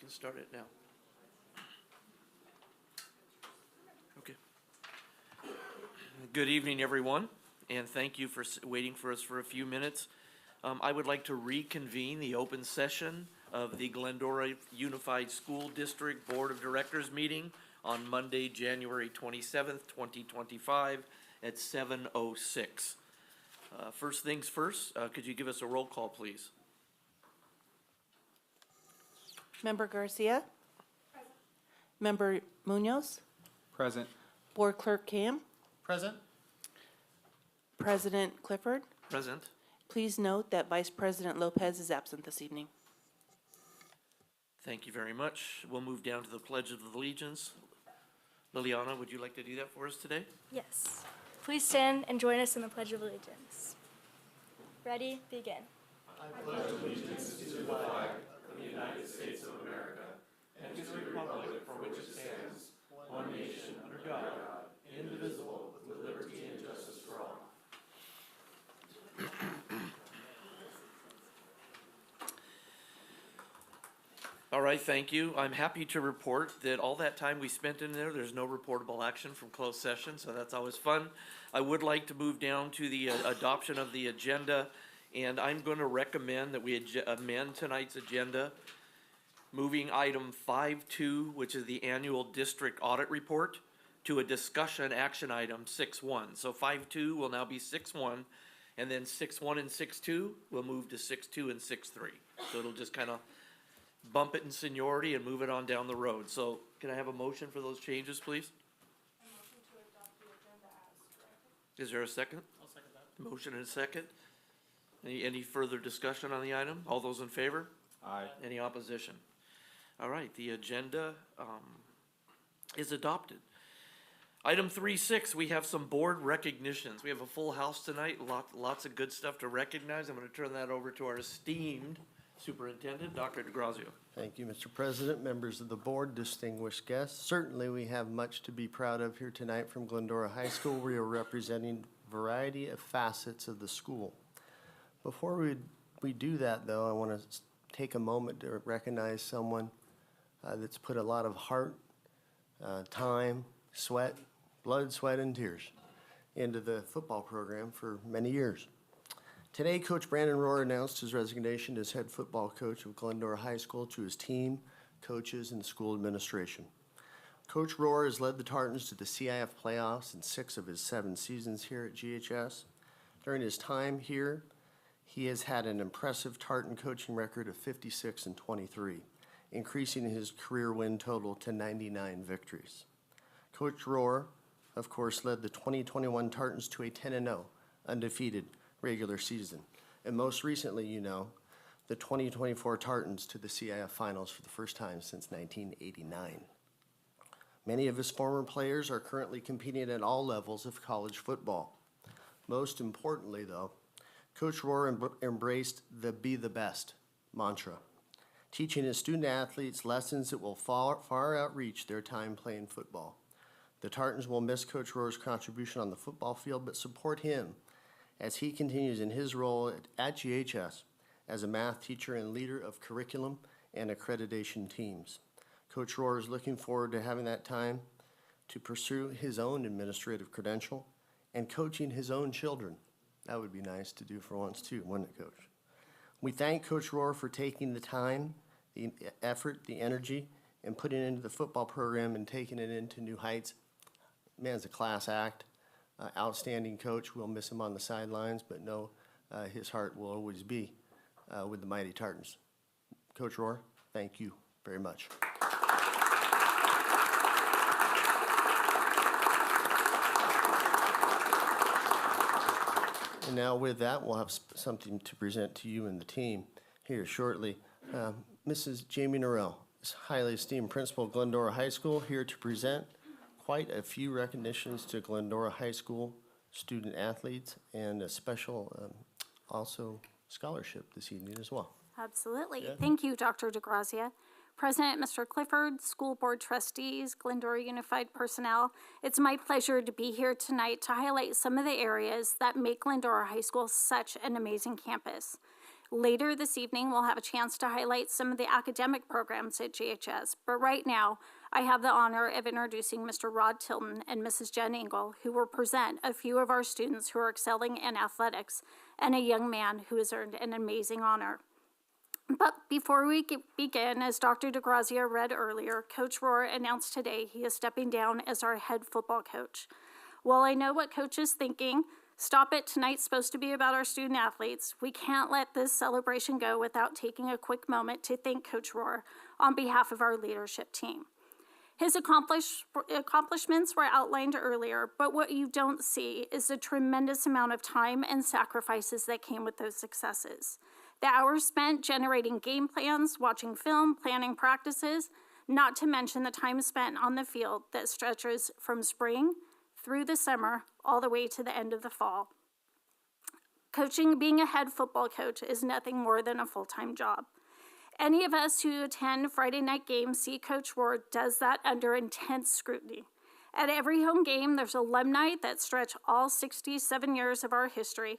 can start it now. Okay. Good evening, everyone, and thank you for waiting for us for a few minutes. I would like to reconvene the open session of the Glendora Unified School District Board of Directors meeting on Monday, January 27th, 2025 at 7:06. First things first, could you give us a roll call, please? Member Garcia? Present. Member Munoz? Present. Board Clerk Cam? Present. President Clifford? Present. Please note that Vice President Lopez is absent this evening. Thank you very much. We'll move down to the Pledge of Allegiance. Liliana, would you like to do that for us today? Yes. Please stand and join us in the Pledge of Allegiance. Ready? Begin. All right, thank you. I'm happy to report that all that time we spent in there, there's no reportable action from closed session, so that's always fun. I would like to move down to the adoption of the agenda, and I'm going to recommend that we amend tonight's agenda, moving item 5.2, which is the annual district audit report, to a discussion action item 6.1. So 5.2 will now be 6.1, and then 6.1 and 6.2 will move to 6.2 and 6.3. So it'll just kind of bump it in seniority and move it on down the road. So can I have a motion for those changes, please? A motion to adopt the agenda as directed. Is there a second? I'll second that. Motion and a second. Any further discussion on the item? All those in favor? Aye. Any opposition? All right, the agenda is adopted. Item 3.6, we have some board recognitions. We have a full house tonight, lots of good stuff to recognize. I'm going to turn that over to our esteemed Superintendent, Dr. DeGrazio. Thank you, Mr. President, members of the board, distinguished guests. Certainly, we have much to be proud of here tonight from Glendora High School. We are representing a variety of facets of the school. Before we do that, though, I want to take a moment to recognize someone that's put a lot of heart, time, sweat, blood, sweat, and tears into the football program for many years. Today, Coach Brandon Rohr announced his resignation as head football coach of Glendora High School to his team, coaches, and school administration. Coach Rohr has led the Tartans to the CIF playoffs in 6 of his 7 seasons here at GHS. During his time here, he has had an impressive Tartan coaching record of 56-23, increasing his career win total to 99 victories. Coach Rohr, of course, led the 2021 Tartans to a 10-0, undefeated regular season. And most recently, the 2024 Tartans to the CIF finals for the first time since 1989. Many of his former players are currently competing at all levels of college football. Most importantly, though, Coach Rohr embraced the "Be the Best" mantra, teaching his student athletes lessons that will far outreach their time playing football. The Tartans will miss Coach Rohr's contribution on the football field, but support him as he continues in his role at GHS as a math teacher and leader of curriculum and accreditation teams. Coach Rohr is looking forward to having that time to pursue his own administrative credential and coaching his own children. That would be nice to do for once too, wouldn't it, Coach? We thank Coach Rohr for taking the time, the effort, the energy, and putting it into the football program and taking it into new heights. Man's a class act. Outstanding coach. We'll miss him on the sidelines, but know his heart will always be with the mighty Tartans. Coach Rohr, thank you very much. And now with that, we'll have something to present to you and the team here shortly. Mrs. Jamie Norrell is highly esteemed principal of Glendora High School, here to present quite a few recognitions to Glendora High School student athletes and a special also scholarship this evening as well. Absolutely. Yeah. Thank you, Dr. DeGrazia. President Mr. Clifford, school board trustees, Glendora Unified personnel, it's my pleasure to be here tonight to highlight some of the areas that make Glendora High School such an amazing campus. Later this evening, we'll have a chance to highlight some of the academic programs at GHS, but right now, I have the honor of introducing Mr. Rod Tilton and Mrs. Jen Engel, who will present a few of our students who are excelling in athletics and a young man who has earned an amazing honor. But before we begin, as Dr. DeGrazia read earlier, Coach Rohr announced today he is stepping down as our head football coach. While I know what Coach is thinking, stop it, tonight's supposed to be about our student athletes. We can't let this celebration go without taking a quick moment to thank Coach Rohr on behalf of our leadership team. His accomplishments were outlined earlier, but what you don't see is the tremendous amount of time and sacrifices that came with those successes. The hours spent generating game plans, watching film, planning practices, not to mention the time spent on the field that stretches from spring through the summer, all the way to the end of the fall. Coaching, being a head football coach, is nothing more than a full-time job. Any of us who attend Friday night games see Coach Rohr does that under intense scrutiny. At every home game, there's alumni that stretch all 67 years of our history.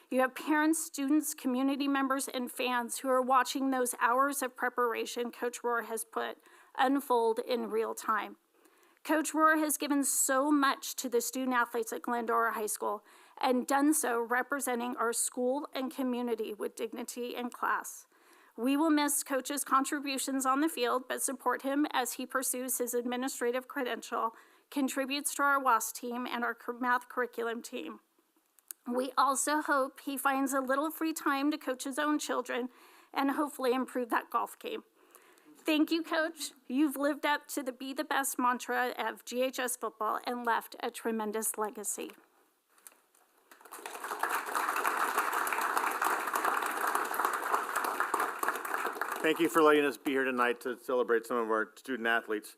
You have parents, students, community members, and fans who are watching those hours of preparation Coach Rohr has put unfold in real time. Coach Rohr has given so much to the student athletes at Glendora High School and done so representing our school and community with dignity and class. We will miss Coach's contributions on the field, but support him as he pursues his administrative credential, contributes to our WAS team and our math curriculum team. We also hope he finds a little free time to coach his own children and hopefully improve that golf game. Thank you, Coach. You've lived up to the Be the Best mantra of GHS football and left a tremendous legacy. Thank you for letting us be here tonight to celebrate some of our student athletes.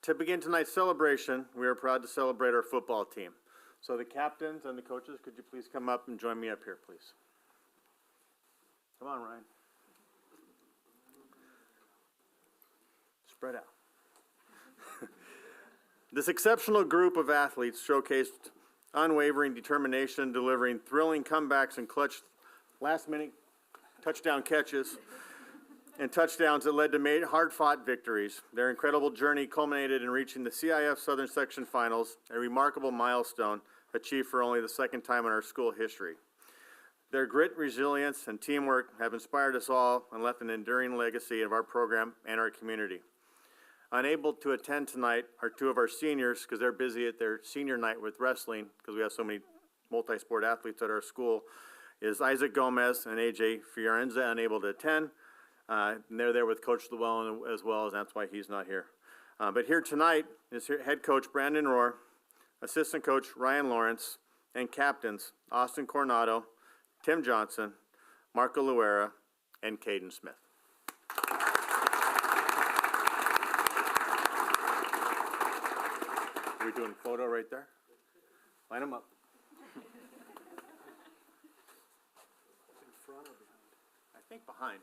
To begin tonight's celebration, we are proud to celebrate our football team. So the captains and the coaches, could you please come up and join me up here, please? Come on, Ryan. Spread out. This exceptional group of athletes showcased unwavering determination, delivering thrilling comebacks and clutch last-minute touchdown catches and touchdowns that led to hard-fought victories. Their incredible journey culminated in reaching the CIF Southern Section Finals, a remarkable milestone achieved for only the second time in our school history. Their grit, resilience, and teamwork have inspired us all and left an enduring legacy of our program and our community. Unable to attend tonight are two of our seniors because they're busy at their senior night with wrestling because we have so many multi-sport athletes at our school, is Isaac Gomez and AJ Fiorenza, unable to attend. And they're there with Coach Llewellyn as well, and that's why he's not here. But here tonight is head coach Brandon Rohr, assistant coach Ryan Lawrence, and captains Austin Coronado, Tim Johnson, Marco Luera, and Caden Smith. Are we doing photo right there? Line them up. In front or behind? I think behind.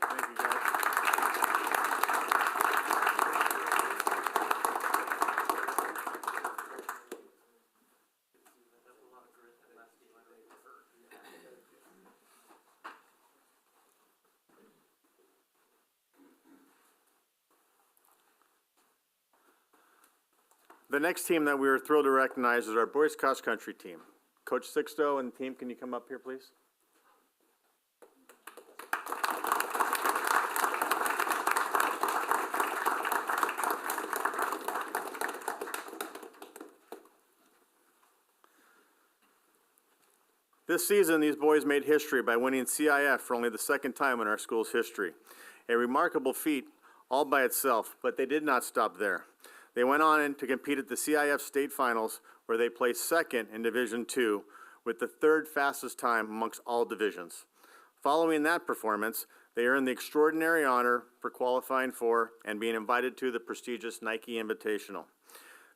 Thank you, guys. The next team that we are thrilled to recognize is our boys cross country team. Coach Sixto and team, can you come up here, please? This season, these boys made history by winning CIF for only the second time in our school's history. A remarkable feat all by itself, but they did not stop there. They went on to compete at the CIF state finals, where they placed second in Division II with the third fastest time amongst all divisions. Following that performance, They earned the extraordinary honor for qualifying for and being invited to the prestigious Nike Invitational.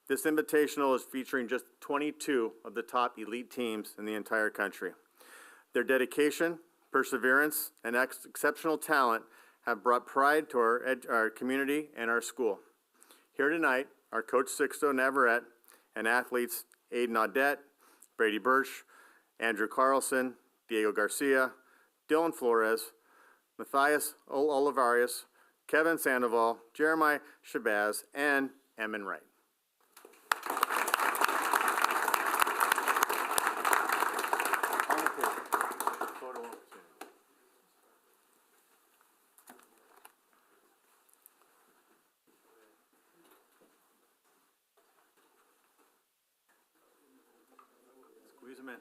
This invitational is featuring just 22 of the top elite teams in the entire country. Their dedication, perseverance, and exceptional talent have brought pride to our community and our school. Here tonight are Coach Sixto Navarrete and athletes Aiden Audette, Brady Birch, Andrew Carlson, Diego Garcia, Dylan Flores, Matthias Olivarius, Kevin Sandoval, Jeremiah Shabazz, and Emin Wright. Squeeze them in.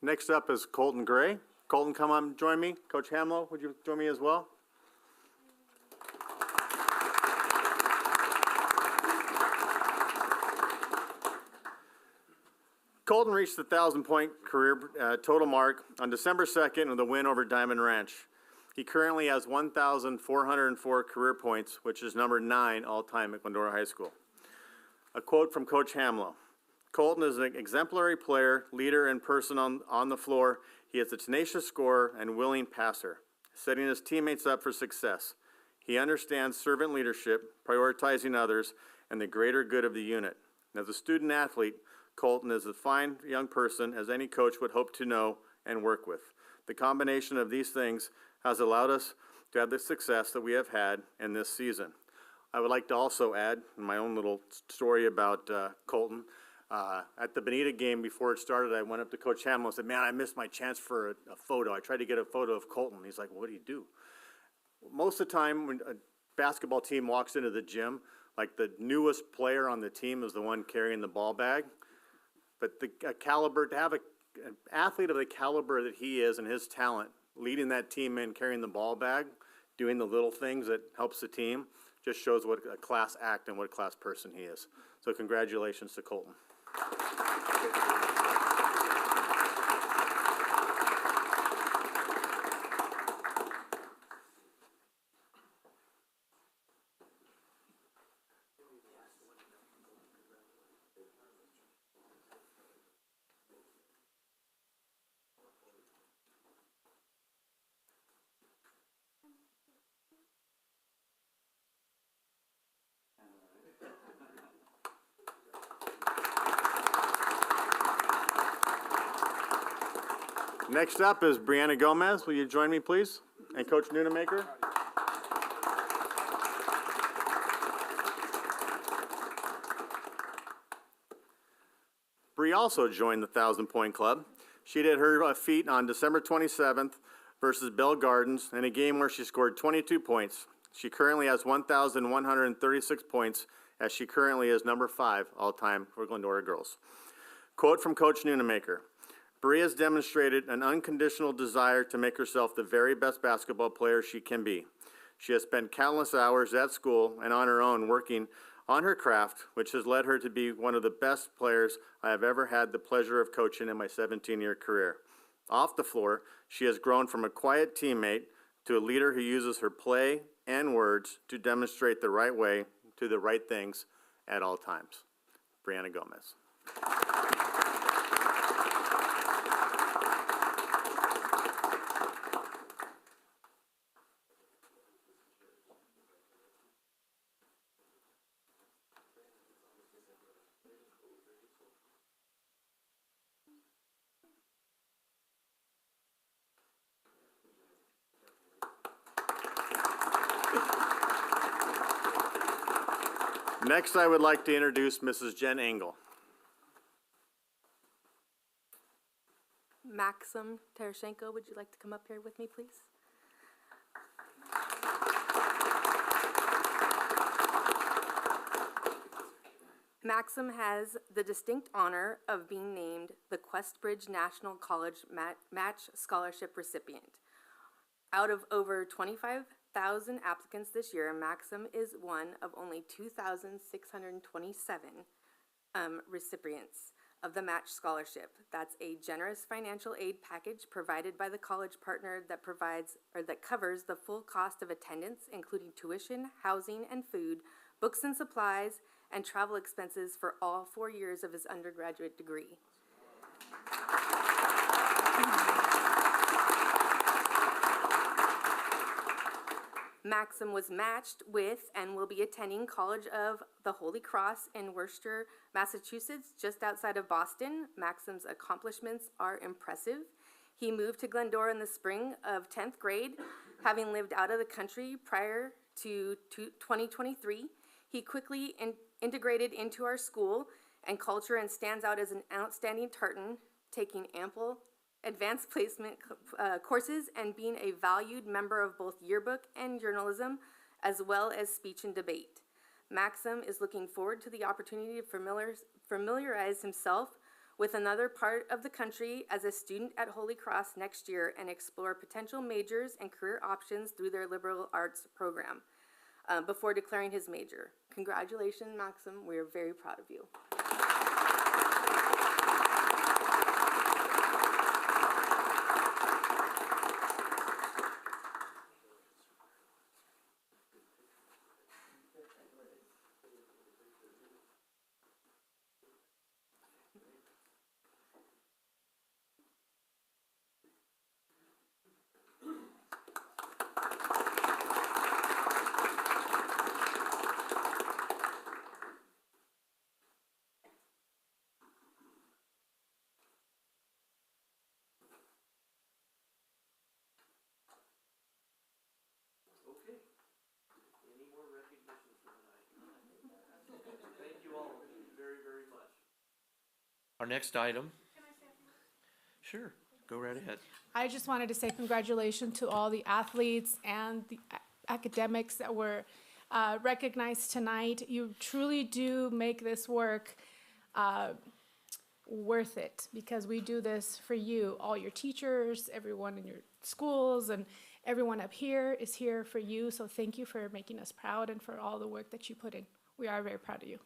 Next up is Colton Gray. Colton, come on, join me. Coach Hamlow, would you join me as well? Colton reached the 1,000-point career total mark on December 2nd with a win over Diamond Ranch. He currently has 1,404 career points, which is number 9 all-time at Glendora High School. A quote from Coach Hamlow. Colton is an exemplary player, leader, and person on the floor. He is a tenacious scorer and willing passer, setting his teammates up for success. He understands servant leadership, prioritizing others, and the greater good of the unit. As a student athlete, Colton is a fine young person as any coach would hope to know and work with. The combination of these things has allowed us to have the success that we have had in this season. I would like to also add my own little story about Colton. At the Bonita game before it started, I went up to Coach Hamlow and said, man, I missed my chance for a photo. I tried to get a photo of Colton. He's like, well, what do you do? Most of the time when a basketball team walks into the gym, like the newest player on the team is the one carrying the ball bag. But to have an athlete of the caliber that he is and his talent, leading that team in, carrying the ball bag, doing the little things that helps the team, just shows what a class act and what a class person he is. So congratulations to Colton. Next up is Brianna Gomez. Will you join me, please? And Coach Nunemaker. Bree also joined the 1,000-point club. She did her feat on December 27th versus Bell Gardens in a game where she scored 22 points. She currently has 1,136 points, as she currently is number 5 all-time for Glendora girls. Quote from Coach Nunemaker. Bree has demonstrated an unconditional desire to make herself the very best basketball player she can be. She has spent countless hours at school and on her own working on her craft, which has led her to be one of the best players I have ever had the pleasure of coaching in my 17-year career. Off the floor, she has grown from a quiet teammate to a leader who uses her play and words to demonstrate the right way to the right things at all times. Brianna Gomez. Next, I would like to introduce Mrs. Jen Engel. Maxim Tereshenko, would you like to come up here with me, please? Maxim has the distinct honor of being named the Questbridge National College Match Scholarship recipient. Out of over 25,000 applicants this year, Maxim is one of only 2,627 recipients of the Match Scholarship. That's a generous financial aid package provided by the college partner that covers the full cost of attendance, including tuition, housing, and food, books and supplies, and travel expenses for all 4 years of his undergraduate degree. Maxim was matched with and will be attending College of the Holy Cross in Worcester, Massachusetts, just outside of Boston. Maxim's accomplishments are impressive. He moved to Glendora in the spring of 10th grade, having lived out of the country prior to 2023. He quickly integrated into our school and culture and stands out as an outstanding tartan, taking ample advanced placement courses and being a valued member of both yearbook and journalism, as well as speech and debate. Maxim is looking forward to the opportunity to familiarize himself with another part of the country as a student at Holy Cross next year and explore potential majors and career options through their liberal arts program before declaring his major. Congratulations, Maxim. We are very proud of you. Okay. Any more recognitions for tonight? Thank you all very, very much. Our next item. Sure, go right ahead. I just wanted to say congratulations to all the athletes and the academics that were recognized tonight. You truly do make this work worth it, because we do this for you, all your teachers, everyone in your schools, and everyone up here is here for you. So thank you for making us proud and for all the work that you put in. We are very proud of you.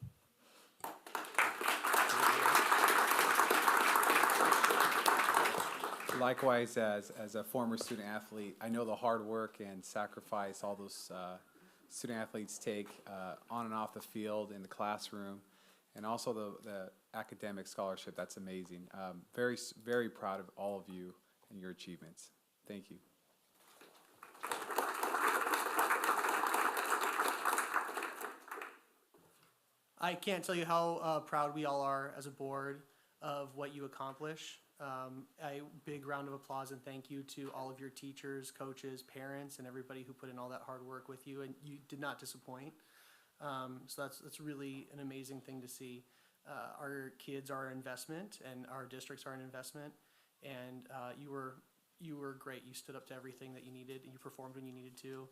Likewise, as a former student athlete, I know the hard work and sacrifice all those student athletes take on and off the field, in the classroom, and also the academic scholarship. That's amazing. Very, very proud of all of you and your achievements. Thank you. I can't tell you how proud we all are as a board of what you accomplish. A big round of applause and thank you to all of your teachers, coaches, parents, and everybody who put in all that hard work with you, and you did not disappoint. So that's really an amazing thing to see. Our kids are an investment, and our districts are an investment, and you were great. You stood up to everything that you needed, and you performed when you needed to,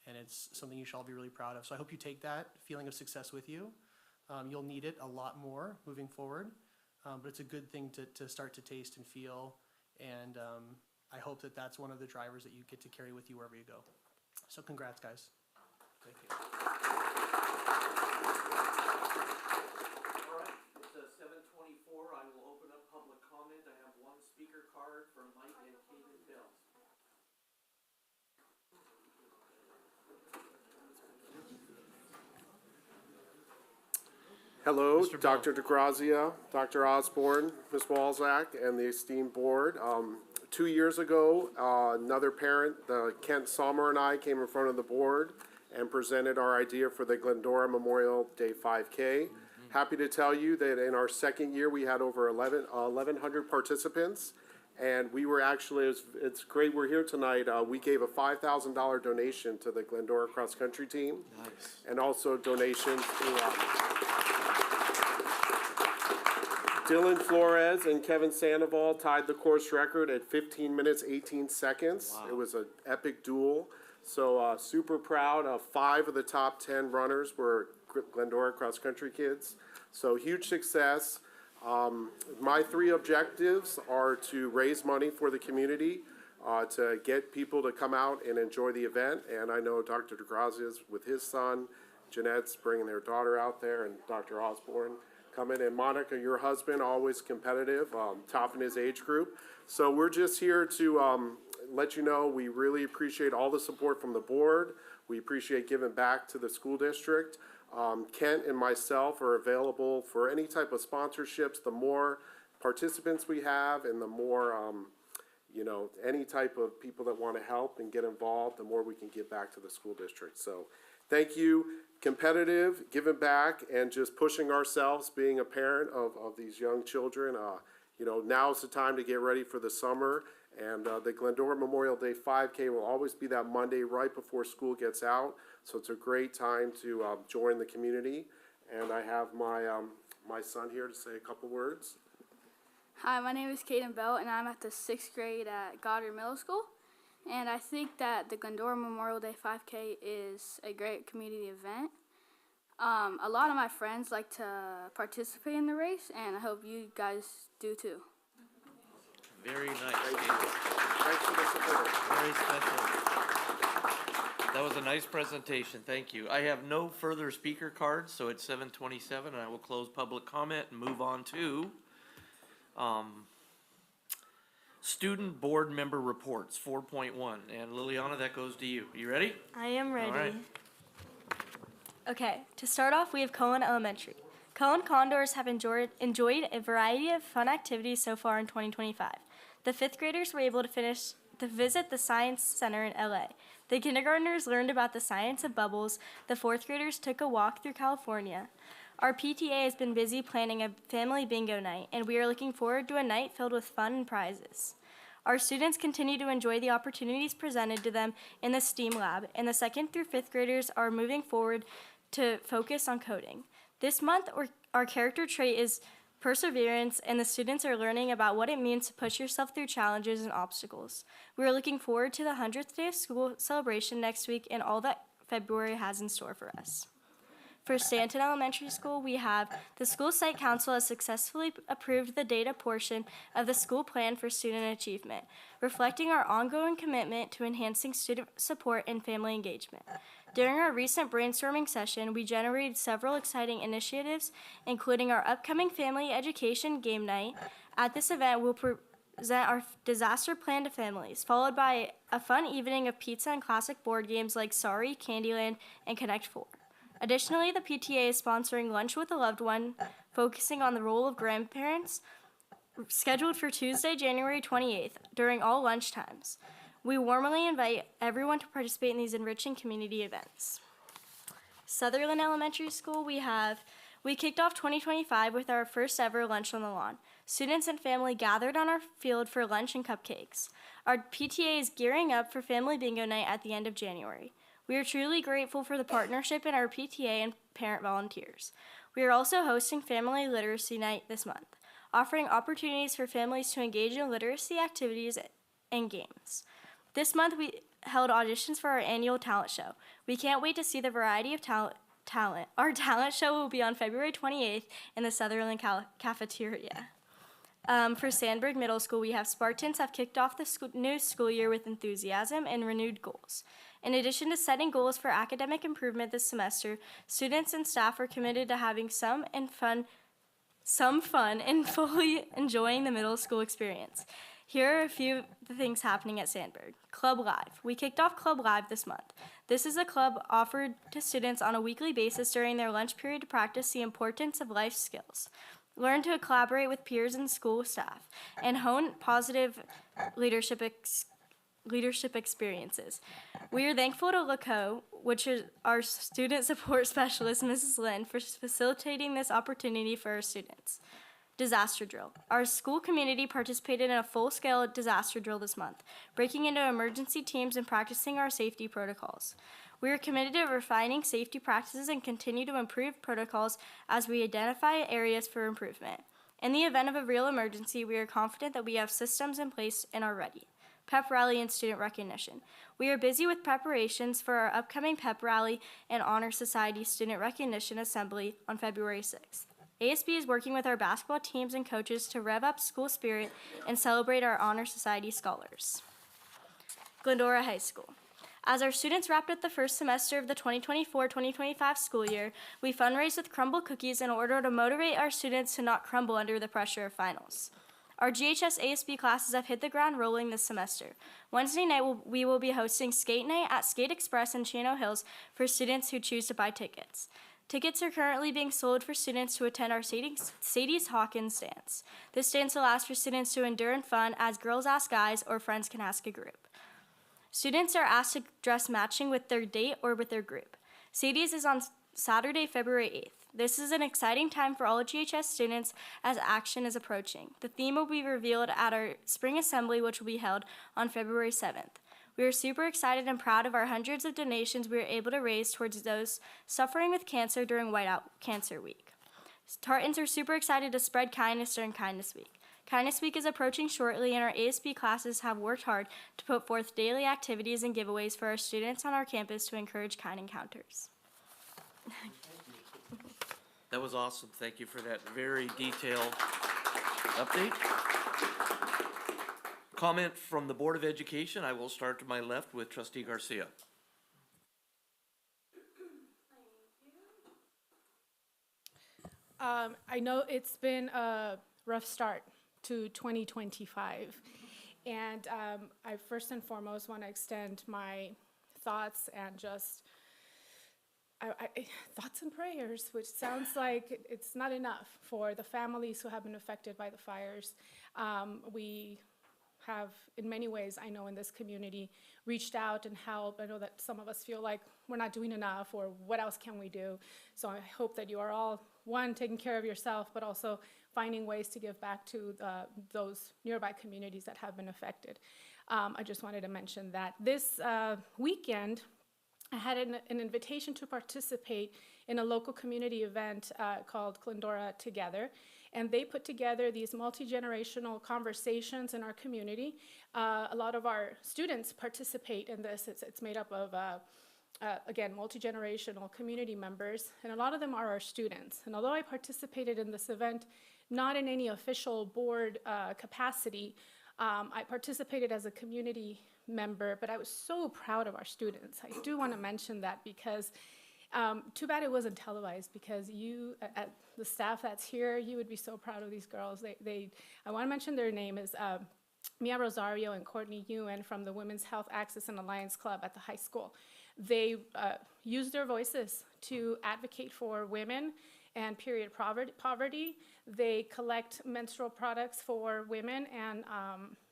and it's something you should all be really proud of. So I hope you take that feeling of success with you. You'll need it a lot more moving forward. But it's a good thing to start to taste and feel, and I hope that that's one of the drivers that you get to carry with you wherever you go. So congrats, guys. Thank you. All right, it's 7:24. I will open up public comment. I have one speaker card for Mike and Kaden Bells. Hello, Mr. Bell. Dr. DeGrazia, Dr. Osborne, Ms. Walzak, and the esteemed board. 2 years ago, another parent, Kent Sommer, and I came in front of the board and presented our idea for the Glendora Memorial Day 5K. Happy to tell you that in our second year, we had over 1,100 participants, And we were actually, it's great we're here tonight. We gave a $5,000 donation to the Glendora cross country team. Nice. And also donations to Dylan Flores and Kevin Sandoval tied the course record at 15 minutes, 18 seconds. It was an epic duel. So super proud. 5 of the top 10 runners were Glendora cross country kids. So huge success. My 3 objectives are to raise money for the community, to get people to come out and enjoy the event. And I know Dr. DeGrazia is with his son, Jeanette's bringing their daughter out there, and Dr. Osborne coming. And Monica, your husband, always competitive, top in his age group. So we're just here to let you know we really appreciate all the support from the board. We appreciate giving back to the school district. Kent and myself are available for any type of sponsorships. The more participants we have and the more, any type of people that want to help and get involved, the more we can give back to the school district. So thank you. Competitive, giving back, and just pushing ourselves, being a parent of these young children. Now's the time to get ready for the summer. And the Glendora Memorial Day 5K will always be that Monday right before school gets out. So it's a great time to join the community. And I have my son here to say a couple words. Hi, my name is Caden Bell, and I'm at the 6th grade at Goddard Middle School. And I think that the Glendora Memorial Day 5K is a great community event. A lot of my friends like to participate in the race, and I hope you guys do too. Very nice. Thanks for the support. Very special. That was a nice presentation, thank you. I have no further speaker cards, so it's 7:27, and I will close public comment and move on to student board member reports, 4.1. And Liliana, that goes to you. You ready? I am ready. All right. Okay, to start off, we have Cohen Elementary. Cohen Condors have enjoyed a variety of fun activities so far in 2025. The 5th graders were able to visit the Science Center in LA. The kindergartners learned about the science of bubbles. The 4th graders took a walk through California. Our PTA has been busy planning a family bingo night, and we are looking forward to a night filled with fun and prizes. Our students continue to enjoy the opportunities presented to them in the STEAM lab, and the 2nd through 5th graders are moving forward to focus on coding. This month, our character trait is perseverance, and the students are learning about what it means to push yourself through challenges and obstacles. We are looking forward to the 100th day of school celebration next week and all that February has in store for us. For Stanton Elementary School, we have the school site council has successfully approved the data portion of the school plan for student achievement, reflecting our ongoing commitment to enhancing student support and family engagement. During our recent brainstorming session, we generated several exciting initiatives, including our upcoming family education game night. At this event, we'll present our disaster plan to families, followed by a fun evening of pizza and classic board games like Sorry, Candyland, and Connect 4. Additionally, the PTA is sponsoring Lunch with a Loved One, focusing on the role of grandparents, scheduled for Tuesday, January 28th, during all lunch times. We warmly invite everyone to participate in these enriching community events. Sutherland Elementary School, we kicked off 2025 with our first ever Lunch on the Lawn. Students and family gathered on our field for lunch and cupcakes. Our PTA is gearing up for Family Bingo Night at the end of January. We are truly grateful for the partnership in our PTA and parent volunteers. We are also hosting Family Literacy Night this month, offering opportunities for families to engage in literacy activities and games. This month we held auditions for our annual talent show. We can't wait to see the variety of talent. Our talent show will be on February 28th in the Sutherland cafeteria. For Sandberg Middle School, we have Spartans have kicked off the new school year with enthusiasm and renewed goals. In addition to setting goals for academic improvement this semester, students and staff are committed to having some fun and fully enjoying the middle school experience. Here are a few of the things happening at Sandberg. Club Live. We kicked off Club Live this month. This is a club offered to students on a weekly basis during their lunch period to practice the importance of life skills, learn to collaborate with peers and school staff, and hone positive leadership experiences. We are thankful to LACO, which is our student support specialist, Mrs. Lynn, for facilitating this opportunity for our students. Disaster drill. Our school community participated in a full-scale disaster drill this month, breaking into emergency teams and practicing our safety protocols. We are committed to refining safety practices and continue to improve protocols as we identify areas for improvement. In the event of a real emergency, we are confident that we have systems in place and are ready. Pep Rally and Student Recognition. We are busy with preparations for our upcoming Pep Rally and Honor Society Student Recognition Assembly on February 6th. ASB is working with our basketball teams and coaches to rev up school spirit and celebrate our Honor Society scholars. Glendora High School. As our students wrapped up the first semester of the 2024-2025 school year, we fundraised with crumble cookies in order to motivate our students to not crumble under the pressure of finals. Our GHS ASB classes have hit the ground rolling this semester. Wednesday night, we will be hosting Skate Night at Skate Express in Chino Hills for students who choose to buy tickets. Tickets are currently being sold for students to attend our Sadie's Hawkins dance. This dance allows for students to endure in fun as girls ask guys or friends can ask a group. Students are asked to dress matching with their date or with their group. Sadie's is on Saturday, February 8th. This is an exciting time for all GHS students as action is approaching. The theme will be revealed at our spring assembly, which will be held on February 7th. We are super excited and proud of our hundreds of donations we were able to raise towards those suffering with cancer during Whiteout Cancer Week. Tartans are super excited to spread kindness during Kindness Week. Kindness Week is approaching shortly, and our ASB classes have worked hard to put forth daily activities and giveaways for our students on our campus to encourage kind encounters. That was awesome. Thank you for that very detailed update. Comment from the Board of Education. I will start to my left with Trustee Garcia. I know it's been a rough start to 2025, and I first and foremost want to extend my thoughts and just thoughts and prayers, which sounds like it's not enough for the families who have been affected by the fires. We have, in many ways, I know in this community, reached out and helped. I know that some of us feel like we're not doing enough, or what else can we do? So I hope that you are all, one, taking care of yourself, but also finding ways to give back to those nearby communities that have been affected. I just wanted to mention that. This weekend, I had an invitation to participate in a local community event called Glendora Together, and they put together these multi-generational conversations in our community. A lot of our students participate in this. It's made up of, again, multi-generational community members, and a lot of them are our students. And although I participated in this event, not in any official board capacity, I participated as a community member, but I was so proud of our students. I do want to mention that because too bad it wasn't televised, because you, the staff that's here, you would be so proud of these girls. I want to mention their name is Mia Rosario and Courtney Ewan from the Women's Health Access and Alliance Club at the high school. They use their voices to advocate for women and period poverty. They collect menstrual products for women and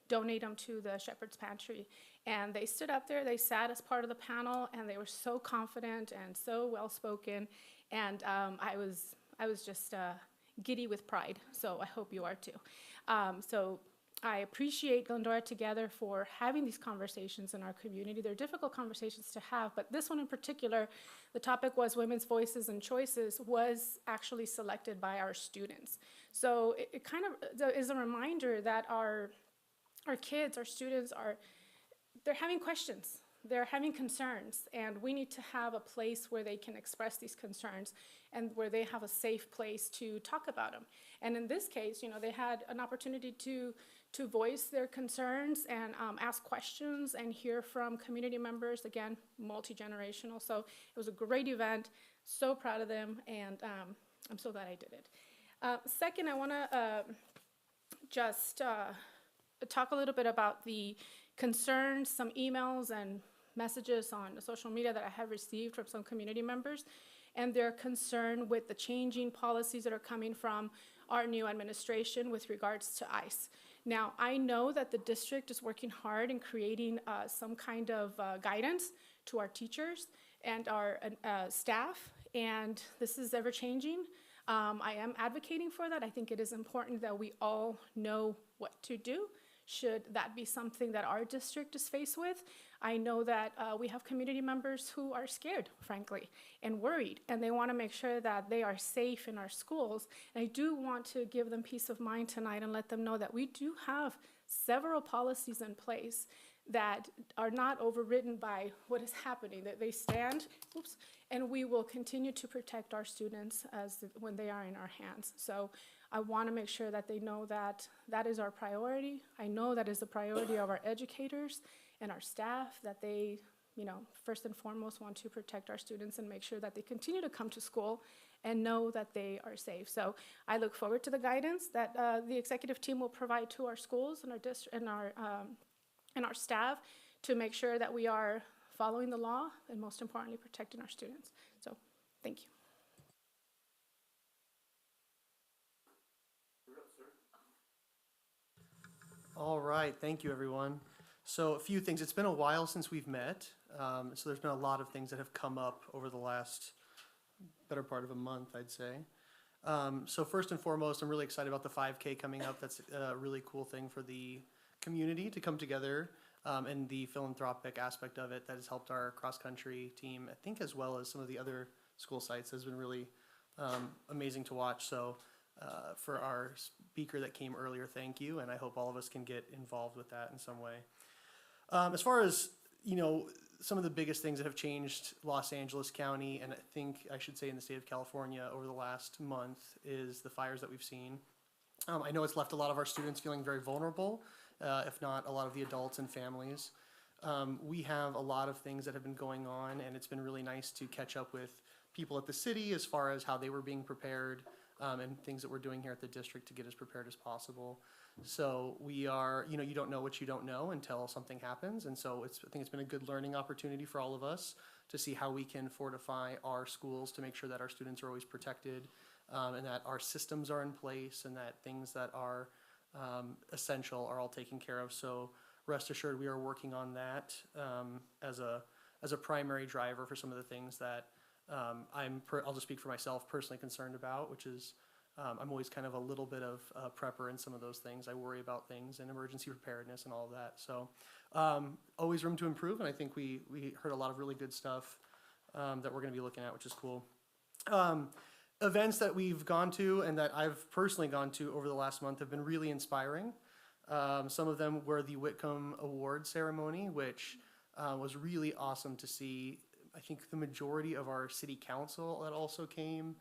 donate them to the Shepherd's Pantry. And they stood up there, they sat as part of the panel, and they were so confident and so well-spoken. And I was just giddy with pride, so I hope you are too. So I appreciate Glendora Together for having these conversations in our community. They're difficult conversations to have, but this one in particular, the topic was women's voices and choices, was actually selected by our students. So it kind of is a reminder that our kids, our students they're having questions, they're having concerns, and we need to have a place where they can express these concerns and where they have a safe place to talk about them. And in this case, they had an opportunity to voice their concerns and ask questions and hear from community members, again, multi-generational. So it was a great event, so proud of them, and I'm so glad I did it. Second, I want to just talk a little bit about the concerns, some emails and messages on social media that I have received from some community members, and their concern with the changing policies that are coming from our new administration with regards to ICE. Now, I know that the district is working hard in creating some kind of guidance to our teachers and our staff, and this is ever changing. I am advocating for that. I think it is important that we all know what to do should that be something that our district is faced with. I know that we have community members who are scared, frankly, and worried, and they want to make sure that they are safe in our schools. And I do want to give them peace of mind tonight and let them know that we do have several policies in place that are not overridden by what is happening, that they stand, and we will continue to protect our students when they are in our hands. So I want to make sure that they know that that is our priority. I know that is the priority of our educators and our staff, that they, first and foremost want to protect our students and make sure that they continue to come to school and know that they are safe. So I look forward to the guidance that the executive team will provide to our schools and our district and our staff to make sure that we are following the law and, most importantly, protecting our students. So thank you. All right, thank you, everyone. So a few things. It's been a while since we've met, so there's been a lot of things that have come up over the last better part of a month, I'd say. So first and foremost, I'm really excited about the 5K coming up. That's a really cool thing for the community to come together, and the philanthropic aspect of it that has helped our cross-country team, I think, as well as some of the other school sites, has been really amazing to watch. So for our speaker that came earlier, thank you, and I hope all of us can get involved with that in some way. As far as, some of the biggest things that have changed Los Angeles County, and I think I should say in the state of California over the last month, is the fires that we've seen. I know it's left a lot of our students feeling very vulnerable, if not a lot of the adults and families. We have a lot of things that have been going on, and it's been really nice to catch up with people at the city as far as how they were being prepared, and things that we're doing here at the district to get as prepared as possible. So we are, you don't know what you don't know until something happens, and so I think it's been a good learning opportunity for all of us to see how we can fortify our schools to make sure that our students are always protected, and that our systems are in place, and that things that are essential are all taken care of. So rest assured, we are working on that as a primary driver for some of the things that I'll just speak for myself, personally concerned about, which is I'm always kind of a little bit of a prepper in some of those things. I worry about things and emergency preparedness and all of that. So always room to improve, and I think we heard a lot of really good stuff that we're going to be looking at, which is cool. Events that we've gone to and that I've personally gone to over the last month have been really inspiring. Some of them were the Whitcomb Award ceremony, which was really awesome to see. I think the majority of our city council that also came,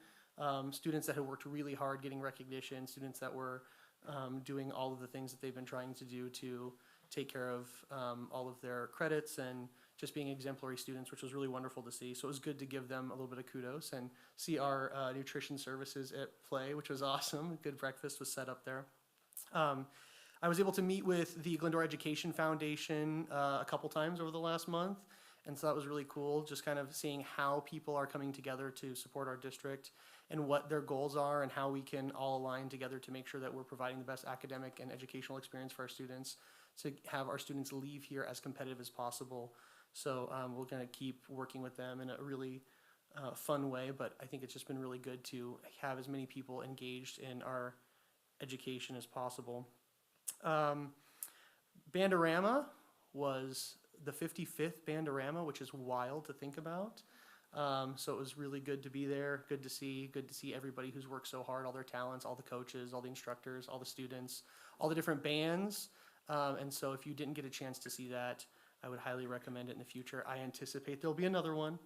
students that had worked really hard getting recognition, students that were doing all of the things that they've been trying to do to take care of all of their credits and just being exemplary students, which was really wonderful to see. So it was good to give them a little bit of kudos and see our nutrition services at play, which was awesome. Good breakfast was set up there. I was able to meet with the Glendora Education Foundation a couple times over the last month, and so that was really cool, just kind of seeing how people are coming together to support our district and what their goals are and how we can all align together to make sure that we're providing the best academic and educational experience for our students, to have our students leave here as competitive as possible. So we're going to keep working with them in a really fun way, but I think it's just been really good to have as many people engaged in our education as possible. Bandorama was the 55th Bandorama, which is wild to think about. So it was really good to be there, good to see everybody who's worked so hard, all their talents, all the coaches, all the instructors, all the students, all the different bands. And so if you didn't get a chance to see that, I would highly recommend it in the future. I anticipate there'll be another one,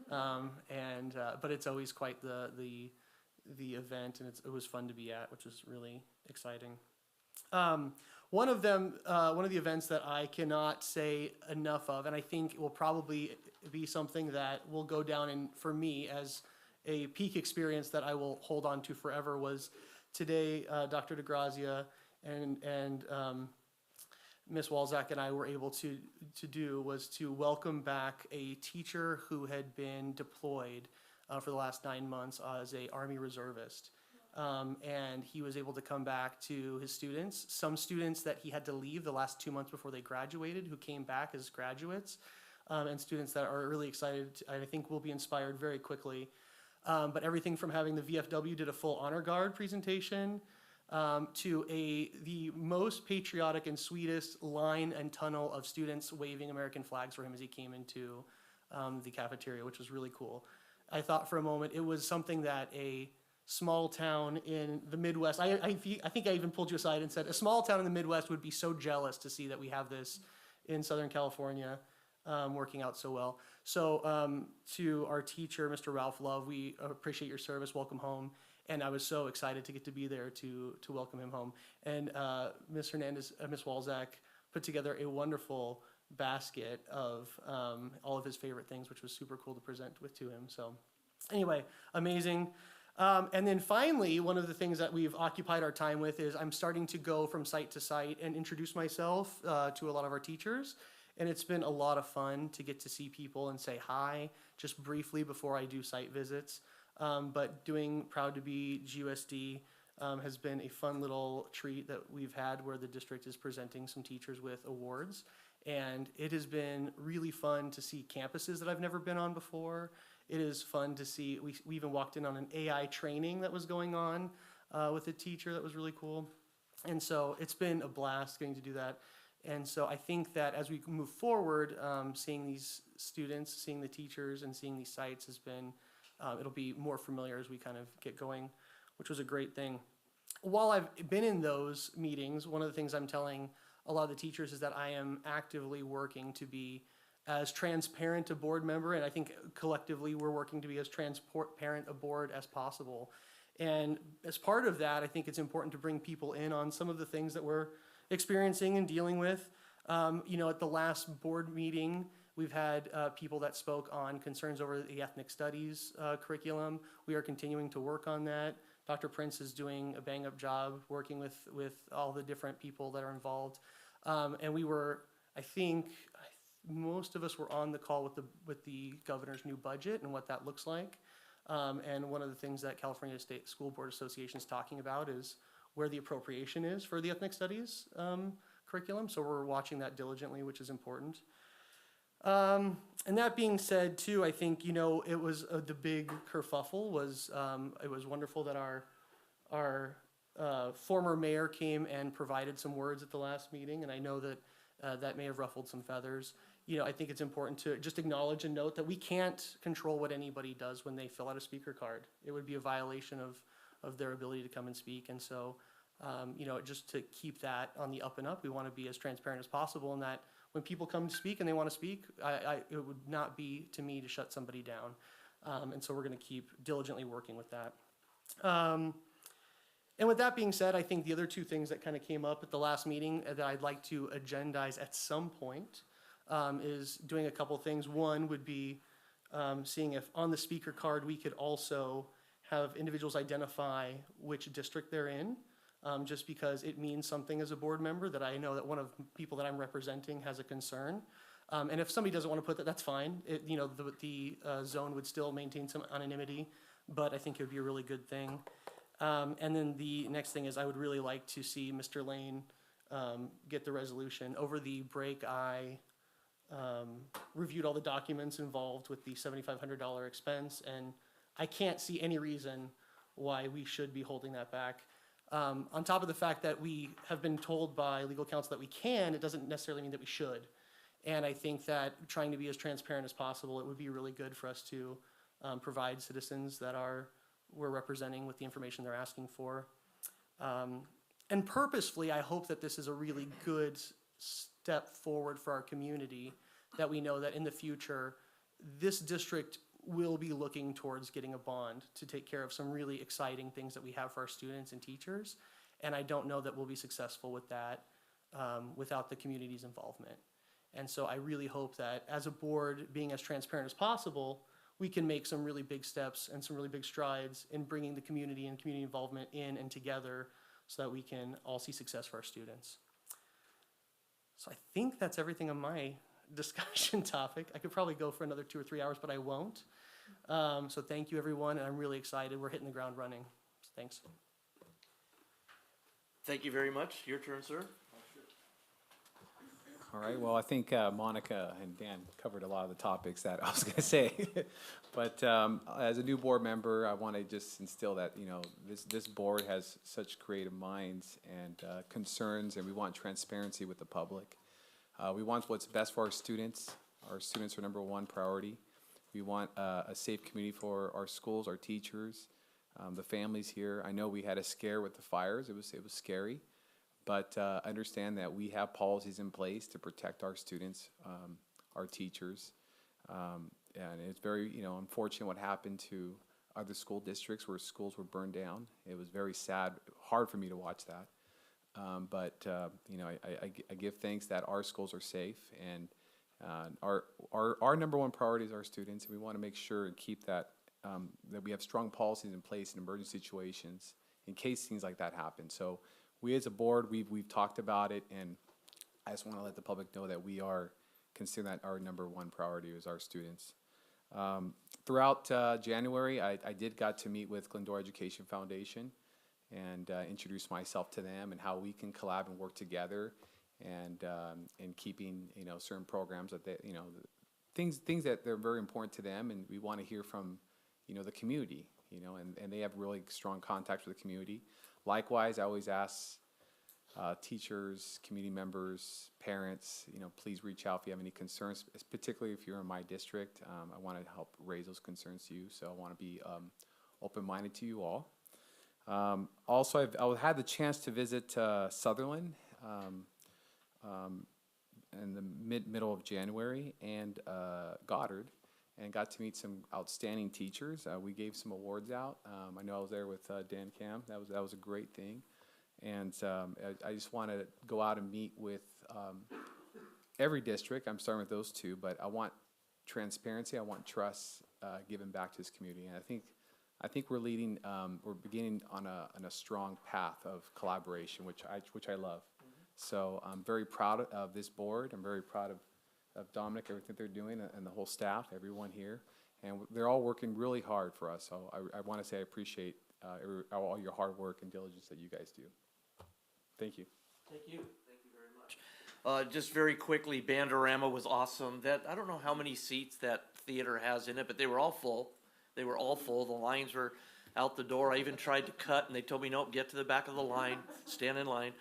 but it's always quite the event, and it was fun to be at, which was really exciting. One of the events that I cannot say enough of, and I think will probably be something that will go down for me as a peak experience that I will hold on to forever, was today. Dr. DeGrazia and Ms. Walzak and I were able to was to welcome back a teacher who had been deployed for the last 9 months as a Army reservist. And he was able to come back to his students, some students that he had to leave the last 2 months before they graduated, who came back as graduates, and students that are really excited, and I think will be inspired very quickly. But everything from having the VFW did a full honor guard presentation, to the most patriotic and sweetest line and tunnel of students waving American flags for him as he came into the cafeteria, which was really cool. I thought for a moment it was something that a small town in the Midwest, I think I even pulled you aside and said, a small town in the Midwest would be so jealous to see that we have this in Southern California working out so well. So to our teacher, Mr. Ralph Love, we appreciate your service, welcome home. And I was so excited to get to be there to welcome him home. And Ms. Hernandez, Ms. Walzak put together a wonderful basket of all of his favorite things, which was super cool to present to him. So anyway, amazing. And then finally, one of the things that we've occupied our time with is I'm starting to go from site to site and introduce myself to a lot of our teachers. And it's been a lot of fun to get to see people and say hi just briefly before I do site visits. But doing Proud to Be GUSD has been a fun little treat that we've had where the district is presenting some teachers with awards. And it has been really fun to see campuses that I've never been on before. It is fun to see, we even walked in on an AI training that was going on with a teacher that was really cool. And so it's been a blast getting to do that. And so I think that as we move forward, seeing these students, seeing the teachers, and seeing these sites has been, it'll be more familiar as we kind of get going, which was a great thing. While I've been in those meetings, one of the things I'm telling a lot of the teachers is that I am actively working to be as transparent a board member, and I think collectively we're working to be as transparent a board as possible. And as part of that, I think it's important to bring people in on some of the things that we're experiencing and dealing with. You know, at the last board meeting, we've had people that spoke on concerns over the ethnic studies curriculum. We are continuing to work on that. Dr. Prince is doing a bang-up job working with all the different people that are involved. And we were, I think, most of us were on the call with the governor's new budget and what that looks like. And one of the things that California State School Board Association is talking about is where the appropriation is for the ethnic studies curriculum. So we're watching that diligently, which is important. And that being said, too, I think, you know, it was the big kerfuffle was, it was wonderful that our former mayor came and provided some words at the last meeting, and I know that that may have ruffled some feathers. You know, I think it's important to just acknowledge and note that we can't control what anybody does when they fill out a speaker card. It would be a violation of their ability to come and speak, and so, you know, just to keep that on the up and up, we want to be as transparent as possible, and that when people come to speak and they want to speak, it would not be to me to shut somebody down. And so we're going to keep diligently working with that. And with that being said, I think the other two things that kind of came up at the last meeting that I'd like to agendize at some point is doing a couple things. One would be seeing if on the speaker card we could also have individuals identify which district they're in. Just because it means something as a board member that I know that one of the people that I'm representing has a concern. And if somebody doesn't want to put that, that's fine. You know, the zone would still maintain some anonymity, but I think it would be a really good thing. And then the next thing is I would really like to see Mr. Lane get the resolution. Over the break, I reviewed all the documents involved with the $7,500 expense, and I can't see any reason why we should be holding that back. On top of the fact that we have been told by legal counsel that we can, it doesn't necessarily mean that we should. And I think that trying to be as transparent as possible, it would be really good for us to provide citizens that we're representing with the information they're asking for. And purposefully, I hope that this is a really good step forward for our community, that we know that in the future, this district will be looking towards getting a bond to take care of some really exciting things that we have for our students and teachers. And I don't know that we'll be successful with that without the community's involvement. And so I really hope that as a board, being as transparent as possible, we can make some really big steps and some really big strides in bringing the community and community involvement in and together so that we can all see success for our students. So I think that's everything on my discussion topic. I could probably go for another 2 or 3 hours, but I won't. So thank you, everyone, and I'm really excited. We're hitting the ground running. So thanks. Thank you very much. Your turn, sir. All right, well, I think Monica and Dan covered a lot of the topics that I was going to say. But as a new board member, I want to just instill that, you know, this board has such creative minds and concerns, and we want transparency with the public. We want what's best for our students. Our students are number one priority. We want a safe community for our schools, our teachers, the families here. I know we had a scare with the fires. It was scary. But understand that we have policies in place to protect our students, our teachers. And it's very, you know, unfortunate what happened to other school districts where schools were burned down. It was very sad, hard for me to watch that. But you know, I give thanks that our schools are safe, and our number one priority is our students, and we want to make sure and keep that, that we have strong policies in place in emergency situations in case things like that happen. So we as a board, we've talked about it, and I just want to let the public know that we are considering that our number one priority is our students. Throughout January, I got to meet with Glendora Education Foundation and introduce myself to them and how we can collab and work together, and in keeping, you know, certain programs that they, you know, things that they're very important to them, and we want to hear from, you know, the community, you know, and they have really strong contacts with the community. Likewise, I always ask teachers, community members, parents, you know, please reach out if you have any concerns, particularly if you're in my district. I want to help raise those concerns to you, so I want to be open-minded to you all. Also, I had the chance to visit Sutherland in the middle of January, and Goddard, and got to meet some outstanding teachers. We gave some awards out. I know I was there with Dan Cam. That was a great thing. And I just want to go out and meet with every district. I'm starting with those two, but I want transparency. I want trust given back to this community. And I think we're leading. We're beginning on a strong path of collaboration, which I love. So I'm very proud of this board. I'm very proud of Dominic, everything they're doing, and the whole staff, everyone here. And they're all working really hard for us. So I want to say I appreciate all your hard work and diligence that you guys do. Thank you. Thank you. Thank you very much. Just very quickly, Bandorama was awesome. I don't know how many seats that theater has in it, but they were all full. They were all full. The lines were out the door. I even tried to cut, and they told me, nope, get to the back of the line, stand in line.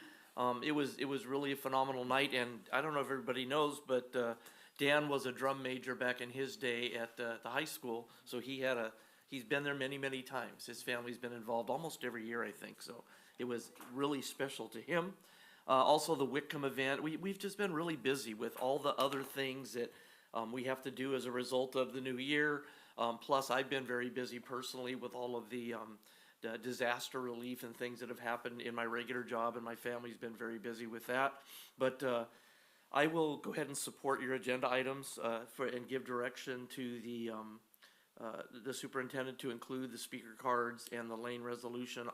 It was really a phenomenal night, and I don't know if everybody knows, but Dan was a drum major back in his day at the high school, so he's been there many, many times. His family's been involved almost every year, I think, so it was really special to him. Also, the Whitcomb event, we've just been really busy with all the other things that we have to do as a result of the new year. Plus, I've been very busy personally with all of the disaster relief and things that have happened in my regular job, and my family's been very busy with that. But I will go ahead and support your agenda items and give direction to the superintendent to include the speaker cards and the lane resolution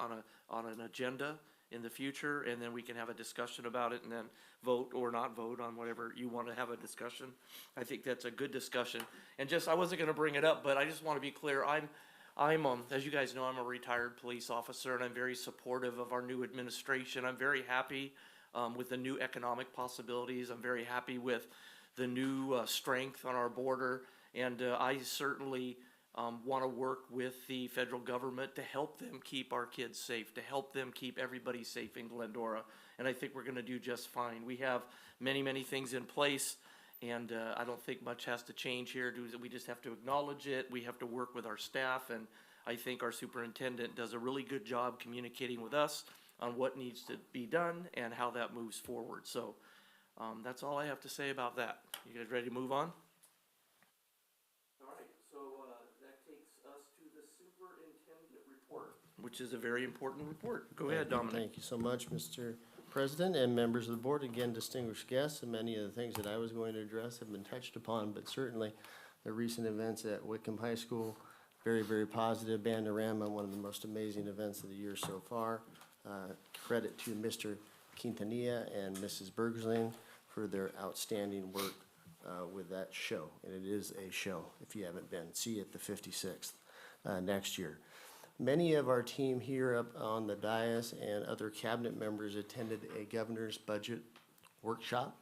on an agenda in the future, and then we can have a discussion about it and then vote or not vote on whatever you want to have a discussion. I think that's a good discussion. And I wasn't going to bring it up, but I just want to be clear. I'm as you guys know, I'm a retired police officer, and I'm very supportive of our new administration. I'm very happy with the new economic possibilities. I'm very happy with the new strength on our border, and I certainly want to work with the federal government to help them keep our kids safe, to help them keep everybody safe in Glendora, and I think we're going to do just fine. We have many, many things in place, and I don't think much has to change here. We just have to acknowledge it. We have to work with our staff, and I think our superintendent does a really good job communicating with us on what needs to be done and how that moves forward. So that's all I have to say about that. You guys ready to move on? All right, so that takes us to the superintendent report, which is a very important report. Go ahead, Dominic. Thank you so much, Mr. President and members of the board. Again, distinguished guests, and many of the things that I was going to address have been touched upon, but certainly the recent events at Whitcomb High School, very, very positive. Bandorama, one of the most amazing events of the year so far. Credit to Mr. Quintanilla and Mrs. Bergsling for their outstanding work with that show. And it is a show, if you haven't been. See you at the 56th next year. Many of our team here up on the dais and other cabinet members attended a governor's budget workshop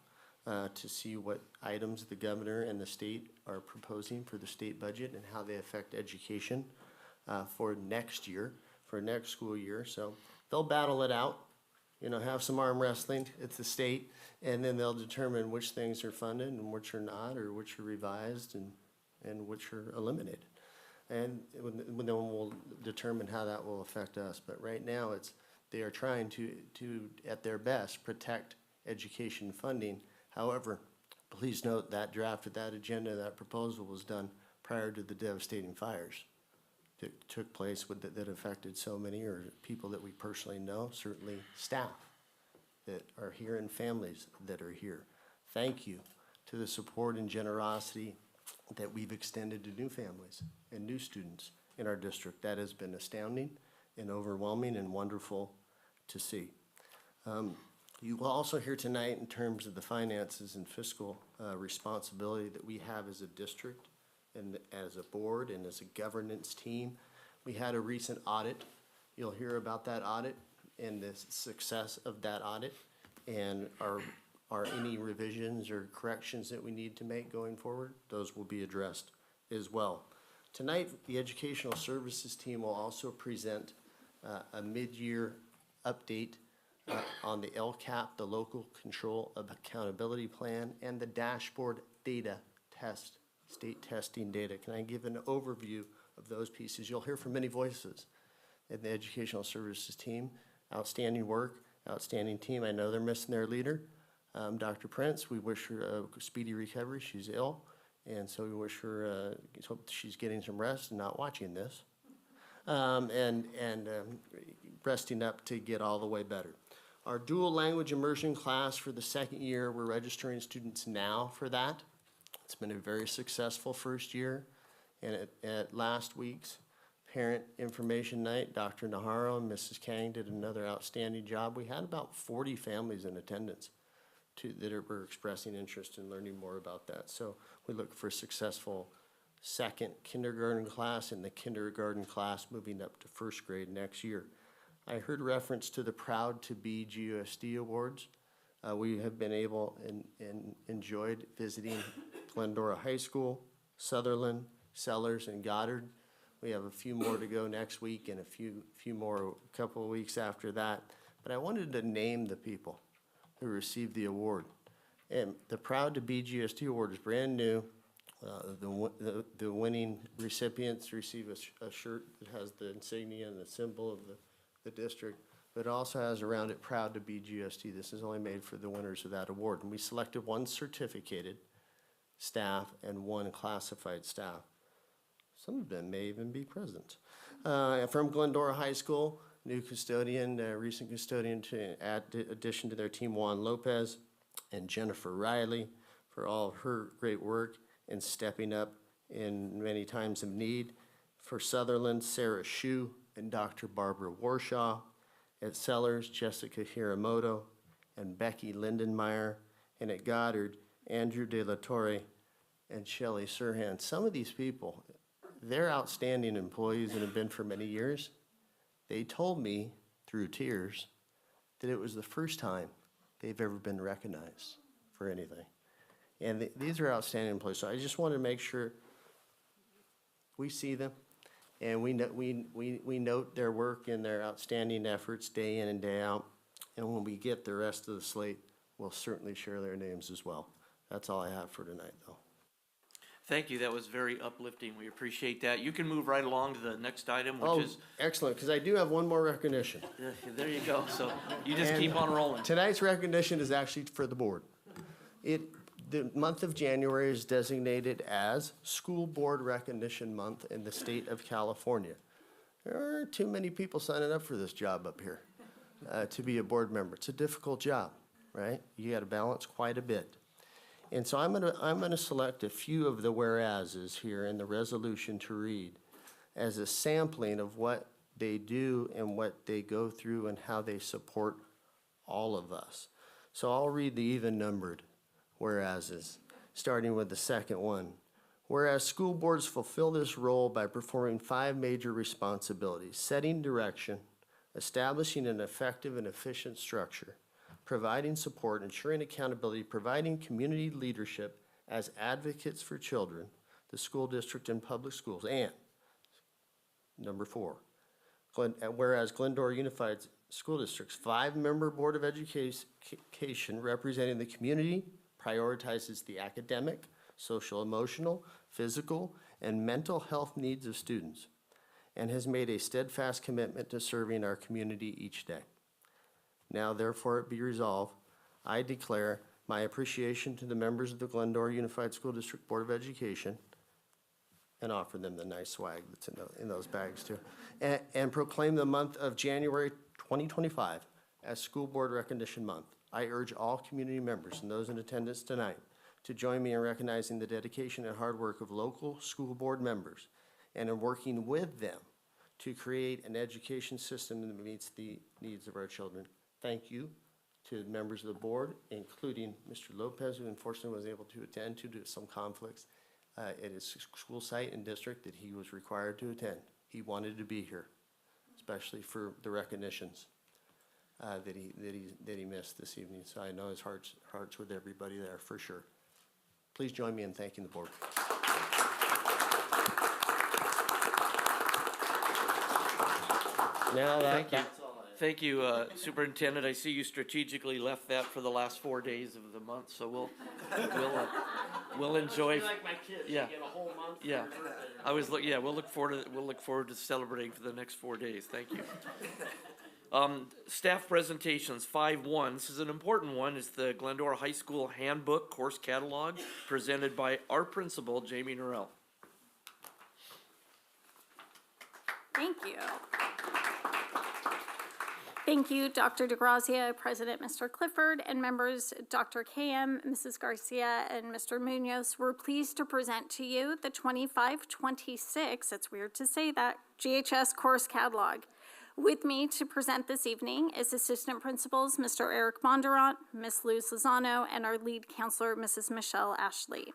to see what items the governor and the state are proposing for the state budget and how they affect education for next year, for next school year. So they'll battle it out, have some arm wrestling at the state, and then they'll determine which things are funded and which are not, or which are revised and which are eliminated. And then we'll determine how that will affect us. But right now, they are trying to, at their best, protect education funding. However, please note that draft of that agenda, that proposal was done prior to the devastating fires that took place that affected so many, or people that we personally know, certainly staff that are here and families that are here. Thank you to the support and generosity that we've extended to new families and new students in our district. That has been astounding and overwhelming and wonderful to see. You will also hear tonight in terms of the finances and fiscal responsibility that we have as a district and as a board and as a governance team. We had a recent audit. You'll hear about that audit and the success of that audit, and are any revisions or corrections that we need to make going forward. Those will be addressed as well. Tonight, the Educational Services team will also present a mid-year update on the LCAP, the Local Control of Accountability Plan, and the dashboard data test, state testing data. Can I give an overview of those pieces? You'll hear from many voices in the Educational Services team. Outstanding work, outstanding team. I know they're missing their leader, Dr. Prince. We wish her a speedy recovery. She's ill, and so we wish her, hope she's getting some rest and not watching this, and resting up to get all the way better. Our dual language immersion class for the second year, we're registering students now for that. It's been a very successful first year, and at last week's Parent Information Night, Dr. Naharo and Mrs. Kang did another outstanding job. We had about 40 families in attendance that were expressing interest in learning more about that. So we look for a successful second kindergarten class and the kindergarten class moving up to first grade next year. I heard reference to the Proud to Be GUSD Awards. We have been able and enjoyed visiting Glendora High School, Sutherland, Sellers, and Goddard. We have a few more to go next week and a few more a couple of weeks after that. But I wanted to name the people who received the award. And the Proud to Be GSD Award is brand new. The winning recipients receive a shirt that has the insignia and the symbol of the district, but it also has around it Proud to Be GSD. This is only made for the winners of that award. And we selected one certificated staff and one classified staff. Some of them may even be present. From Glendora High School, new custodian, recent custodian to add addition to their team, Juan Lopez and Jennifer Riley, for all of her great work and stepping up in many times of need. For Sutherland, Sarah Shu and Dr. Barbara Warshaw. At Sellers, Jessica Hiramoto and Becky Lindenmeyer. And at Goddard, Andrew De La Torre and Shelley Sirhan. Some of these people, they're outstanding employees and have been for many years. They told me through tears that it was the first time they've ever been recognized for anything. And these are outstanding employees. So I just want to make sure we see them and we note their work and their outstanding efforts day in and day out. And when we get the rest of the slate, we'll certainly share their names as well. That's all I have for tonight, though. Thank you. That was very uplifting. We appreciate that. You can move right along to the next item, which is. Excellent, because I do have one more recognition. There you go. So you just keep on rolling. Tonight's recognition is actually for the board. The month of January is designated as School Board Recognition Month in the state of California. There aren't too many people signing up for this job up here to be a board member. It's a difficult job, right? You got to balance quite a bit. And so I'm gonna select a few of the whereases here in the resolution to read as a sampling of what they do and what they go through and how they support all of us. So I'll read the even numbered whereases, starting with the second one. Whereas school boards fulfill this role by performing 5 major responsibilities: setting direction, establishing an effective and efficient structure, providing support, ensuring accountability, providing community leadership as advocates for children, the school district, and public schools. And number 4, whereas Glendora Unified School District's 5-member Board of Education representing the community prioritizes the academic, social, emotional, physical, and mental health needs of students, and has made a steadfast commitment to serving our community each day. Now therefore it be resolved, I declare my appreciation to the members of the Glendora Unified School District Board of Education, and offer them the nice swag that's in those bags too, and proclaim the month of January 2025 as School Board Recognition Month. I urge all community members and those in attendance tonight to join me in recognizing the dedication and hard work of local school board members and in working with them to create an education system that meets the needs of our children. Thank you to the members of the board, including Mr. Lopez, who unfortunately was able to attend due to some conflicts at his school site and district that he was required to attend. He wanted to be here, especially for the recognitions that he missed this evening. So I know his heart's with everybody there for sure. Please join me in thanking the board. Now Thank you. Thank you, Superintendent. I see you strategically left that for the last 4 days of the month, so we'll enjoy. Like my kids, Yeah. get a whole month. Yeah, we'll look forward to celebrating for the next 4 days. Thank you. Staff presentations, 5-1. This is an important one. It's the Glendora High School Handbook Course Catalog presented by our principal, Jamie Norrell. Thank you. Thank you, Dr. DeGrazia, President Mr. Clifford, and members Dr. KM, Mrs. Garcia, and Mr. Munoz. We're pleased to present to you the 25-26, it's weird to say that, GHS course catalog. With me to present this evening is Assistant Principals Mr. Eric Bondurant, Ms. Luz Lozano, and our lead counselor, Mrs. Michelle Ashley.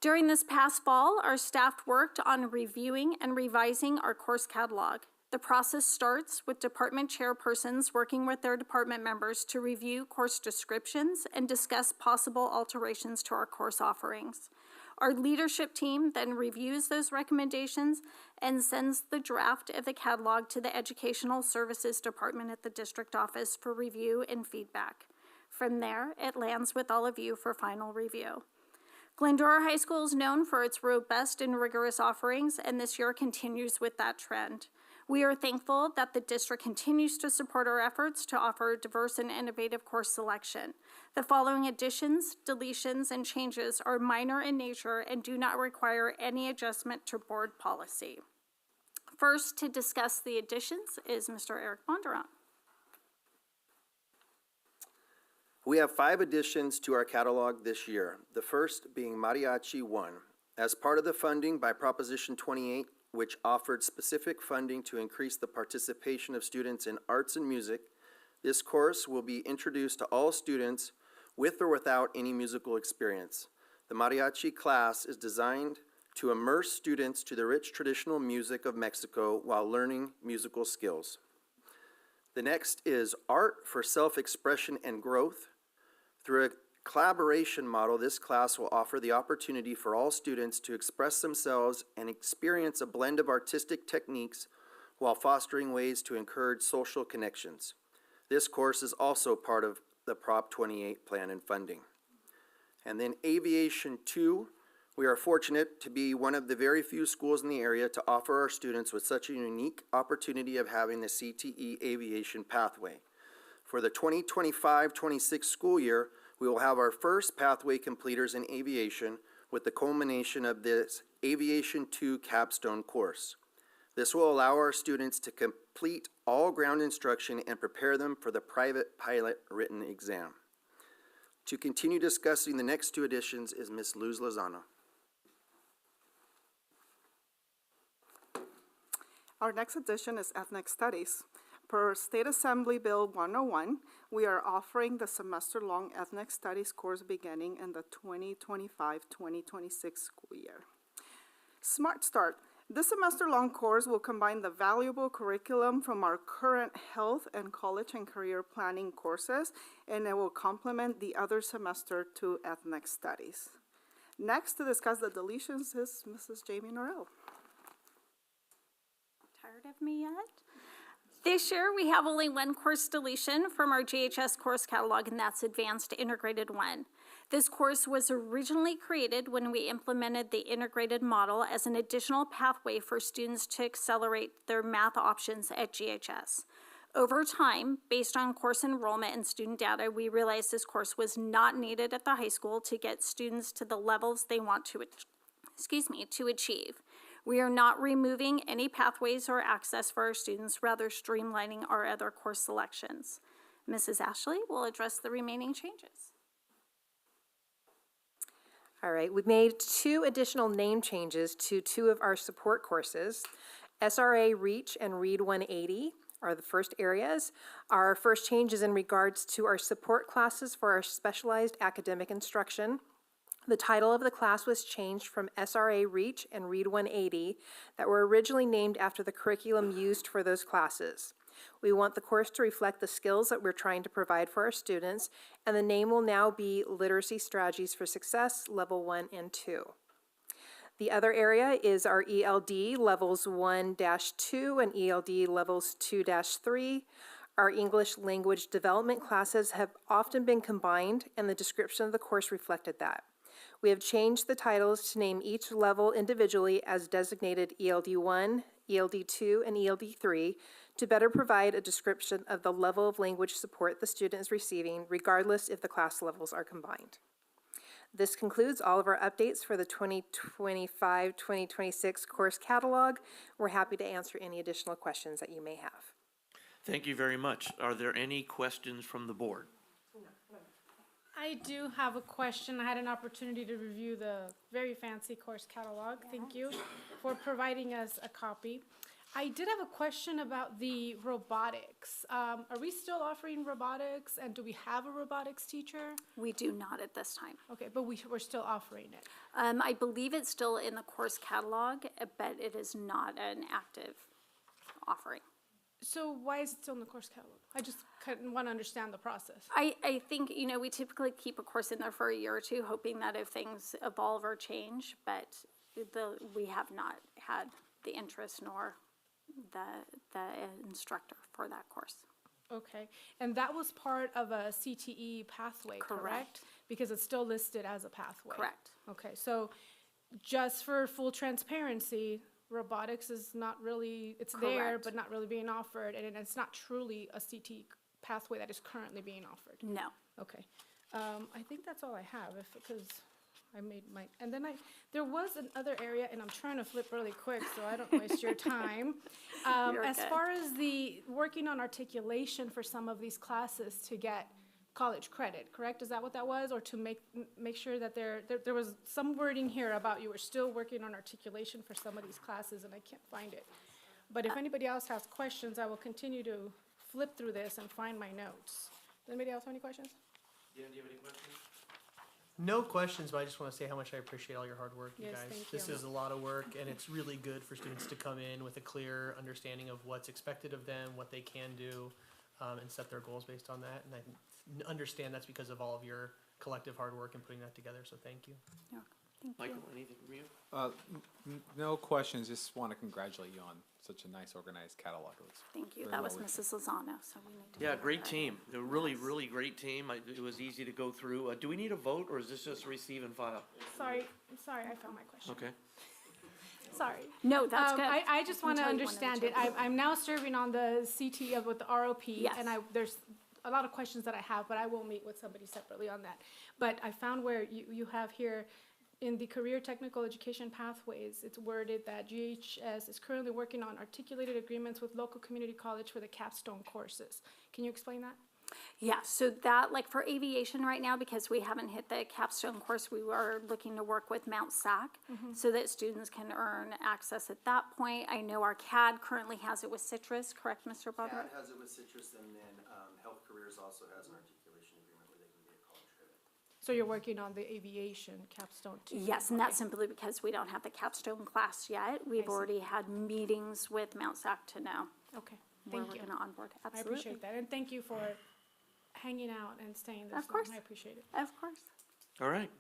During this past fall, our staff worked on reviewing and revising our course catalog. The process starts with department chairpersons working with their department members to review course descriptions and discuss possible alterations to our course offerings. Our leadership team then reviews those recommendations and sends the draft of the catalog to the Educational Services Department at the district office for review and feedback. From there, it lands with all of you for final review. Glendora High School is known for its robust and rigorous offerings, and this year continues with that trend. We are thankful that the district continues to support our efforts to offer diverse and innovative course selection. The following additions, deletions, and changes are minor in nature and do not require any adjustment to board policy. First, to discuss the additions is Mr. Eric Bondurant. We have 5 additions to our catalog this year, the first being Mariachi 1. As part of the funding by Proposition 28, which offered specific funding to increase the participation of students in arts and music, this course will be introduced to all students with or without any musical experience. The mariachi class is designed to immerse students to the rich traditional music of Mexico while learning musical skills. The next is Art for Self-Expression and Growth. Through a collaboration model, this class will offer the opportunity for all students to express themselves and experience a blend of artistic techniques while fostering ways to encourage social connections. This course is also part of the Prop 28 plan and funding. And then Aviation 2, we are fortunate to be one of the very few schools in the area to offer our students with such a unique opportunity of having the CTE Aviation pathway. For the 2025-26 school year, we will have our first pathway completers in aviation with the culmination of this Aviation 2 capstone course. This will allow our students to complete all ground instruction and prepare them for the private pilot written exam. To continue discussing the next 2 additions is Ms. Luz Lozano. Our next addition is Ethnic Studies. Per State Assembly Bill 101, we are offering the semester-long Ethnic Studies course beginning in the 2025-2026 school year. Smart Start This semester-long course will combine the valuable curriculum from our current health and college and career planning courses, and it will complement the other semester to ethnic studies. Next, to discuss the deletions is Mrs. Jamie Norrell. Tired of me yet? This year, we have only one course deletion from our GHS course catalog, and that's Advanced Integrated 1. This course was originally created when we implemented the integrated model as an additional pathway for students to accelerate their math options at GHS. Over time, based on course enrollment and student data, we realized this course was not needed at the high school to get students to the levels they want to achieve. We are not removing any pathways or access for our students, rather streamlining our other course selections. Mrs. Ashley will address the remaining changes. All right, we've made 2 additional name changes to 2 of our support courses. SRA Reach and Read 180 are the first areas. Our first change is in regards to our support classes for our specialized academic instruction. The title of the class was changed from SRA Reach and Read 180 that were originally named after the curriculum used for those classes. We want the course to reflect the skills that we're trying to provide for our students, and the name will now be Literacy Strategies for Success, Level 1 and 2. The other area is our ELD Levels 1-2 and ELD Levels 2-3. Our English language development classes have often been combined, and the description of the course reflected that. We have changed the titles to name each level individually as designated ELD 1, ELD 2, and ELD 3 to better provide a description of the level of language support the student is receiving, regardless if the class levels are combined. This concludes all of our updates for the 2025-2026 course catalog. We're happy to answer any additional questions that you may have. Thank you very much. Are there any questions from the board? I do have a question. I had an opportunity to review the very fancy course catalog. Thank you for providing us a copy. I did have a question about the robotics. Are we still offering robotics, and do we have a robotics teacher? We do not at this time. Okay, but we're still offering it. I believe it's still in the course catalog, but it is not an active offering. So why is it still in the course catalog? I just want to understand the process. I think, we typically keep a course in there for a year or two, hoping that if things evolve or change, but we have not had the interest nor the instructor for that course. Okay, and that was part of a CTE pathway, correct? Because it's still listed as a pathway. Correct. Okay, so just for full transparency, robotics is not really, it's there, Correct. but not really being offered, and it's not truly a CTE pathway that is currently being offered. No. Okay, I think that's all I have, because I made my, and then there was another area, and I'm trying to flip really quick so I don't waste your time. You're As good. far as the working on articulation for some of these classes to get college credit, correct? Is that what that was? Or to make sure that there was some wording here about you were still working on articulation for some of these classes, and I can't find it. But if anybody else has questions, I will continue to flip through this and find my notes. Does anybody else have any questions? Dan, do you have any questions? No questions, but I just want to say how much I appreciate all your hard work, you Yes, guys. thank This you. is a lot of work, and it's really good for students to come in with a clear understanding of what's expected of them, what they can do, and set their goals based on that. And I understand that's because of all of your collective hard work in putting that together, so thank you. No. Thank you. Michael, anything from you? No questions, just want to congratulate you on such a nice organized catalog. It looks Thank you. very That well was Mrs. Lozano, so we need to. Yeah, give her great credit. team. A really, really great team. It was easy to go through. Do we need a vote, or is this just receive and file? Sorry, I found my question. Okay. Sorry. No, that's good. I just want to Until you wanted understand to. it. I'm now serving on the CT with the ROP, Yes. and there's a lot of questions that I have, but I will meet with somebody separately on that. But I found where you have here, in the career technical education pathways, it's worded that GHS is currently working on articulated agreements with local community college for the capstone courses. Can you explain that? Yeah, so that, like for aviation right now, because we haven't hit the capstone course, we were looking to work with Mount SAC so that students can earn access at that point. I know our CAD currently has it with Citrus, correct, Mr. Broderick? CAD has it with Citrus, and then Health Careers also has an articulation agreement where they can get college credit. So you're working on the aviation capstone too? Yes, and that's Okay. simply because we don't have the capstone class yet. We've see. already had meetings with Mount Sac to know Okay, where thank we're you. gonna onboard. I Absolutely. appreciate that, and thank you for hanging out and staying this long. Of course. I appreciate it. Of course. All right.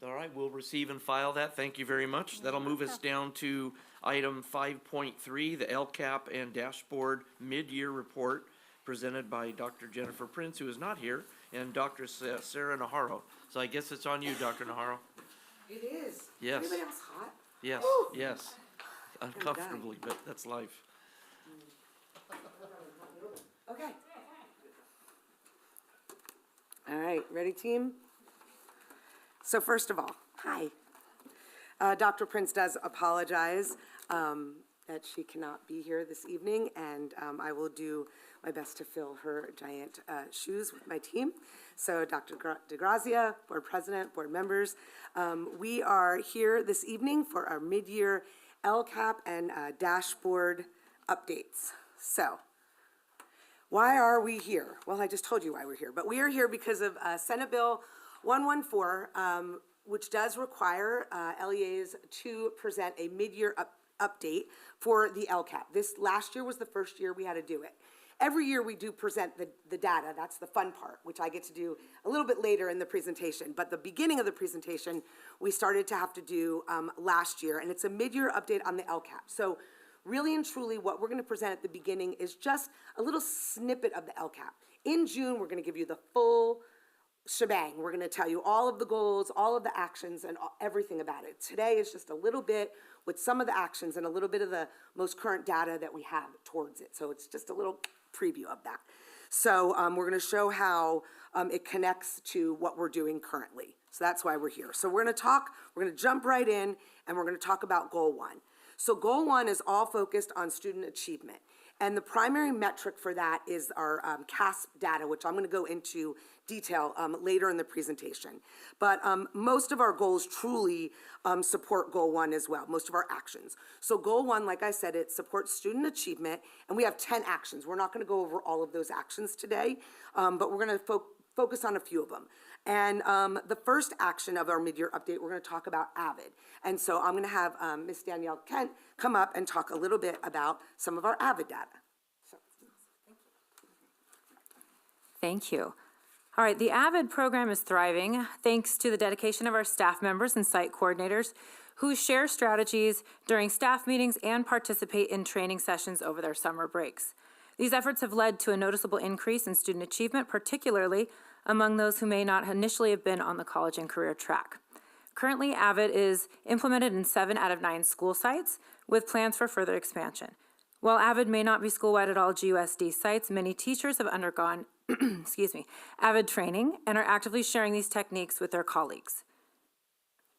All right, we'll receive and file that. Thank you very much. That'll move us down to item 5.3, the LCAP and dashboard mid-year report presented by Dr. Jennifer Prince, who is not here, and Dr. Sarah Naharro. So I guess it's on you, Dr. Naharro. It is. Yes. Anybody else hot? Yes, Woo! yes. Uncomfortably, but that's life. Okay. All right, ready, team? So first of all, hi. Dr. Prince does apologize that she cannot be here this evening, and I will do my best to fill her giant shoes with my team. So Dr. DeGrazia, board president, board members, we are here this evening for our mid-year LCAP and dashboard updates. So why are we here? Well, I just told you why we're here, but we are here because of Senate Bill 114, which does require LEAs to present a mid-year update for the LCAP. This last year was the first year we had to do it. Every year we do present the data. That's the fun part, which I get to do a little bit later in the presentation. But the beginning of the presentation, we started to have to do last year, and it's a mid-year update on the LCAP. So really and truly, what we're going to present at the beginning is just a little snippet of the LCAP. In June, we're going to give you the full shebang. We're going to tell you all of the goals, all of the actions, and everything about it. Today is just a little bit with some of the actions and a little bit of the most current data that we have towards it. So it's just a little preview of that. So we're going to show how it connects to what we're doing currently. So that's why we're here. So we're going to jump right in, and we're going to talk about Goal 1. So Goal 1 is all focused on student achievement. And the primary metric for that is our CASP data, which I'm going to go into detail later in the presentation. But most of our goals truly support Goal 1 as well, most of our actions. So Goal 1, like I said, it supports student achievement, and we have 10 actions. We're not going to go over all of those actions today, but we're going to focus on a few of them. And the first action of our mid-year update, we're going to talk about AVID. And so I'm going to have Ms. Danielle Kent come up and talk a little bit about some of our AVID data. So, thank you. All right, the AVID program is thriving thanks to the dedication of our staff members and site coordinators who share strategies during staff meetings and participate in training sessions over their summer breaks. These efforts have led to a noticeable increase in student achievement, particularly among those who may not initially have been on the college and career track. Currently, AVID is implemented in 7 out of 9 school sites with plans for further expansion. While AVID may not be school-wide at all GUSD sites, many teachers have undergone AVID training and are actively sharing these techniques with their colleagues.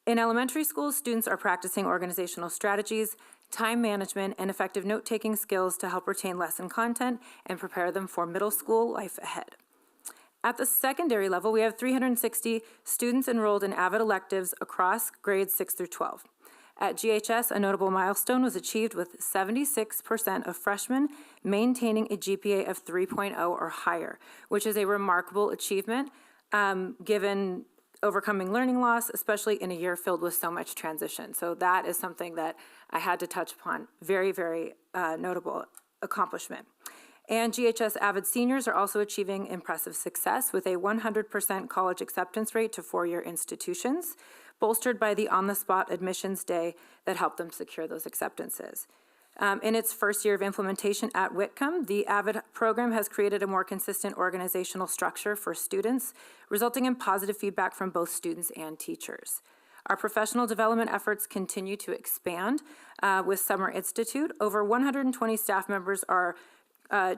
In elementary schools, students are practicing organizational strategies, time management, and effective note-taking skills to help retain lesson content and prepare them for middle school life ahead. At the secondary level, we have 360 students enrolled in AVID electives across grades 6 through 12. At GHS, a notable milestone was achieved with 76% of freshmen maintaining a GPA of 3.0 or higher, which is a remarkable achievement given overcoming learning loss, especially in a year filled with so much transition. So that is something that I had to touch upon. Very, very notable accomplishment. And GHS AVID seniors are also achieving impressive success with a 100% college acceptance rate to four-year institutions, bolstered by the on-the-spot admissions day that helped them secure those acceptances. In its first year of implementation at Whitcomb, the AVID program has created a more consistent organizational structure for students, resulting in positive feedback from both students and teachers. Our professional development efforts continue to expand with Summer Institute. Over 120 staff members are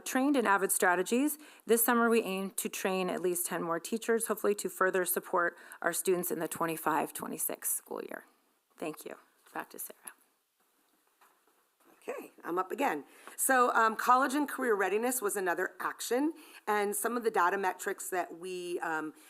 trained in AVID strategies. This summer, we aim to train at least 10 more teachers, hopefully to further support our students in the 25-26 school year. Thank you. Back to Sarah. Okay, I'm up again. So college and career readiness was another action, and some of the data metrics that we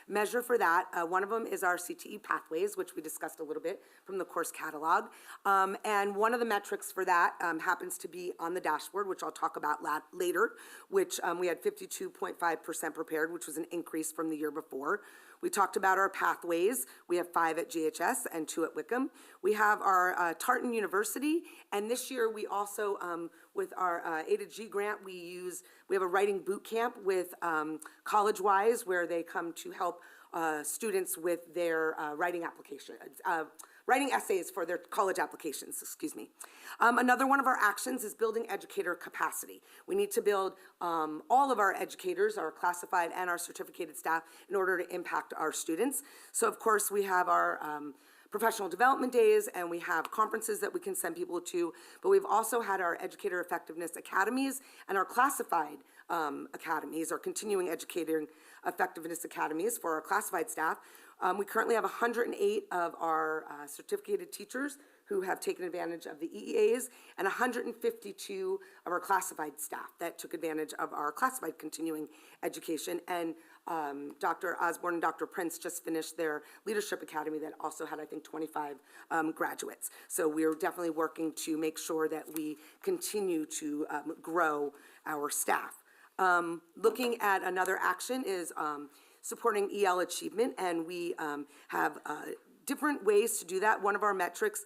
measure for that, one of them is our CTE pathways, which we discussed a little bit from the course catalog. And one of the metrics for that happens to be on the dashboard, which I'll talk about later, which we had 52.5% prepared, which was an increase from the year before. We talked about our pathways. We have 5 at GHS and 2 at Wickham. We have our Tartan University, and this year we also, with our A to G grant, we have a writing boot camp with College Wise, where they come to help students with their writing application, writing essays for their college applications, excuse me. Another one of our actions is building educator capacity. We need to build all of our educators, our classified and our certificated staff, in order to impact our students. So of course we have our professional development days, and we have conferences that we can send people to, but we've also had our educator effectiveness academies and our classified academies, our continuing educating effectiveness academies for our classified staff. We currently have 108 of our certificated teachers who have taken advantage of the EEAs, and 152 of our classified staff that took advantage of our classified continuing education. And Dr. Osborne and Dr. Prince just finished their leadership academy that also had, I think, 25 graduates. So we're definitely working to make sure that we continue to grow our staff. Looking at another action is supporting EL achievement, and we have different ways to do that. One of our metrics,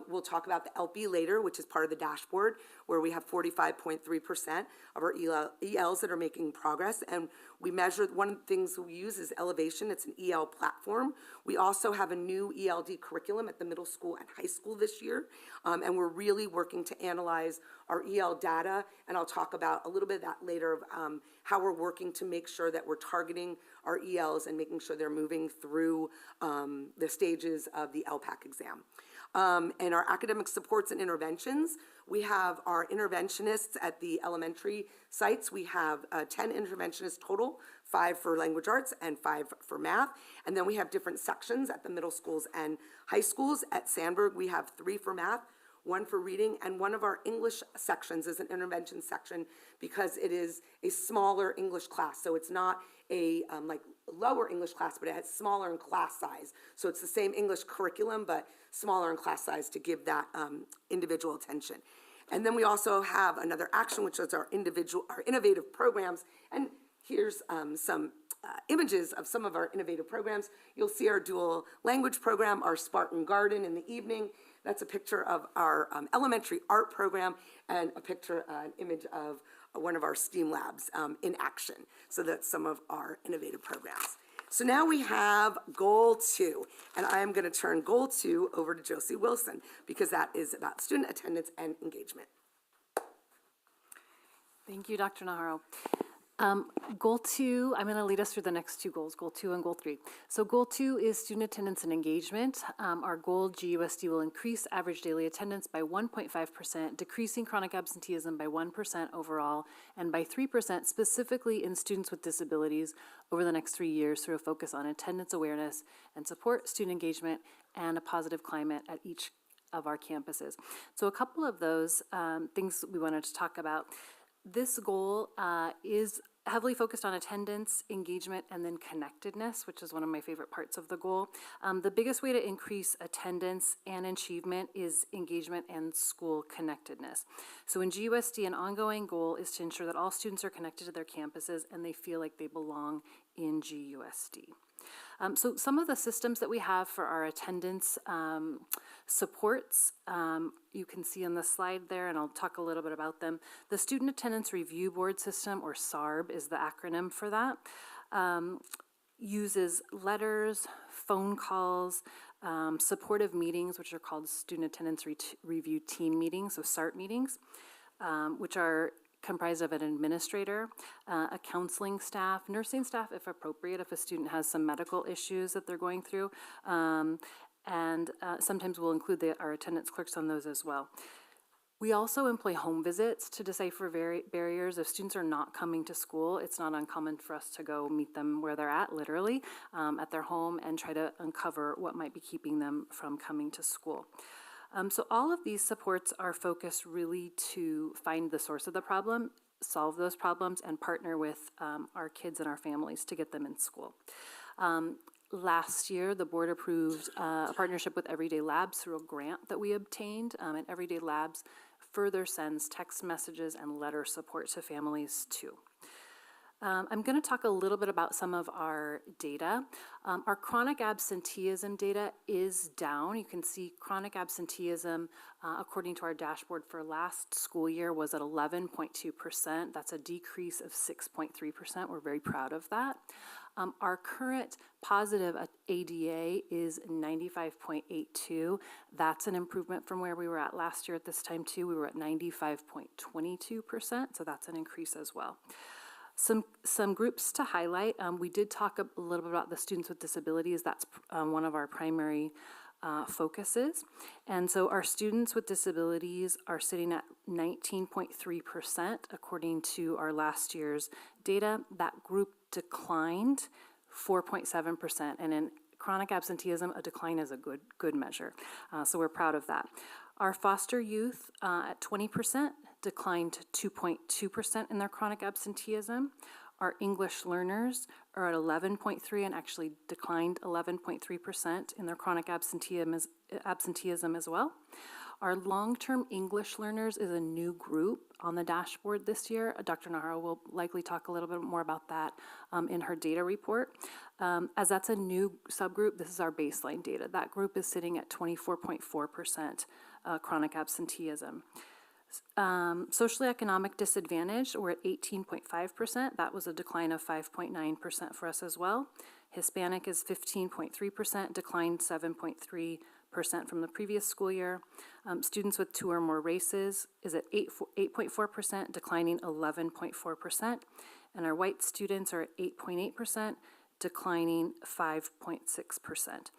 we'll talk about the LP later, which is part of the dashboard, where we have 45.3% of our ELs that are making progress. And we measure, one of the things we use is Elevation. It's an EL platform. We also have a new ELD curriculum at the middle school and high school this year. And we're really working to analyze our EL data. And I'll talk about a little bit of that later, of how we're working to make sure that we're targeting our ELs and making sure they're moving through the stages of the LPAC exam. And our academic supports and interventions, we have our interventionists at the elementary sites. We have 10 interventionists total, 5 for language arts and 5 for math. And then we have different sections at the middle schools and high schools. At Sandburg, we have 3 for math, 1 for reading, and one of our English sections is an intervention section because it is a smaller English class. So it's not a like lower English class, but it has smaller in class size. So it's the same English curriculum, but smaller in class size to give that individual attention. And then we also have another action, which is our innovative programs. And here's some images of some of our innovative programs. You'll see our dual language program, our Spartan Garden in the evening. That's a picture of our elementary art program, and a picture, an image of one of our STEAM labs in action. So that's some of our innovative programs. So now we have Goal 2, and I am going to turn Goal 2 over to Josie Wilson, because that is about student attendance and engagement. Thank you, Dr. Naharo. Goal 2, I'm going to lead us through the next 2 goals, Goal 2 and Goal 3. So Goal 2 is student attendance and engagement. Our goal, GUSD, will increase average daily attendance by 1.5%, decreasing chronic absenteeism by 1% overall, and by 3% specifically in students with disabilities over the next 3 years through a focus on attendance awareness and support, student engagement, and a positive climate at each of our campuses. So a couple of those things we wanted to talk about. This goal is heavily focused on attendance, engagement, and then connectedness, which is one of my favorite parts of the goal. The biggest way to increase attendance and achievement is engagement and school connectedness. So in GUSD, an ongoing goal is to ensure that all students are connected to their campuses and they feel like they belong in GUSD. So some of the systems that we have for our attendance supports, you can see on the slide there, and I'll talk a little bit about them. The Student Attendance Review Board System, or SARB, is the acronym for that. Uses letters, phone calls, supportive meetings, which are called Student Attendance Review Team meetings, so SART meetings, which are comprised of an administrator, a counseling staff, nursing staff if appropriate, if a student has some medical issues that they're going through, and sometimes we'll include our attendance clerks on those as well. We also employ home visits to decipher barriers. If students are not coming to school, it's not uncommon for us to go meet them where they're at, literally, at their home, and try to uncover what might be keeping them from coming to school. So all of these supports are focused really to find the source of the problem, solve those problems, and partner with our kids and our families to get them in school. Last year, the board approved a partnership with Everyday Labs through a grant that we obtained, and Everyday Labs further sends text messages and letter support to families too. I'm going to talk a little bit about some of our data. Our chronic absenteeism data is down. You can see chronic absenteeism, according to our dashboard for last school year, was at 11.2%. That's a decrease of 6.3%. We're very proud of that. Our current positive ADA is 95.82. That's an improvement from where we were at last year at this time too. We were at 95.22%, so that's an increase as well. Some groups to highlight. We did talk a little bit about the students with disabilities. That's one of our primary focuses. And so our students with disabilities are sitting at 19.3% according to our last year's data. That group declined 4.7%. And in chronic absenteeism, a decline is a good measure. So we're proud of that. Our foster youth at 20% declined 2.2% in their chronic absenteeism. Our English learners are at 11.3% and actually declined 11.3% in their chronic absenteeism as well. Our long-term English learners is a new group on the dashboard this year. Dr. Nahara will likely talk a little bit more about that in her data report. As that's a new subgroup, this is our baseline data. That group is sitting at 24.4% chronic absenteeism. Socially economic disadvantage, we're at 18.5%. That was a decline of 5.9% for us as well. Hispanic is 15.3%, declined 7.3% from the previous school year. Students with 2 or more races is at 8.4%, declining 11.4%. And our white students are at 8.8%, declining 5.6%.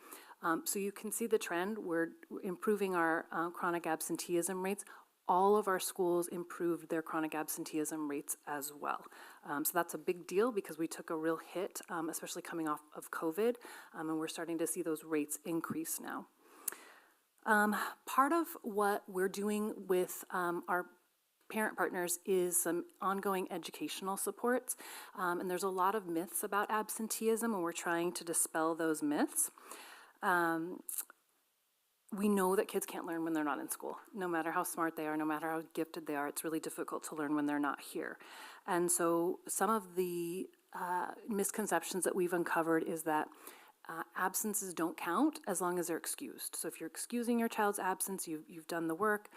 So you can see the trend. We're improving our chronic absenteeism rates. All of our schools improved their chronic absenteeism rates as well. So that's a big deal because we took a real hit, especially coming off of COVID, and we're starting to see those rates increase now. Part of what we're doing with our parent partners is some ongoing educational supports, and there's a lot of myths about absenteeism, and we're trying to dispel those myths. We know that kids can't learn when they're not in school. No matter how smart they are, no matter how gifted they are, it's really difficult to learn when they're not here. And so some of the misconceptions that we've uncovered is that absences don't count as long as they're excused. So if you're excusing your child's absence, you've done the work,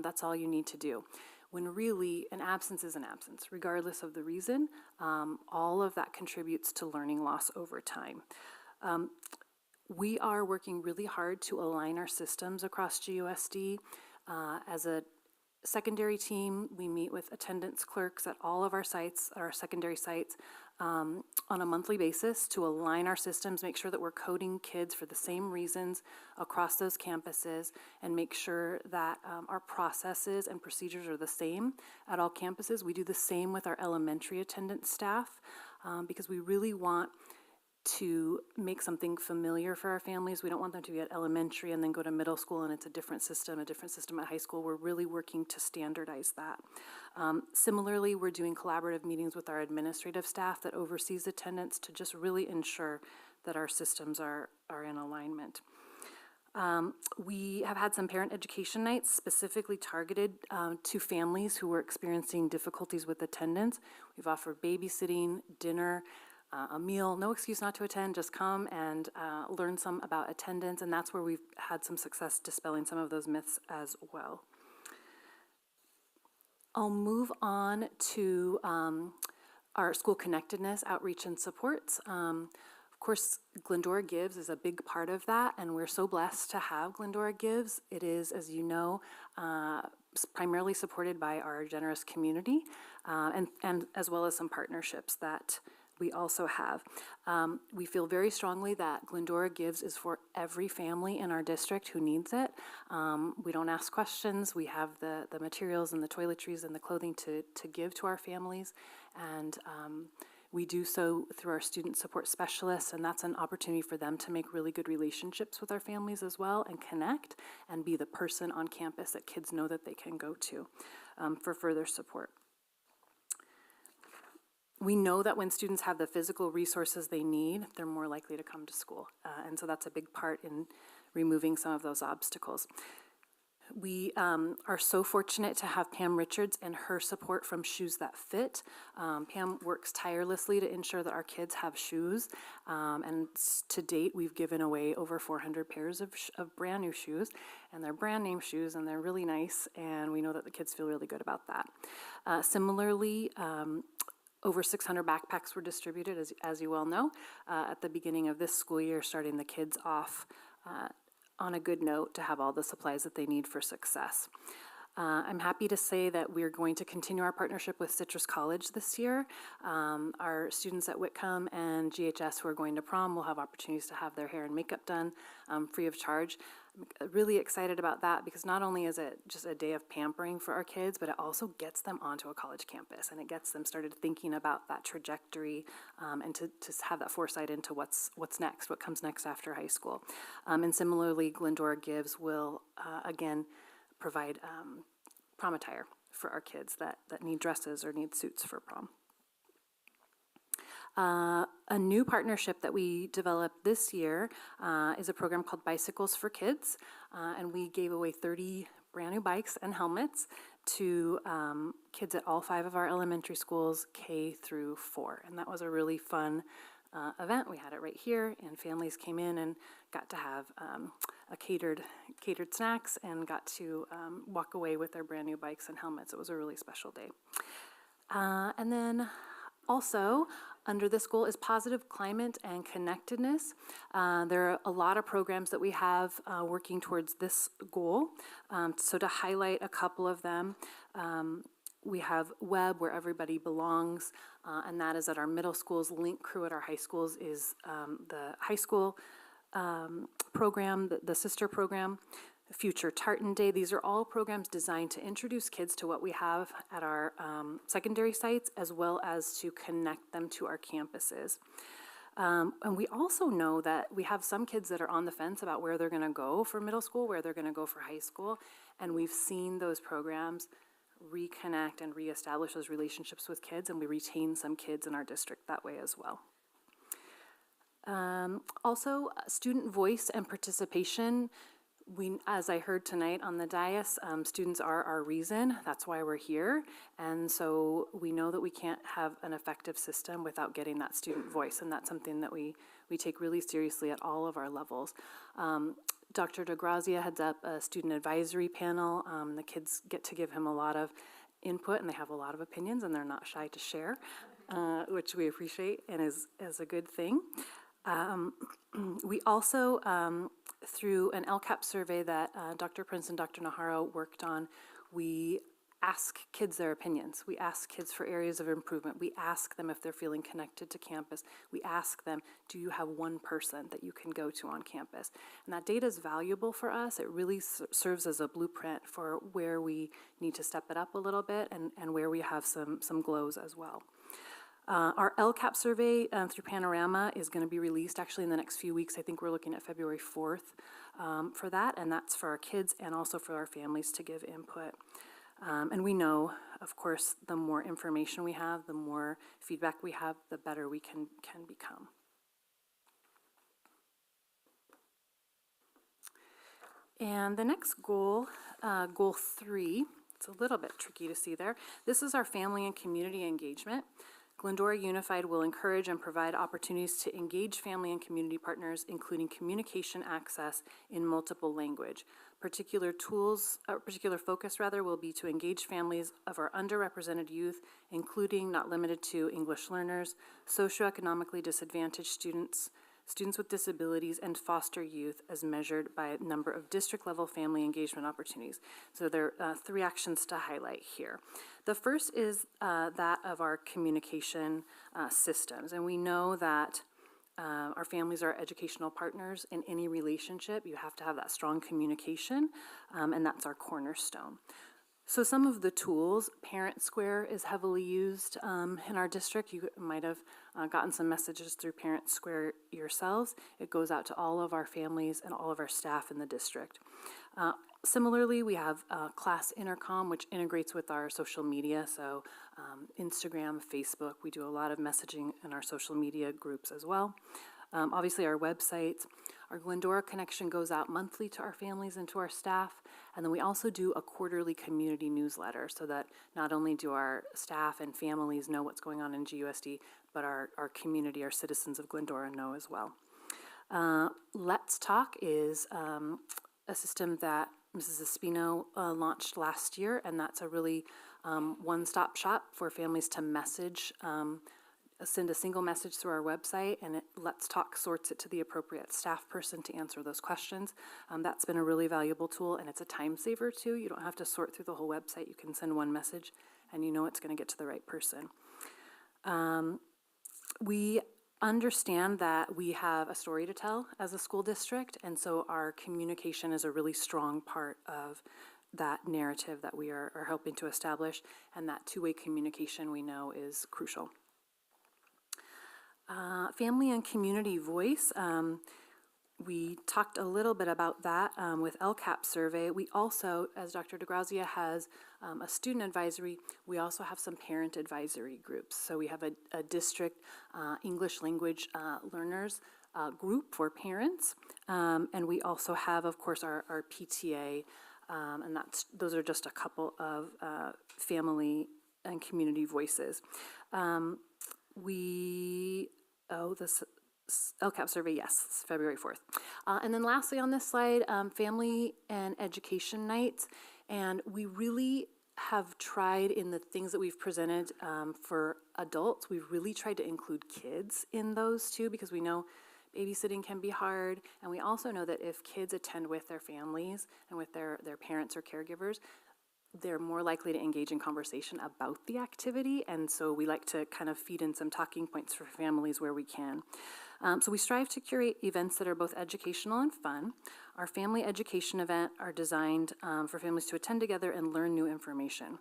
that's all you need to do. When really an absence is an absence, regardless of the reason. All of that contributes to learning loss over time. We are working really hard to align our systems across GUSD. As a secondary team, we meet with attendance clerks at all of our sites, our secondary sites, on a monthly basis to align our systems, make sure that we're coding kids for the same reasons across those campuses, and make sure that our processes and procedures are the same at all campuses. We do the same with our elementary attendance staff because we really want to make something familiar for our families. We don't want them to be at elementary and then go to middle school and it's a different system at high school. We're really working to standardize that. Similarly, we're doing collaborative meetings with our administrative staff that oversees attendance to just really ensure that our systems are in alignment. We have had some parent education nights specifically targeted to families who were experiencing difficulties with attendance. We've offered babysitting, dinner, a meal, no excuse not to attend, just come and learn some about attendance, and that's where we've had some success dispelling some of those myths as well. I'll move on to our school connectedness, outreach, and supports. Of course, Glendora Gives is a big part of that, and we're so blessed to have Glendora Gives. It is, as you know, primarily supported by our generous community, and as well as some partnerships that we also have. We feel very strongly that Glendora Gives is for every family in our district who needs it. We don't ask questions. We have the materials and the toiletries and the clothing to give to our families. And we do so through our student support specialists, and that's an opportunity for them to make really good relationships with our families as well and connect and be the person on campus that kids know that they can go to for further support. We know that when students have the physical resources they need, they're more likely to come to school. And so that's a big part in removing some of those obstacles. We are so fortunate to have Pam Richards and her support from Shoes That Fit. Pam works tirelessly to ensure that our kids have shoes, and to date, we've given away over 400 pairs of brand new shoes, and they're brand name shoes, and they're really nice, and we know that the kids feel really good about that. Similarly, over 600 backpacks were distributed, as you well know, at the beginning of this school year, starting the kids off on a good note to have all the supplies that they need for success. I'm happy to say that we're going to continue our partnership with Citrus College this year. Our students at Whitcomb and GHS who are going to prom will have opportunities to have their hair and makeup done free of charge. I'm really excited about that because not only is it just a day of pampering for our kids, but it also gets them onto a college campus and it gets them started thinking about that trajectory and to have that foresight into what's next, what comes next after high school. And similarly, Glendora Gives will again provide prom attire for our kids that need dresses or need suits for prom. A new partnership that we developed this year is a program called Bicycles for Kids, and we gave away 30 brand new bikes and helmets to kids at all 5 of our elementary schools, K through 4, and that was a really fun event. We had it right here, and families came in and got to have a catered snacks and got to walk away with their brand new bikes and helmets. It was a really special day. And then also, under this goal is positive climate and connectedness. There are a lot of programs that we have working towards this goal. So to highlight a couple of them, we have Web, Where Everybody Belongs, and that is at our middle schools. Link Crew at our high schools is the high school program, the sister program. Future Tartan Day. These are all programs designed to introduce kids to what we have at our secondary sites, as well as to connect them to our campuses. And we also know that we have some kids that are on the fence about where they're going to go for middle school, where they're going to go for high school, and we've seen those programs reconnect and reestablish those relationships with kids, and we retain some kids in our district that way as well. Also, student voice and participation. As I heard tonight on the dais, students are our reason. That's why we're here. And so we know that we can't have an effective system without getting that student voice. And that's something that we take really seriously at all of our levels. Dr. DeGrazia heads up a student advisory panel. The kids get to give him a lot of input, and they have a lot of opinions, and they're not shy to share, which we appreciate and is a good thing. We also, through an LCAP survey that Dr. Prince and Dr. Naharo worked on, we ask kids their opinions. We ask kids for areas of improvement. We ask them if they're feeling connected to campus. We ask them, do you have one person that you can go to on campus? And that data is valuable for us. It really serves as a blueprint for where we need to step it up a little bit and where we have some glows as well. Our LCAP survey through Panorama is going to be released actually in the next few weeks. I think we're looking at February 4th for that, and that's for our kids and also for our families to give input. And we know, of course, the more information we have, the more feedback we have, the better we can become. And the next goal, goal 3, it's a little bit tricky to see there. This is our family and community engagement. Glendora Unified will encourage and provide opportunities to engage family and community partners, including communication access in multiple language. Particular focus will be to engage families of our underrepresented youth, including, not limited to, English learners, socioeconomically disadvantaged students, students with disabilities, and foster youth as measured by a number of district-level family engagement opportunities. So there are 3 actions to highlight here. The first is that of our communication systems, and we know that our families are educational partners in any relationship. You have to have that strong communication, and that's our cornerstone. So some of the tools, Parent Square is heavily used in our district. You might have gotten some messages through Parent Square yourselves. It goes out to all of our families and all of our staff in the district. Similarly, we have Class Intercom, which integrates with our social media, so Instagram, Facebook. We do a lot of messaging in our social media groups as well. Obviously, our websites. Our Glendora Connection goes out monthly to our families and to our staff, And then we also do a quarterly community newsletter so that not only do our staff and families know what's going on in GUSD, but our community, our citizens of Glendora know as well. Let's Talk is a system that Mrs. Espino launched last year, and that's a really one-stop shop for families to message, send a single message through our website, and Let's Talk sorts it to the appropriate staff person to answer those questions. That's been a really valuable tool, and it's a time saver too. You don't have to sort through the whole website. You can send one message, and you know it's going to get to the right person. We understand that we have a story to tell as a school district, and so our communication is a really strong part of that narrative that we are helping to establish, and that two-way communication we know is crucial. Family and community voice. We talked a little bit about that with LCAP survey. We also, as Dr. DeGrazia has a student advisory, we also have some parent advisory groups. So we have a district English language learners group for parents. And we also have, of course, our PTA, and those are just a couple of family and community voices. This LCAP survey, yes, it's February 4th. And then lastly on this slide, family and education nights. And we really have tried in the things that we've presented for adults, we've really tried to include kids in those too, because we know babysitting can be hard. And we also know that if kids attend with their families and with their parents or caregivers, they're more likely to engage in conversation about the activity. And so we like to kind of feed in some talking points for families where we can. So we strive to curate events that are both educational and fun. Our family education event are designed for families to attend together and learn new information.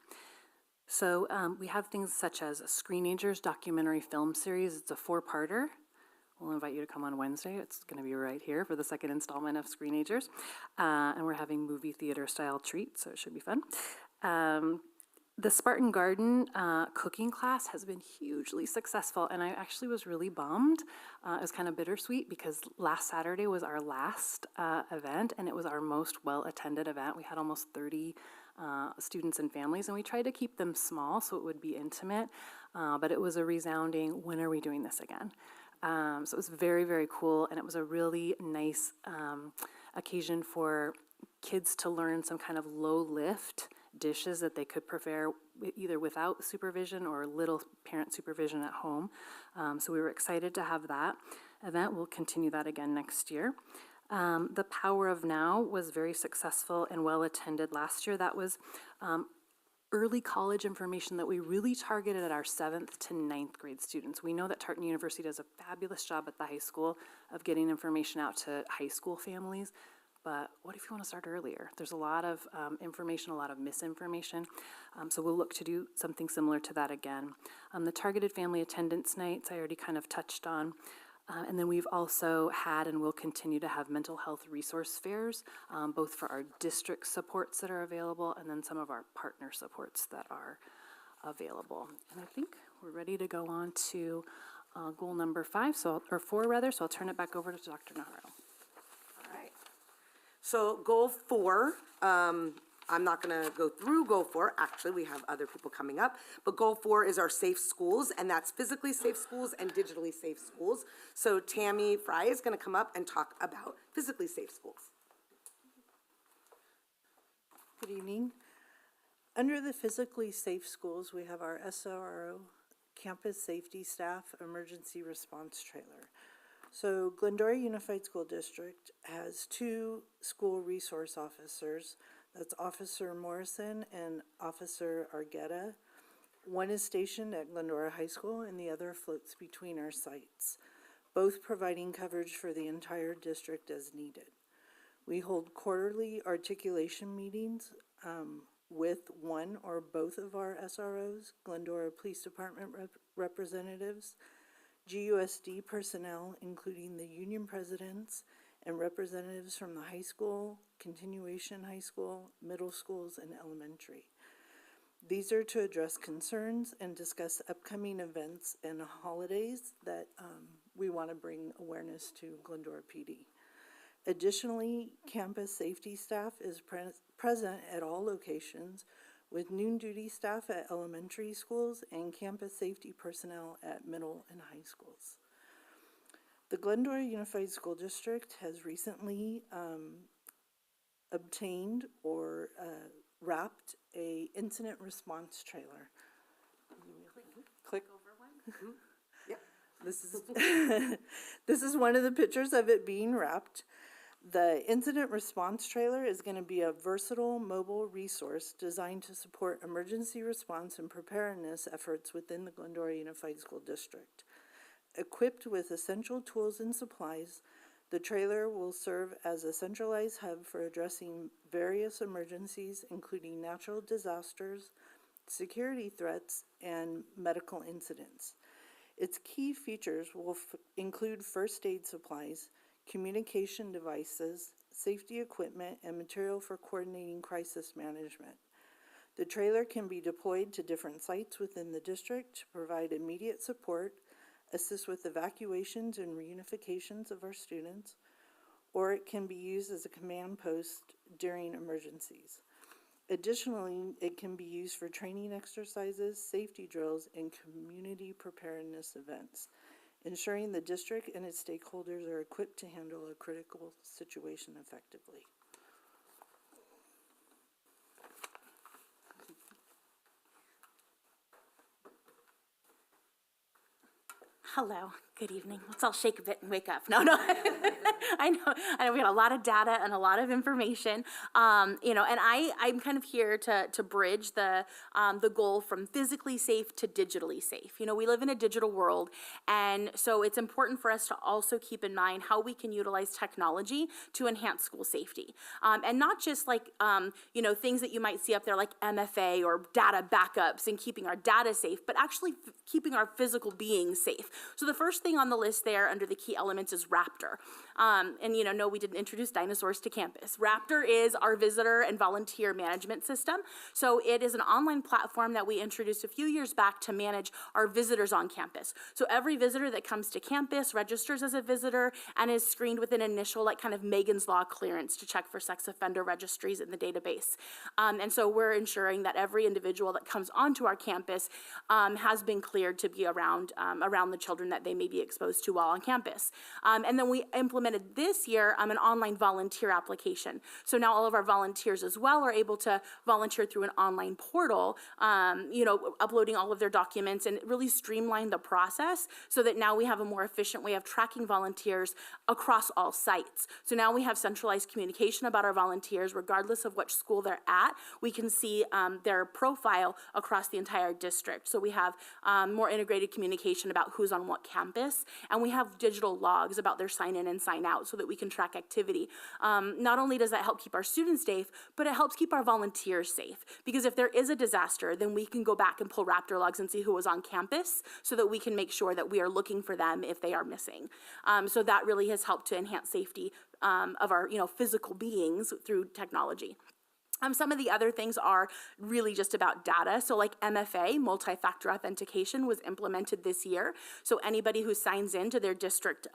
So we have things such as Screenagers documentary film series. It's a 4-parter. We'll invite you to come on Wednesday. It's going to be right here for the second installment of Screenagers. And we're having movie theater style treats, so it should be fun. The Spartan Garden cooking class has been hugely successful, and I actually was really bummed. It was kind of bittersweet because last Saturday was our last event, and it was our most well-attended event. We had almost 30 students and families, and we tried to keep them small so it would be intimate, but it was a resounding, when are we doing this again? So it was very, very cool, and it was a really nice occasion for kids to learn some kind of low-lift dishes that they could prepare either without supervision or little parent supervision at home. So we were excited to have that event. We'll continue that again next year. The Power of Now was very successful and well attended last year. That was early college information that we really targeted at our 7th to 9th grade students. We know that Tartan University does a fabulous job at the high school of getting information out to high school families. But what if you want to start earlier? There's a lot of information, a lot of misinformation. So we'll look to do something similar to that again. The targeted family attendance nights, I already kind of touched on. And then we've also had and will continue to have mental health resource fairs, both for our district supports that are available and then some of our partner supports that are available. And I think we're ready to go on to goal number 4 rather. So I'll turn it back over to Dr. Navarro. So goal 4, I'm not going to go through goal 4. Actually, we have other people coming up. But goal 4 is our safe schools, and that's physically safe schools and digitally safe schools. So Tammy Fry is going to come up and talk about physically safe schools. Good evening. Under the physically safe schools, we have our SRO, Campus Safety Staff Emergency Response Trailer. So Glendora Unified School District has 2 school resource officers. That's Officer Morrison and Officer Argueta. One is stationed at Glendora High School and the other floats between our sites, both providing coverage for the entire district as needed. We hold quarterly articulation meetings with one or both of our SROs, Glendora Police Department representatives, GUSD personnel, including the union presidents and representatives from the high school, continuation high school, middle schools, and elementary. These are to address concerns and discuss upcoming events and holidays that we want to bring awareness to Glendora PD. Additionally, campus safety staff is present at all locations with noon duty staff at elementary schools and campus safety personnel at middle and high schools. The Glendora Unified School District has recently obtained or wrapped a incident response trailer. Click over one. Yep. This is one of the pictures of it being wrapped. The incident response trailer is going to be a versatile mobile resource designed to support emergency response and preparedness efforts within the Glendora Unified School District. Equipped with essential tools and supplies, the trailer will serve as a centralized hub for addressing various emergencies, including natural disasters, security threats, and medical incidents. Its key features will include first aid supplies, communication devices, safety equipment, and material for coordinating crisis management. The trailer can be deployed to different sites within the district to provide immediate support, assist with evacuations and reunifications of our students, or it can be used as a command post during emergencies. Additionally, it can be used for training exercises, safety drills, and community preparedness events, ensuring the district and its stakeholders are equipped to handle a critical situation effectively. Hello, good evening. Let's all shake a bit and wake up. No. I know we got a lot of data and a lot of information, and I'm kind of here to bridge the goal from physically safe to digitally safe. We live in a digital world, and so it's important for us to also keep in mind how we can utilize technology to enhance school safety, and not just like things that you might see up there like MFA or data backups and keeping our data safe, but actually keeping our physical beings safe. So the first thing on the list there under the key elements is Raptor. No, we didn't introduce dinosaurs to campus. Raptor is our visitor and volunteer management system. So it is an online platform that we introduced a few years back to manage our visitors on campus. So every visitor that comes to campus registers as a visitor and is screened with an initial kind of Megan's Law clearance to check for sex offender registries in the database. And so we're ensuring that every individual that comes onto our campus has been cleared to be around the children that they may be exposed to while on campus. And then we implemented this year an online volunteer application. So now all of our volunteers as well are able to volunteer through an online portal, uploading all of their documents, and really streamline the process so that now we have a more efficient way of tracking volunteers across all sites. So now we have centralized communication about our volunteers regardless of which school they're at. We can see their profile across the entire district. So we have more integrated communication about who's on what campus, and we have digital logs about their sign in and sign out so that we can track activity. Not only does that help keep our students safe, but it helps keep our volunteers safe, because if there is a disaster, then we can go back and pull Raptor logs and see who was on campus so that we can make sure that we are looking for them if they are missing. So that really has helped to enhance safety of our physical beings through technology. Some of the other things are really just about data. So like MFA, multi-factor authentication, was implemented this year. So anybody who signs into their district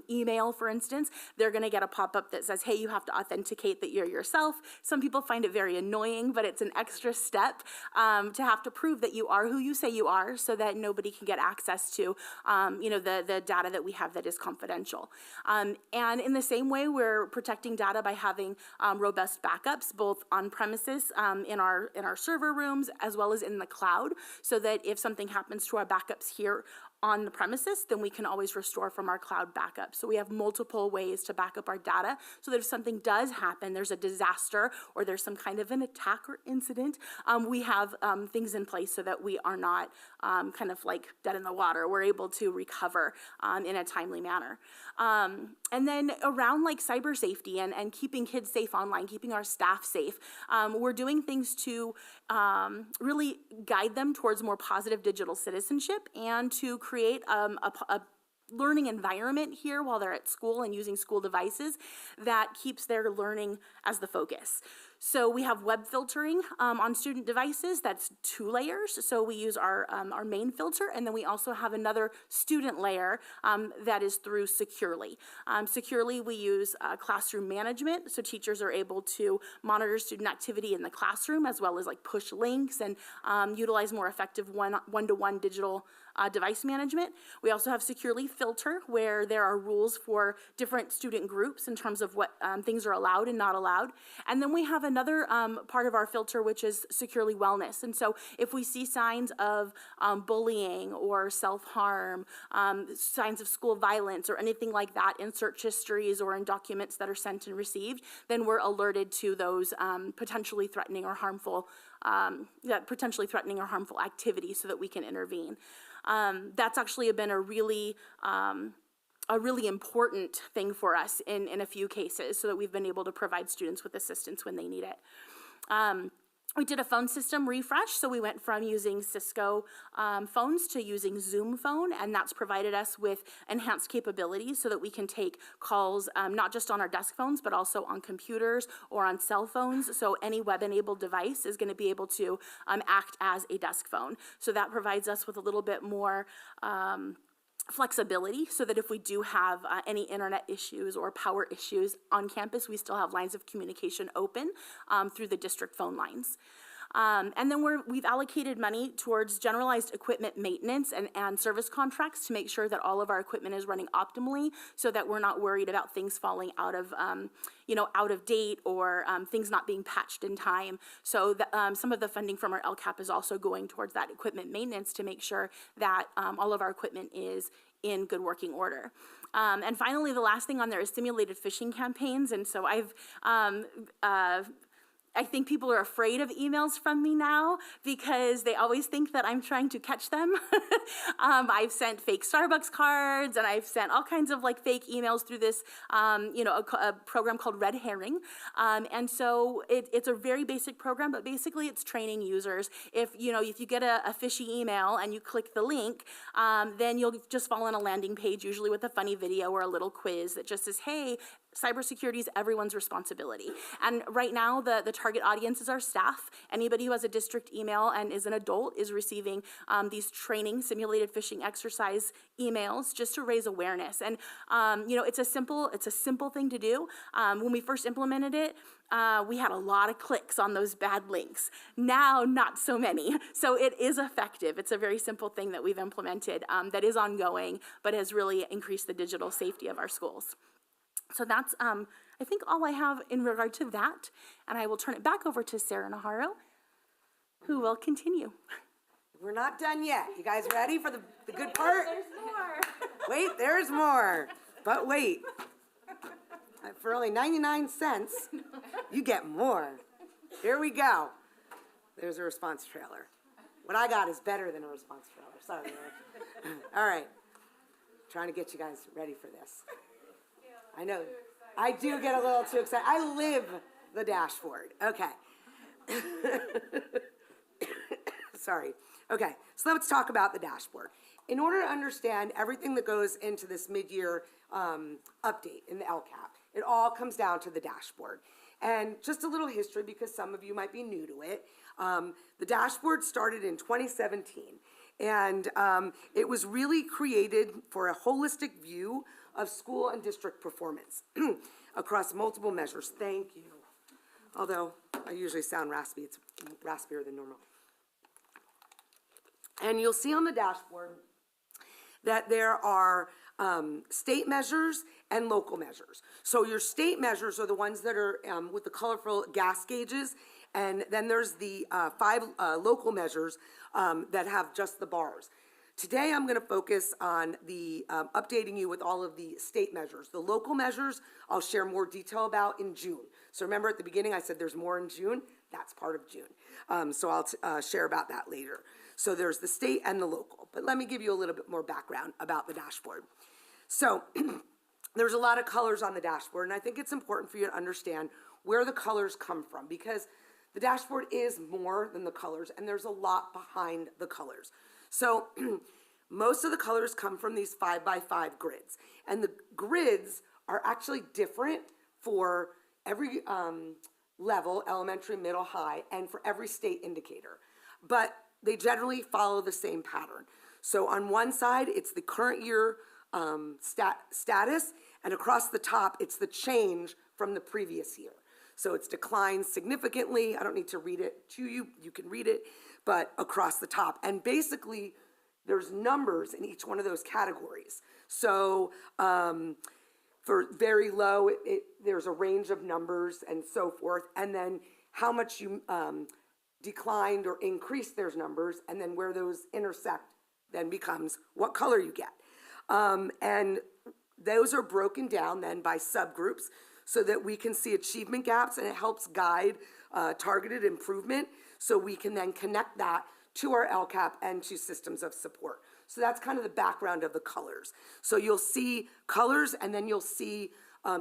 email, for instance, they're going to get a pop-up that says, hey, you have to authenticate that you're yourself. Some people find it very annoying, but it's an extra step to have to prove that you are who you say you are so that nobody can get access to the data that we have that is confidential. And in the same way, we're protecting data by having robust backups, both on premises in our server rooms as well as in the cloud, so that if something happens to our backups here on the premises, then we can always restore from our cloud backup. So we have multiple ways to back up our data so that if something does happen, there's a disaster or there's some kind of an attack or incident, we have things in place so that we are not kind of like dead in the water. We're able to recover in a timely manner. And then around like cyber safety and keeping kids safe online, keeping our staff safe, we're doing things to really guide them towards more positive digital citizenship and to create a learning environment here while they're at school and using school devices that keeps their learning as the focus. So we have web filtering on student devices. That's 2 layers. So we use our main filter, and then we also have another student layer that is through Securely. Securely, we use classroom management, so teachers are able to monitor student activity in the classroom, as well as like push links and utilize more effective one-to-one digital device management. We also have Securely Filter, where there are rules for different student groups in terms of what things are allowed and not allowed. And then we have another part of our filter, which is Securely Wellness. And so if we see signs of bullying or self-harm, signs of school violence or anything like that in search histories or in documents that are sent and received, then we're alerted to those potentially threatening or harmful activity so that we can intervene. That's actually been a really important thing for us in a few cases, so that we've been able to provide students with assistance when they need it. We did a phone system refresh, so we went from using Cisco phones to using Zoom phone, and that's provided us with enhanced capabilities so that we can take calls not just on our desk phones, but also on computers or on cell phones. So any web-enabled device is going to be able to act as a desk phone. So that provides us with a little bit more flexibility, so that if we do have any internet issues or power issues on campus, we still have lines of communication open through the district phone lines. And then we've allocated money towards generalized equipment maintenance and service contracts to make sure that all of our equipment is running optimally, so that we're not worried about things falling out of date or things not being patched in time. So some of the funding from our LCAP is also going towards that equipment maintenance to make sure that all of our equipment is in good working order. And finally, the last thing on there is simulated phishing campaigns. And so I think people are afraid of emails from me now because they always think that I'm trying to catch them. I've sent fake Starbucks cards, and I've sent all kinds of like fake emails through this, a program called Red Herring. And so it's a very basic program, but basically it's training users. If you get a fishy email and you click the link, then you'll just fall on a landing page, usually with a funny video or a little quiz that just says, hey, cybersecurity is everyone's responsibility. And right now, the target audience is our staff. Anybody who has a district email and is an adult is receiving these training simulated phishing exercise emails just to raise awareness. And it's a simple thing to do. When we first implemented it, we had a lot of clicks on those bad links. Now, not so many. So it is effective. It's a very simple thing that we've implemented that is ongoing, but has really increased the digital safety of our schools. So that's, I think, all I have in regard to that. And I will turn it back over to Sarah Naharro, who will continue. We're not done yet. You guys ready for the good part? There's more. Wait, there's more. But wait. For only 99 cents, you get more. Here we go. There's a response trailer. What I got is better than a response trailer. Sorry. All right. Trying to get you guys ready for this. I know. I do get a little too excited. I live the dashboard. Okay. Sorry. Okay, so let's talk about the dashboard. In order to understand everything that goes into this mid-year update in the LCAP, it all comes down to the dashboard. And just a little history, because some of you might be new to it. The dashboard started in 2017, and it was really created for a holistic view of school and district performance across multiple measures. Thank you. Although I usually sound raspy, it's raspier than normal. And you'll see on the dashboard that there are state measures and local measures. So your state measures are the ones that are with the colorful gas gauges, and then there's the 5 local measures that have just the bars. Today, I'm going to focus on the updating you with all of the state measures. The local measures, I'll share more detail about in June. So remember at the beginning, I said there's more in June. That's part of June. So I'll share about that later. So there's the state and the local. But let me give you a little bit more background about the dashboard. So there's a lot of colors on the dashboard, and I think it's important for you to understand where the colors come from, because the dashboard is more than the colors, and there's a lot behind the colors. So most of the colors come from these 5x5 grids, and the grids are actually different for every level, elementary, middle, high, and for every state indicator. But they generally follow the same pattern. So on one side, it's the current year status, and across the top, it's the change from the previous year. So it's declined significantly. I don't need to read it to you. You can read it, but across the top. And basically, there's numbers in each one of those categories. So for very low, there's a range of numbers and so forth. And then how much you declined or increased those numbers, and then where those intersect then becomes what color you get. And those are broken down then by subgroups so that we can see achievement gaps, and it helps guide targeted improvement, so we can then connect that to our LCAP and to systems of support. So that's kind of the background of the colors. So you'll see colors, and then you'll see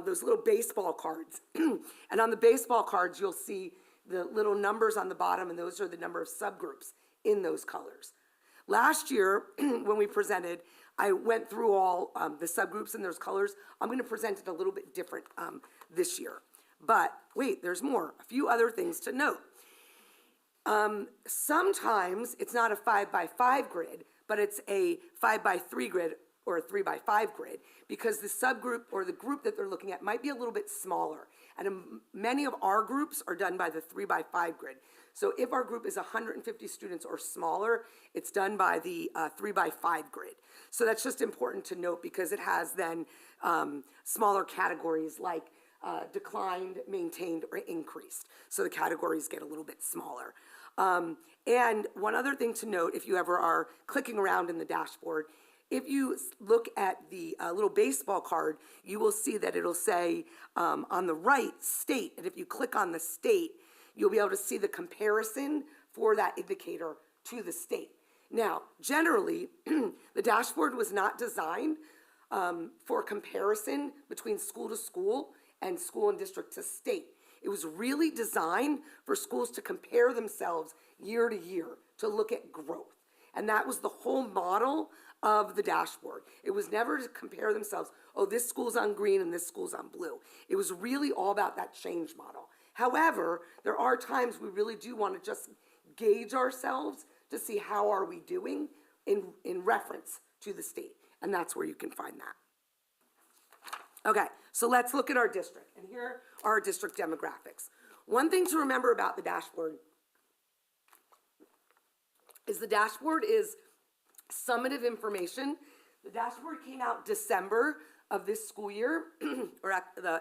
those little baseball cards. And on the baseball cards, you'll see the little numbers on the bottom, and those are the number of subgroups in those colors. Last year, when we presented, I went through all the subgroups and those colors. I'm going to present it a little bit different this year. But wait, there's more. A few other things to note. Sometimes it's not a 5x5 grid, but it's a 5x3 grid or a 3x5 grid, because the subgroup or the group that they're looking at might be a little bit smaller. And many of our groups are done by the 3x5 grid. So if our group is 150 students or smaller, it's done by the 3x5 grid. So that's just important to note, because it has then smaller categories like declined, maintained, or increased. So the categories get a little bit smaller. And one other thing to note, if you ever are clicking around in the dashboard, if you look at the little baseball card, you will see that it'll say on the right, state. And if you click on the state, you'll be able to see the comparison for that indicator to the state. Now, generally, the dashboard was not designed for comparison between school to school and school and district to state. It was really designed for schools to compare themselves year to year, to look at growth. And that was the whole model of the dashboard. It was never to compare themselves, oh, this school's on green and this school's on blue. It was really all about that change model. However, there are times we really do want to just gauge ourselves to see how are we doing in reference to the state. And that's where you can find that. Okay, so let's look at our district. And here are our district demographics. One thing to remember about the dashboard is summative information. The dashboard came out December of this school year, or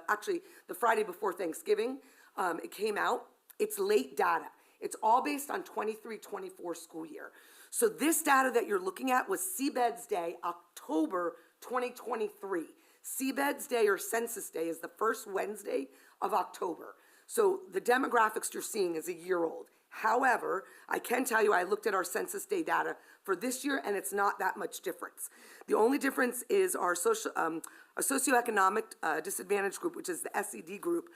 actually the Friday before Thanksgiving. It came out. It's late data. It's all based on 23-24 school year. So this data that you're looking at was Seabed's Day, October 2023. Seabed's Day or Census Day is the first Wednesday of October. So the demographics you're seeing is a year old. However, I can tell you I looked at our Census Day data for this year, and it's not that much difference. The only difference is our socioeconomic disadvantaged group, which is the SED group,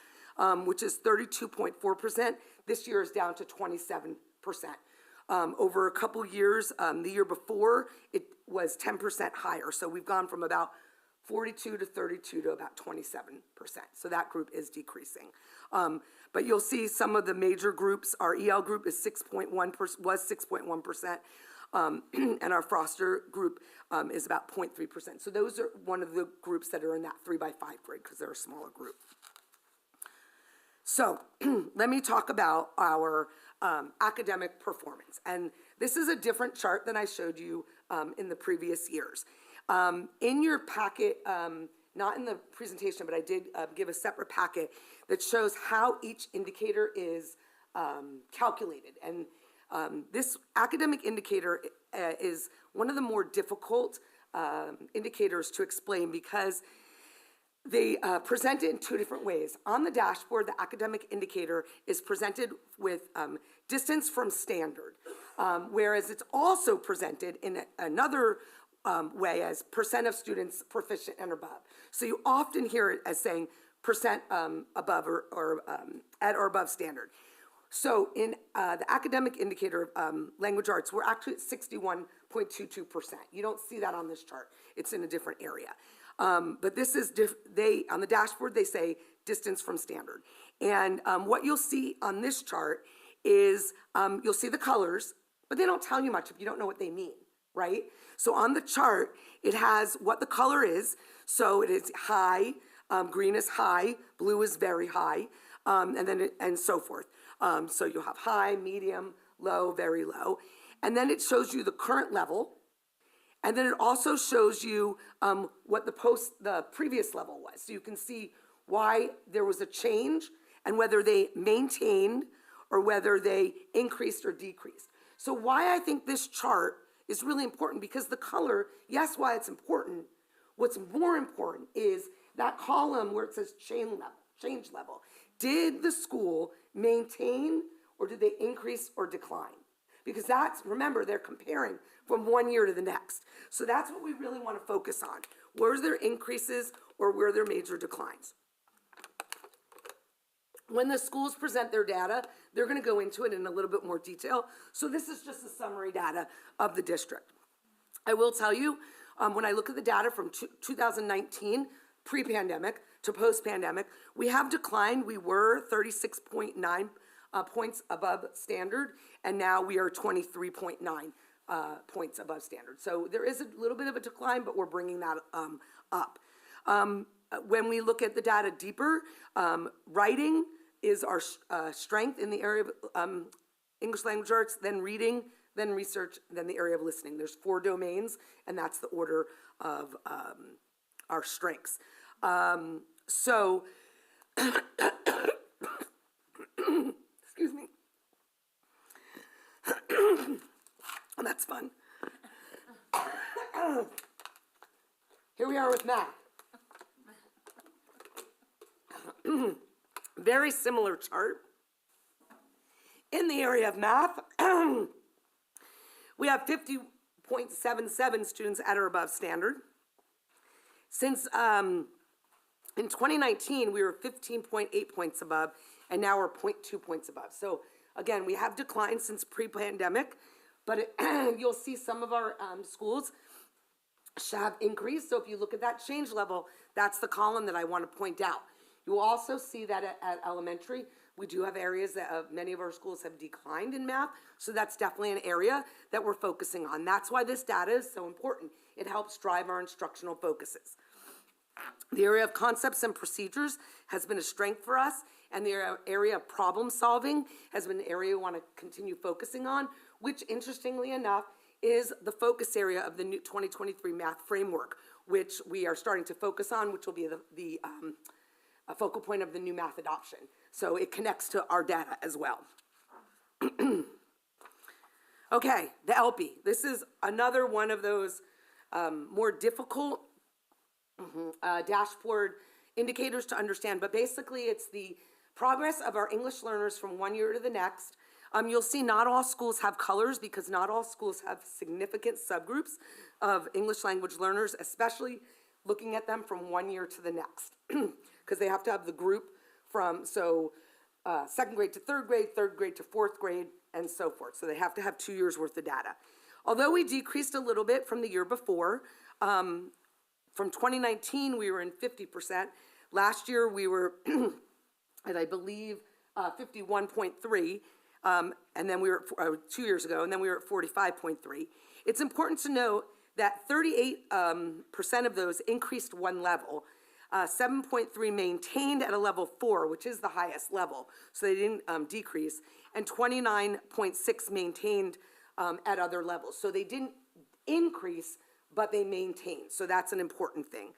which is 32.4%. This year is down to 27%. Over a couple years, the year before, it was 10% higher. So we've gone from about 42 to 32 to about 27%. So that group is decreasing. But you'll see some of the major groups. Our EL group is 6.1%, and our Foster group is about 0.3%. So those are one of the groups that are in that 3x5 grid, because they're a smaller group. So let me talk about our academic performance. And this is a different chart than I showed you in the previous years. In your packet, not in the presentation, but I did give a separate packet that shows how each indicator is calculated. And this academic indicator is one of the more difficult indicators to explain, because they present it in two different ways. On the dashboard, the academic indicator is presented with distance from standard, whereas it's also presented in another way as percent of students proficient and above. So you often hear it as saying percent above or at or above standard. So in the academic indicator of language arts, we're actually at 61.22%. You don't see that on this chart. It's in a different area. But this is, on the dashboard, they say distance from standard. And what you'll see on this chart is you'll see the colors, but they don't tell you much if you don't know what they mean, right? So on the chart, it has what the color is. So it is high, green is high, blue is very high, and so forth. So you'll have high, medium, low, very low. And then it shows you the current level. And then it also shows you what the previous level was. So you can see why there was a change and whether they maintained or whether they increased or decreased. So why I think this chart is really important, because the color, yes, why it's important, what's more important is that column where it says change level. Did the school maintain or did they increase or decline? Because remember, they're comparing from one year to the next. So that's what we really want to focus on. Where's their increases or where there major declines? When the schools present their data, they're going to go into it in a little bit more detail. So this is just a summary data of the district. I will tell you, when I look at the data from 2019, pre-pandemic to post-pandemic, we have declined. We were 36.9 points above standard, and now we are 23.9 points above standard. So there is a little bit of a decline, but we're bringing that up. When we look at the data deeper, writing is our strength in the area of English language arts, then reading, then research, then the area of listening. There's 4 domains, and that's the order of our strengths. So, excuse me. Oh, that's fun. Here we are with math. Very similar chart. In the area of math, we have 50.77 students at or above standard. Since in 2019, we were 15.8 points above, and now we're 0.2 points above. So again, we have declined since pre-pandemic, but you'll see some of our schools have increased. So if you look at that change level, that's the column that I want to point out. You will also see that at elementary, we do have areas that many of our schools have declined in math. So that's definitely an area that we're focusing on. That's why this data is so important. It helps drive our instructional focuses. The area of concepts and procedures has been a strength for us, and the area of problem solving has been an area we want to continue focusing on, which interestingly enough is the focus area of the new 2023 math framework, which we are starting to focus on, which will be a focal point of the new math adoption. So it connects to our data as well. Okay, the LP. This is another one of those more difficult dashboard indicators to understand, but basically it's the progress of our English learners from one year to the next. You'll see not all schools have colors because not all schools have significant subgroups of English language learners, especially looking at them from one year to the next, because they have to have the group from, second grade to third grade to fourth grade, and so forth. So they have to have 2 years worth of data. Although we decreased a little bit from the year before, from 2019, we were in 50%. Last year, we were at, I believe, 51.3, and then we were, 2 years ago, and then we were at 45.3. It's important to note that 38% of those increased one level. 7.3 maintained at a level 4, which is the highest level, so they didn't decrease, and 29.6 maintained at other levels. So they didn't increase, but they maintained, so that's an important thing.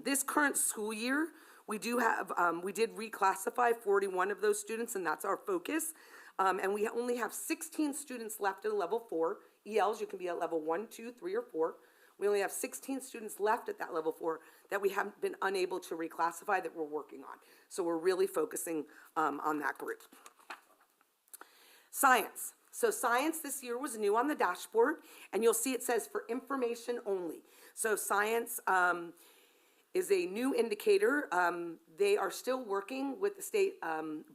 This current school year, we did reclassify 41 of those students, and that's our focus, and we only have 16 students left at a level 4. ELs, you can be at level 1, 2, 3, or 4. We only have 16 students left at that level 4 that we haven't been unable to reclassify that we're working on. So we're really focusing on that group. Science. So science this year was new on the dashboard, and you'll see it says for information only. So science is a new indicator. They are still working with the state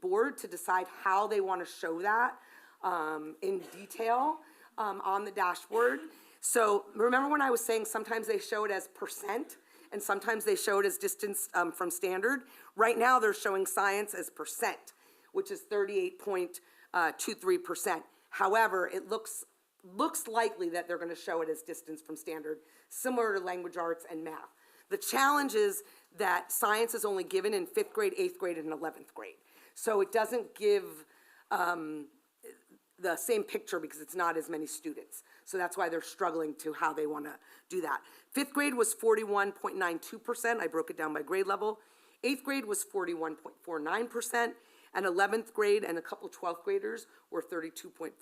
board to decide how they want to show that in detail on the dashboard. So remember when I was saying sometimes they show it as percent, and sometimes they show it as distance from standard. Right now, they're showing science as percent, which is 38.23%. However, it looks likely that they're going to show it as distance from standard, similar to language arts and math. The challenge is that science is only given in 5th grade, 8th grade, and 11th grade. So it doesn't give the same picture because it's not as many students. So that's why they're struggling to how they want to do that. 5th grade was 41.92%. I broke it down by grade level. 8th grade was 41.49%. And 11th grade and a couple 12th graders were 32.4%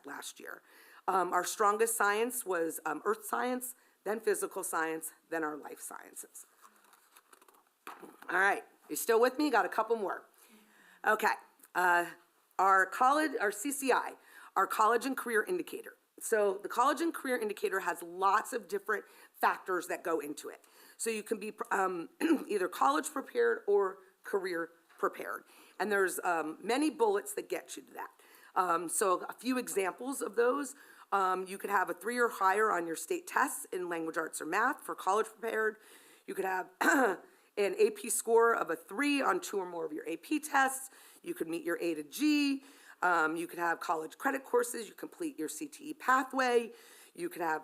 last year. Our strongest science was earth science, then physical science, then our life sciences. All right, you still with me? Got a couple more. Okay, our CCI, our college and career indicator. So the college and career indicator has lots of different factors that go into it. So you can be either college prepared or career prepared. And there's many bullets that get you to that. So a few examples of those. You could have a 3 or higher on your state tests in language arts or math for college prepared. You could have an AP score of a 3 on 2 or more of your AP tests. You could meet your A to G. You could have college credit courses. You complete your CTE pathway. You could have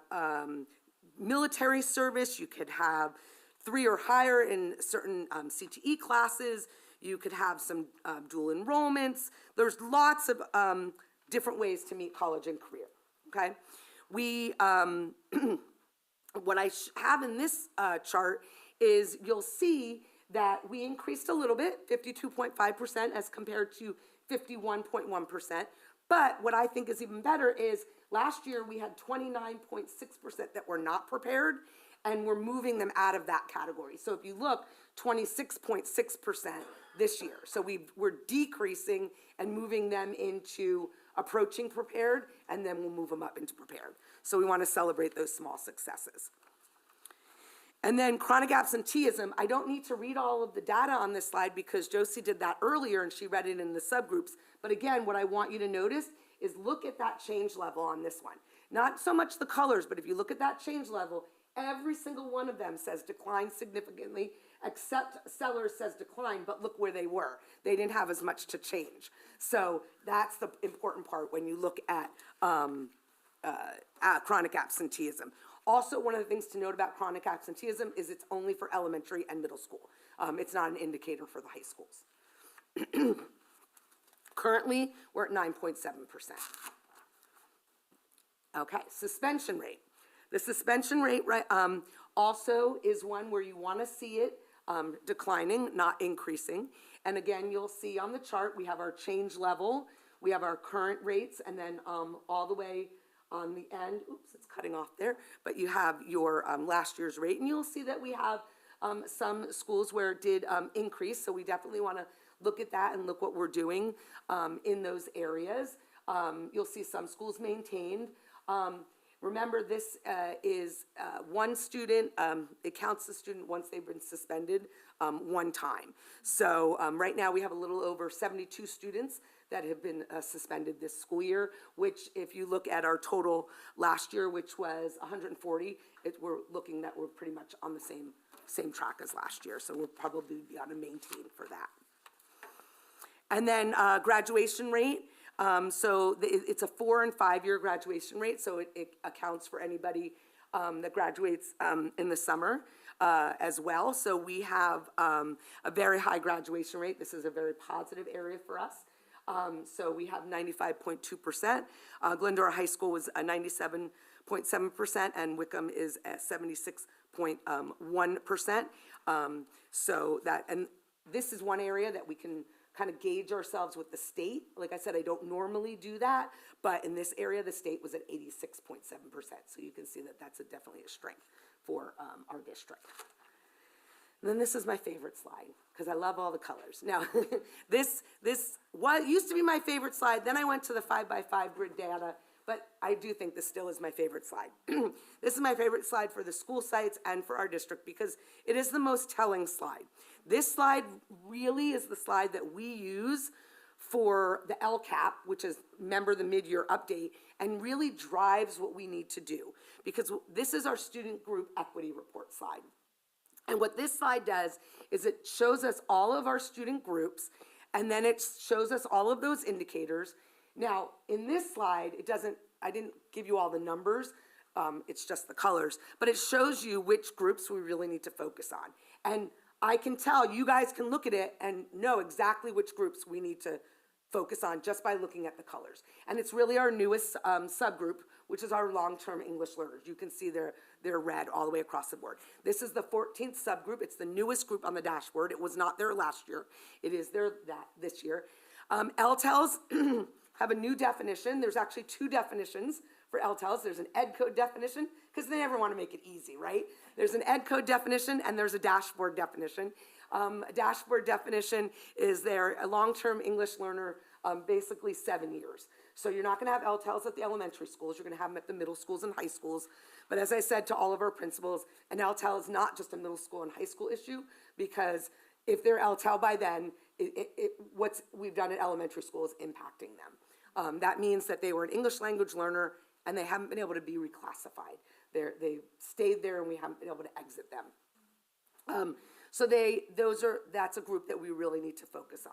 military service. You could have 3 or higher in certain CTE classes. You could have some dual enrollments. There's lots of different ways to meet college and career, okay? We, what I have in this chart is you'll see that we increased a little bit, 52.5% as compared to 51.1%. But what I think is even better is last year we had 29.6% that were not prepared, and we're moving them out of that category. So if you look, 26.6% this year. So we're decreasing and moving them into approaching prepared, and then we'll move them up into prepared. So we want to celebrate those small successes. And then chronic absenteeism, I don't need to read all of the data on this slide because Josie did that earlier and she read it in the subgroups. But again, what I want you to notice is look at that change level on this one. Not so much the colors, but if you look at that change level, every single one of them says decline significantly, except Sellers says decline, but look where they were. They didn't have as much to change. So that's the important part when you look at chronic absenteeism. Also, one of the things to note about chronic absenteeism is it's only for elementary and middle school. It's not an indicator for the high schools. Currently, we're at 9.7%. Okay, suspension rate. The suspension rate also is one where you want to see it declining, not increasing. And again, you'll see on the chart, we have our change level, we have our current rates, and then all the way on the end, oops, it's cutting off there, but you have your last year's rate, and you'll see that we have some schools where it did increase, so we definitely want to look at that and look what we're doing in those areas. You'll see some schools maintained. Remember, this is one student. It counts the student once they've been suspended one time. So right now we have a little over 72 students that have been suspended this school year, which if you look at our total last year, which was 140, we're looking that we're pretty much on the same track as last year. So we'll probably be on a maintain for that. And then graduation rate. So it's a 4 and 5 year graduation rate, so it accounts for anybody that graduates in the summer as well. So we have a very high graduation rate. This is a very positive area for us. So we have 95.2%. Glendora High School was 97.7%, and Wickham is at 76.1%. So that, and this is one area that we can kind of gauge ourselves with the state. Like I said, I don't normally do that, but in this area, the state was at 86.7%. So you can see that that's definitely a strength for our district. And then this is my favorite slide, because I love all the colors. Now, this what used to be my favorite slide, then I went to the 5x5 grid data, but I do think this still is my favorite slide. This is my favorite slide for the school sites and for our district, because it is the most telling slide. This slide really is the slide that we use for the LCAP, which is, remember, the mid-year update, and really drives what we need to do, because this is our student group equity report slide. And what this slide does is it shows us all of our student groups, and then it shows us all of those indicators. Now, in this slide, I didn't give you all the numbers, it's just the colors, but it shows you which groups we really need to focus on. And I can tell, you guys can look at it and know exactly which groups we need to focus on just by looking at the colors. And it's really our newest subgroup, which is our long-term English learners. You can see they're red all the way across the board. This is the 14th subgroup. It's the newest group on the dashboard. It was not there last year. It is there this year. LTELs have a new definition. There's actually two definitions for LTELs. There's an ed code definition, because they never want to make it easy, right? There's an ed code definition, and there's a dashboard definition. A dashboard definition is a long-term English learner, basically 7 years. So you're not going to have LTELs at the elementary schools. You're going to have them at the middle schools and high schools. But as I said to all of our principals, an LTEL is not just a middle school and high school issue, because if they're LTEL by then, what we've done at elementary school is impacting them. That means that they were an English language learner and they haven't been able to be reclassified. They stayed there and we haven't been able to exit them. So that's a group that we really need to focus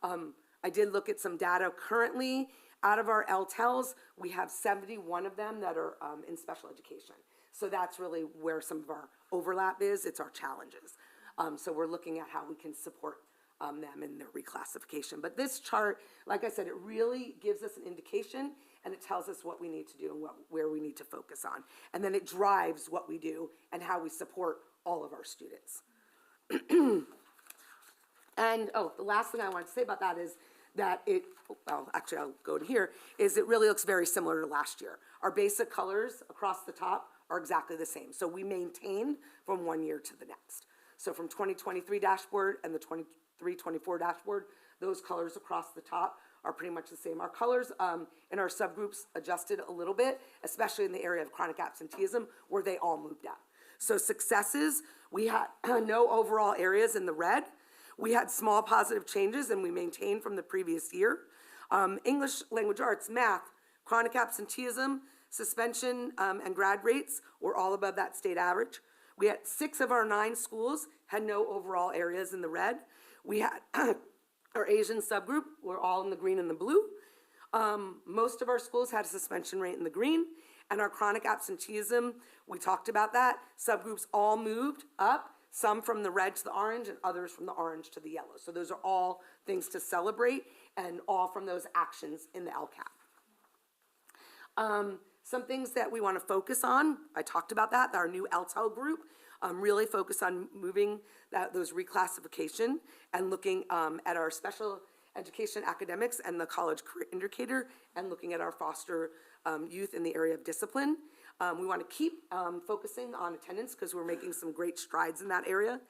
on. I did look at some data currently. Out of our LTELs, we have 71 of them that are in special education. So that's really where some of our overlap is. It's our challenges. So we're looking at how we can support them in their reclassification. But this chart, like I said, it really gives us an indication, and it tells us what we need to do and where we need to focus on. And then it drives what we do and how we support all of our students. And, the last thing I want to say about that is that actually I'll go to here, is it really looks very similar to last year. Our basic colors across the top are exactly the same. So we maintained from one year to the next. So from 2023 dashboard and the 23-24 dashboard, those colors across the top are pretty much the same. Our colors in our subgroups adjusted a little bit, especially in the area of chronic absenteeism, where they all moved up. So successes, we had no overall areas in the red. We had small positive changes, and we maintained from the previous year. English, language arts, math, chronic absenteeism, suspension, and grad rates were all above that state average. We had 6 of our 9 schools had no overall areas in the red. We had our Asian subgroup were all in the green and the blue. Most of our schools had a suspension rate in the green, and our chronic absenteeism, we talked about that. Subgroups all moved up, some from the red to the orange and others from the orange to the yellow. So those are all things to celebrate, and all from those actions in the LCAP. Some things that we want to focus on, I talked about that, our new LTEL group, really focus on moving those reclassification and looking at our special education academics and the college career indicator, and looking at our foster youth in the area of discipline. We want to keep focusing on attendance, because we're making some great strides in that area,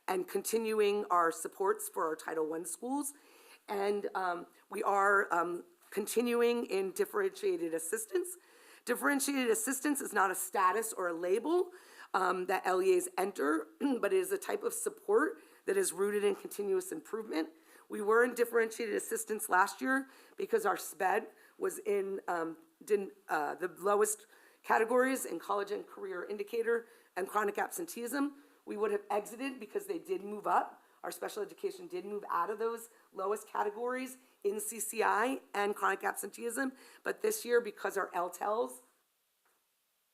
and continuing our supports for our Title I schools. And we are continuing in differentiated assistance. Differentiated assistance is not a status or a label that LEAs enter, but it is a type of support that is rooted in continuous improvement. We were in differentiated assistance last year because our SPED was in the lowest categories in college and career indicator and chronic absenteeism. We would have exited because they did move up. Our special education did move out of those lowest categories in CCI and chronic absenteeism. But this year, because our LTELs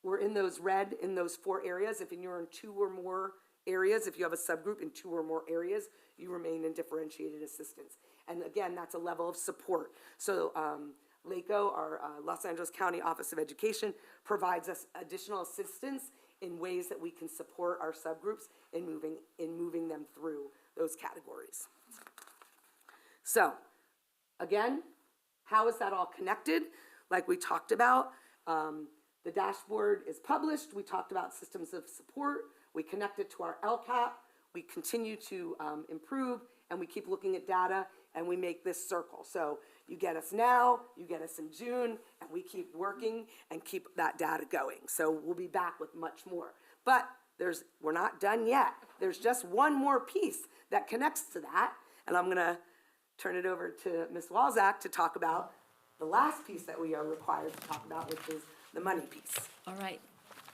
were in those red, in those 4 areas, if you're in 2 or more areas, if you have a subgroup in 2 or more areas, you remain in differentiated assistance. And again, that's a level of support. So LACO, our Los Angeles County Office of Education, provides us additional assistance in ways that we can support our subgroups in moving them through those categories. So, again, how is that all connected? Like we talked about, the dashboard is published. We talked about systems of support. We connect it to our LCAP. We continue to improve, and we keep looking at data, and we make this circle. So you get us now, you get us in June, and we keep working and keep that data going. So we'll be back with much more. But we're not done yet. There's just one more piece that connects to that, and I'm gonna turn it over to Ms. Walzak to talk about the last piece that we are required to talk about, which is the money piece. All right.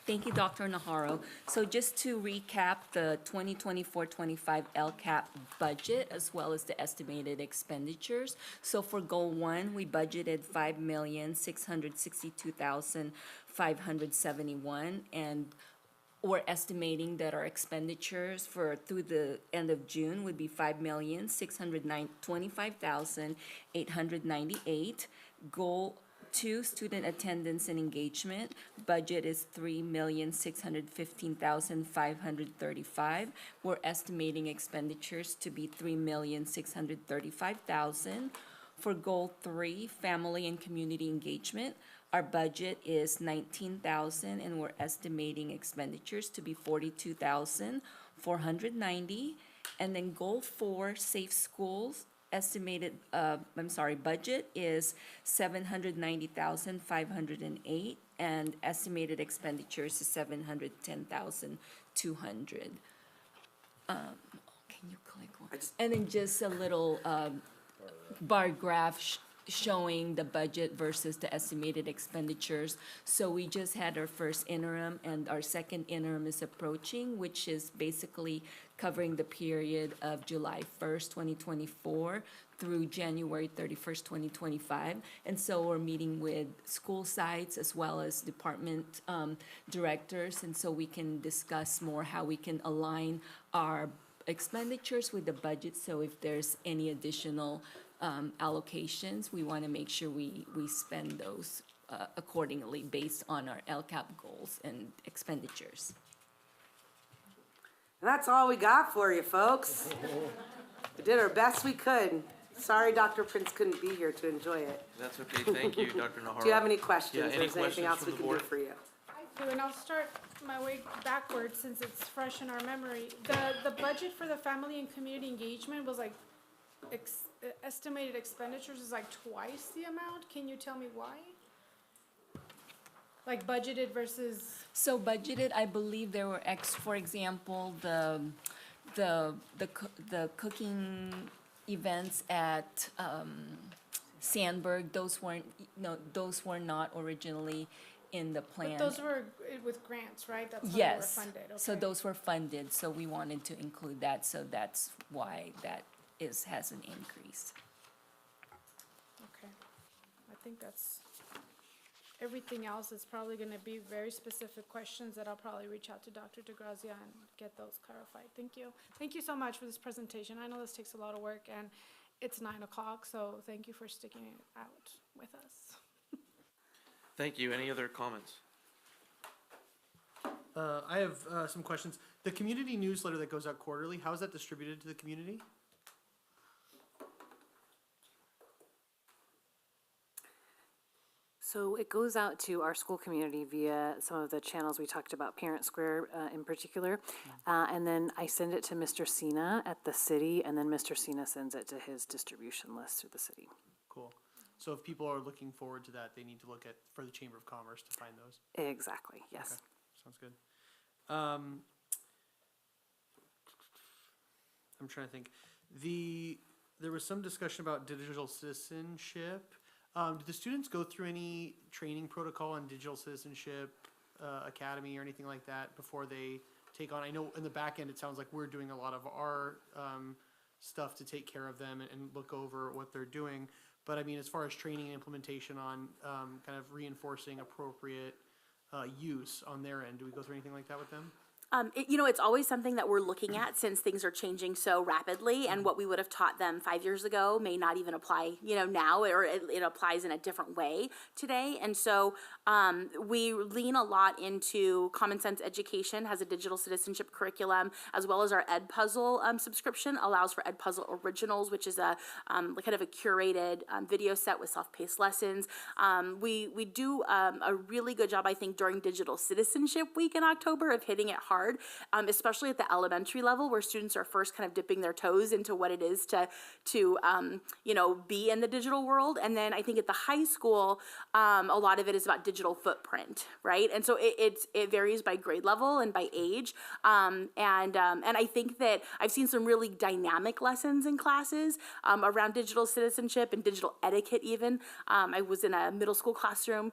Thank you, Dr. Naharro. So just to recap the 2024-25 LCAP budget as well as the estimated expenditures. So for goal 1, we budgeted $5,662,571, and we're estimating that our expenditures for through the end of June would be $5,625,898. Goal 2, student attendance and engagement, budget is $3,615,535. We're estimating expenditures to be $3,635,000. For goal 3, family and community engagement, our budget is $19,000 and we're estimating expenditures to be $42,490. And then goal 4, safe schools, budget is $790,508 and estimated expenditures is $710,200. Can you click one? And then just a little bar graph showing the budget versus the estimated expenditures. So we just had our first interim and our second interim is approaching, which is basically covering the period of July 1st, 2024 through January 31st, 2025. And so we're meeting with school sites as well as department directors. And so we can discuss more how we can align our expenditures with the budget. So if there's any additional allocations, we want to make sure we spend those accordingly based on our LCAP goals and expenditures. And that's all we got for you, folks. We did our best we could. Sorry Dr. Prince couldn't be here to enjoy it. That's okay, thank you, Dr. Naharro. Do you have any questions? Yeah, Or any is there anything questions else from we the can do board? for you? I do, and I'll start my way backwards since it's fresh in our memory. The budget for the family and community engagement was like, estimated expenditures is like twice the amount. Can you tell me why? Like budgeted versus. So budgeted, I believe there were for example, the cooking events at Sandberg, those were not originally in the plan. But those were with grants, right? That's how Yes. they were funded. Okay. So those were funded, so we wanted to include that, so that's why that has an increase. Okay. I think that's, everything else is probably gonna be very specific questions that I'll probably reach out to Dr. DeGrazia and get those clarified. Thank you. Thank you so much for this presentation. I know this takes a lot of work and it's 9 o'clock, so thank you for sticking it out with us. Thank you. Any other comments? I have some questions. The community newsletter that goes out quarterly, how is that distributed to the community? So it goes out to our school community via some of the channels we talked about, Parent Square in particular. And then I send it to Mr. Sina at the city, and then Mr. Sina sends it to his distribution list through the city. Cool. So if people are looking forward to that, they need to look at for the Chamber of Commerce to find those. Exactly, yes. Okay. Sounds good. I'm trying to think. There was some discussion about digital citizenship. Do the students go through any training protocol on digital citizenship academy or anything like that before they take on? I know in the back end, it sounds like we're doing a lot of our stuff to take care of them and look over what they're doing. But I mean, as far as training and implementation on kind of reinforcing appropriate use on their end, do we go through anything like that with them? It's always something that we're looking at since things are changing so rapidly, and what we would have taught them 5 years ago may not even apply, now, or it applies in a different way today. And so we lean a lot into Common Sense Education, has a digital citizenship curriculum, as well as our Ed Puzzle subscription allows for Ed Puzzle Originals, which is a kind of a curated video set with self-paced lessons. We do a really good job, I think, during Digital Citizenship Week in October of hitting it hard hard, especially at the elementary level where students are first kind of dipping their toes into what it is to be in the digital world. And then I think at the high school, a lot of it is about digital footprint, right? And so it varies by grade level and by age. And I think that I've seen some really dynamic lessons in classes around digital citizenship and digital etiquette even. I was in a middle school classroom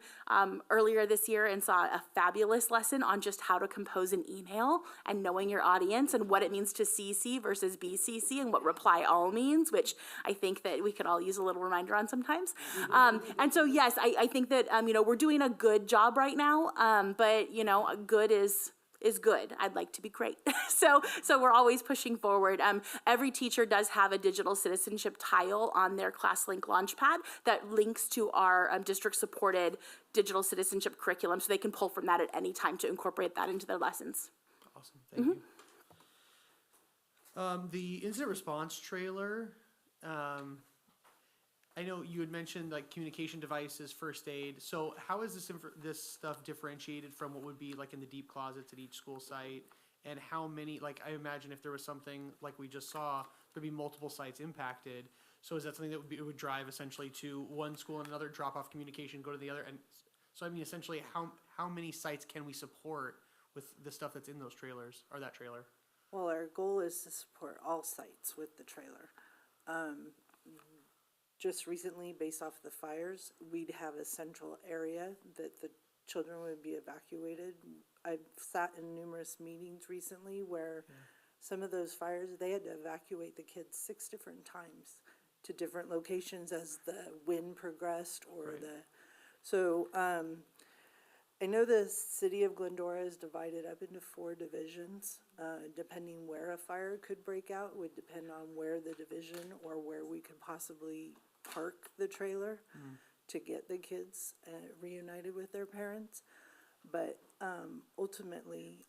earlier this year and saw a fabulous lesson on just how to compose an email and knowing your audience and what it means to CC versus BCC and what reply all means, which I think that we could all use a little reminder on sometimes. And so, yes, I think that, we're doing a good job right now, but, good is good. I'd like to be great. So we're always pushing forward. Every teacher does have a digital citizenship tile on their ClassLink Launchpad that links to our district-supported digital citizenship curriculum, so they can pull from that at any time to incorporate that into their lessons. Awesome, thank you. The incident response trailer, I know you had mentioned like communication devices, first aid. So how is this stuff differentiated from what would be like in the deep closets at each school site? And how many, like I imagine if there was something like we just saw, there'd be multiple sites impacted. So is that something that it would drive essentially to one school and another, drop off communication, go to the other? And so I mean, essentially how many sites can we support with the stuff that's in those trailers or that trailer? Well, our goal is to support all sites with the trailer. Just recently, based off the fires, we'd have a central area that the children would be evacuated. I've sat in numerous meetings recently where some of those fires, they had to evacuate the kids 6 different times to different locations as the wind progressed or so I know the city of Glendora is divided up into 4 divisions. Depending where a fire could break out would depend on where the division or where we could possibly park the trailer to get the kids reunited with their parents. But ultimately,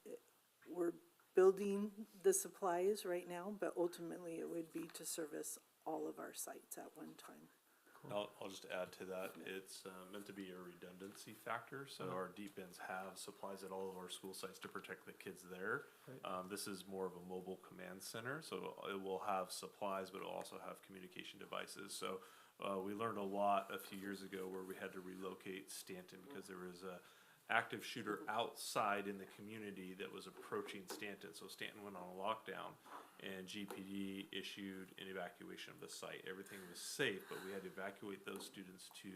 we're building the supplies right now, but ultimately it would be to service all of our sites at one time. I'll just add to that. It's meant to be a redundancy factor. So our deep ends have supplies at all of our school sites to protect the kids there. This is more of a mobile command center. So it will have supplies, but it'll also have communication devices. So we learned a lot a few years ago where we had to relocate Stanton because there was a active shooter outside in the community that was approaching Stanton. So Stanton went on a lockdown and GPD issued an evacuation of the site. Everything was safe, but we had to evacuate those students to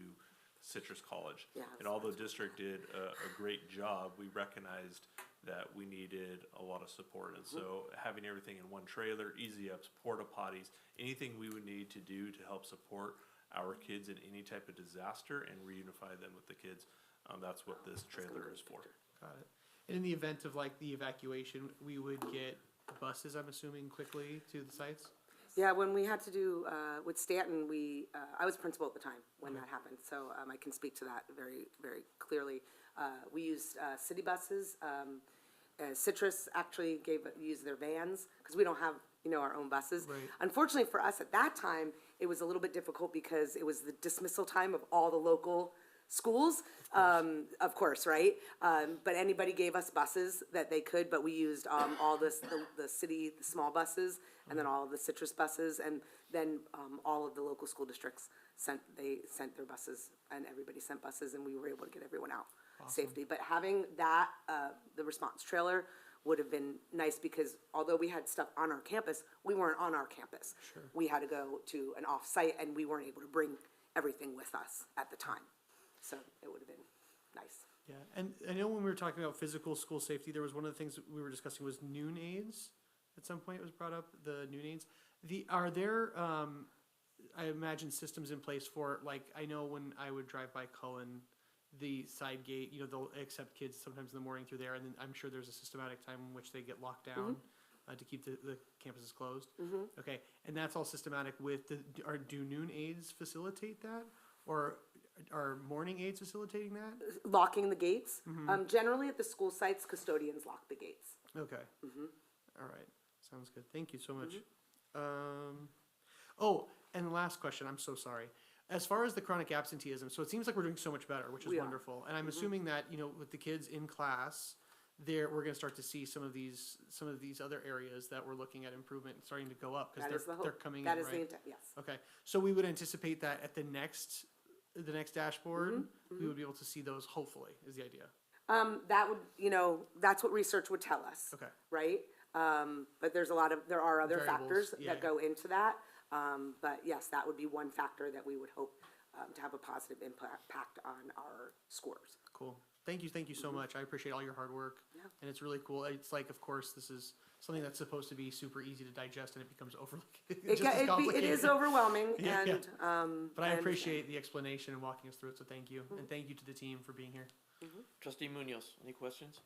Citrus College. And although district did a great job, we recognized that we needed a lot of support. And so having everything in one trailer, easy ups, porta potties, anything we would need to do to help support our kids in any type of disaster and reunify them with the kids, that's what this trailer is for. Got it. And in the event of like the evacuation, we would get buses, I'm assuming, quickly to the sites? Yeah, when we had to do, with Stanton, I was principal at the time when that happened, so I can speak to that very, very clearly. We used city buses. Citrus actually used their vans, because we don't have, our own buses. Unfortunately for us at that time, it was a little bit difficult because it was the dismissal time of all the local schools, of course, right? But anybody gave us buses that they could, but we used all the city small buses, and then all of the Citrus buses, and then all of the local school districts sent their buses, and everybody sent buses, and we were able to get everyone out safely. But having that, the response trailer would have been nice, because although we had stuff on our campus, we weren't on our campus. We had to go to an off-site, and we weren't able to bring everything with us at the time. So it would have been nice. Yeah, and I know when we were talking about physical school safety, there was one of the things that we were discussing was noon aids. At some point it was brought up, the noon aids. Are there, I imagine, systems in place for, like, I know when I would drive by Cullen, the side gate, they'll accept kids sometimes in the morning through there, and then I'm sure there's a systematic time in which they get locked down to keep the campuses closed. Okay, and that's all systematic with do noon aids facilitate that? Or are morning aids facilitating that? Locking the gates. Generally at the school sites, custodians lock the gates. Okay. All right. Sounds good. Thank you so much. Oh, and the last question. I'm so sorry. As far as the chronic absenteeism, so it seems like we're doing so much better, which is wonderful. And I'm assuming that, with the kids in class, we're gonna start to see some of these other areas that we're looking at improvement starting to go up, That because is the hope. they're coming in, That right? is the intent, yes. Okay, so we would anticipate that at the next dashboard, we would be able to see those, hopefully, is the idea. That would, that's what research would tell us. Okay. Right? But there are other factors Variables, yeah. that go into that. But yes, that would be one factor that we would hope to have a positive impact on our scores. Cool. Thank you so much. I appreciate all your hard work. Yeah. And it's really cool. It's like, of course, this is something that's supposed to be super easy to digest, and it becomes It is overwhelming, Yeah, yeah. and, But I appreciate the explanation and walking us through it, so thank you. And thank you to the team for being here. Trustee Munoz, any questions?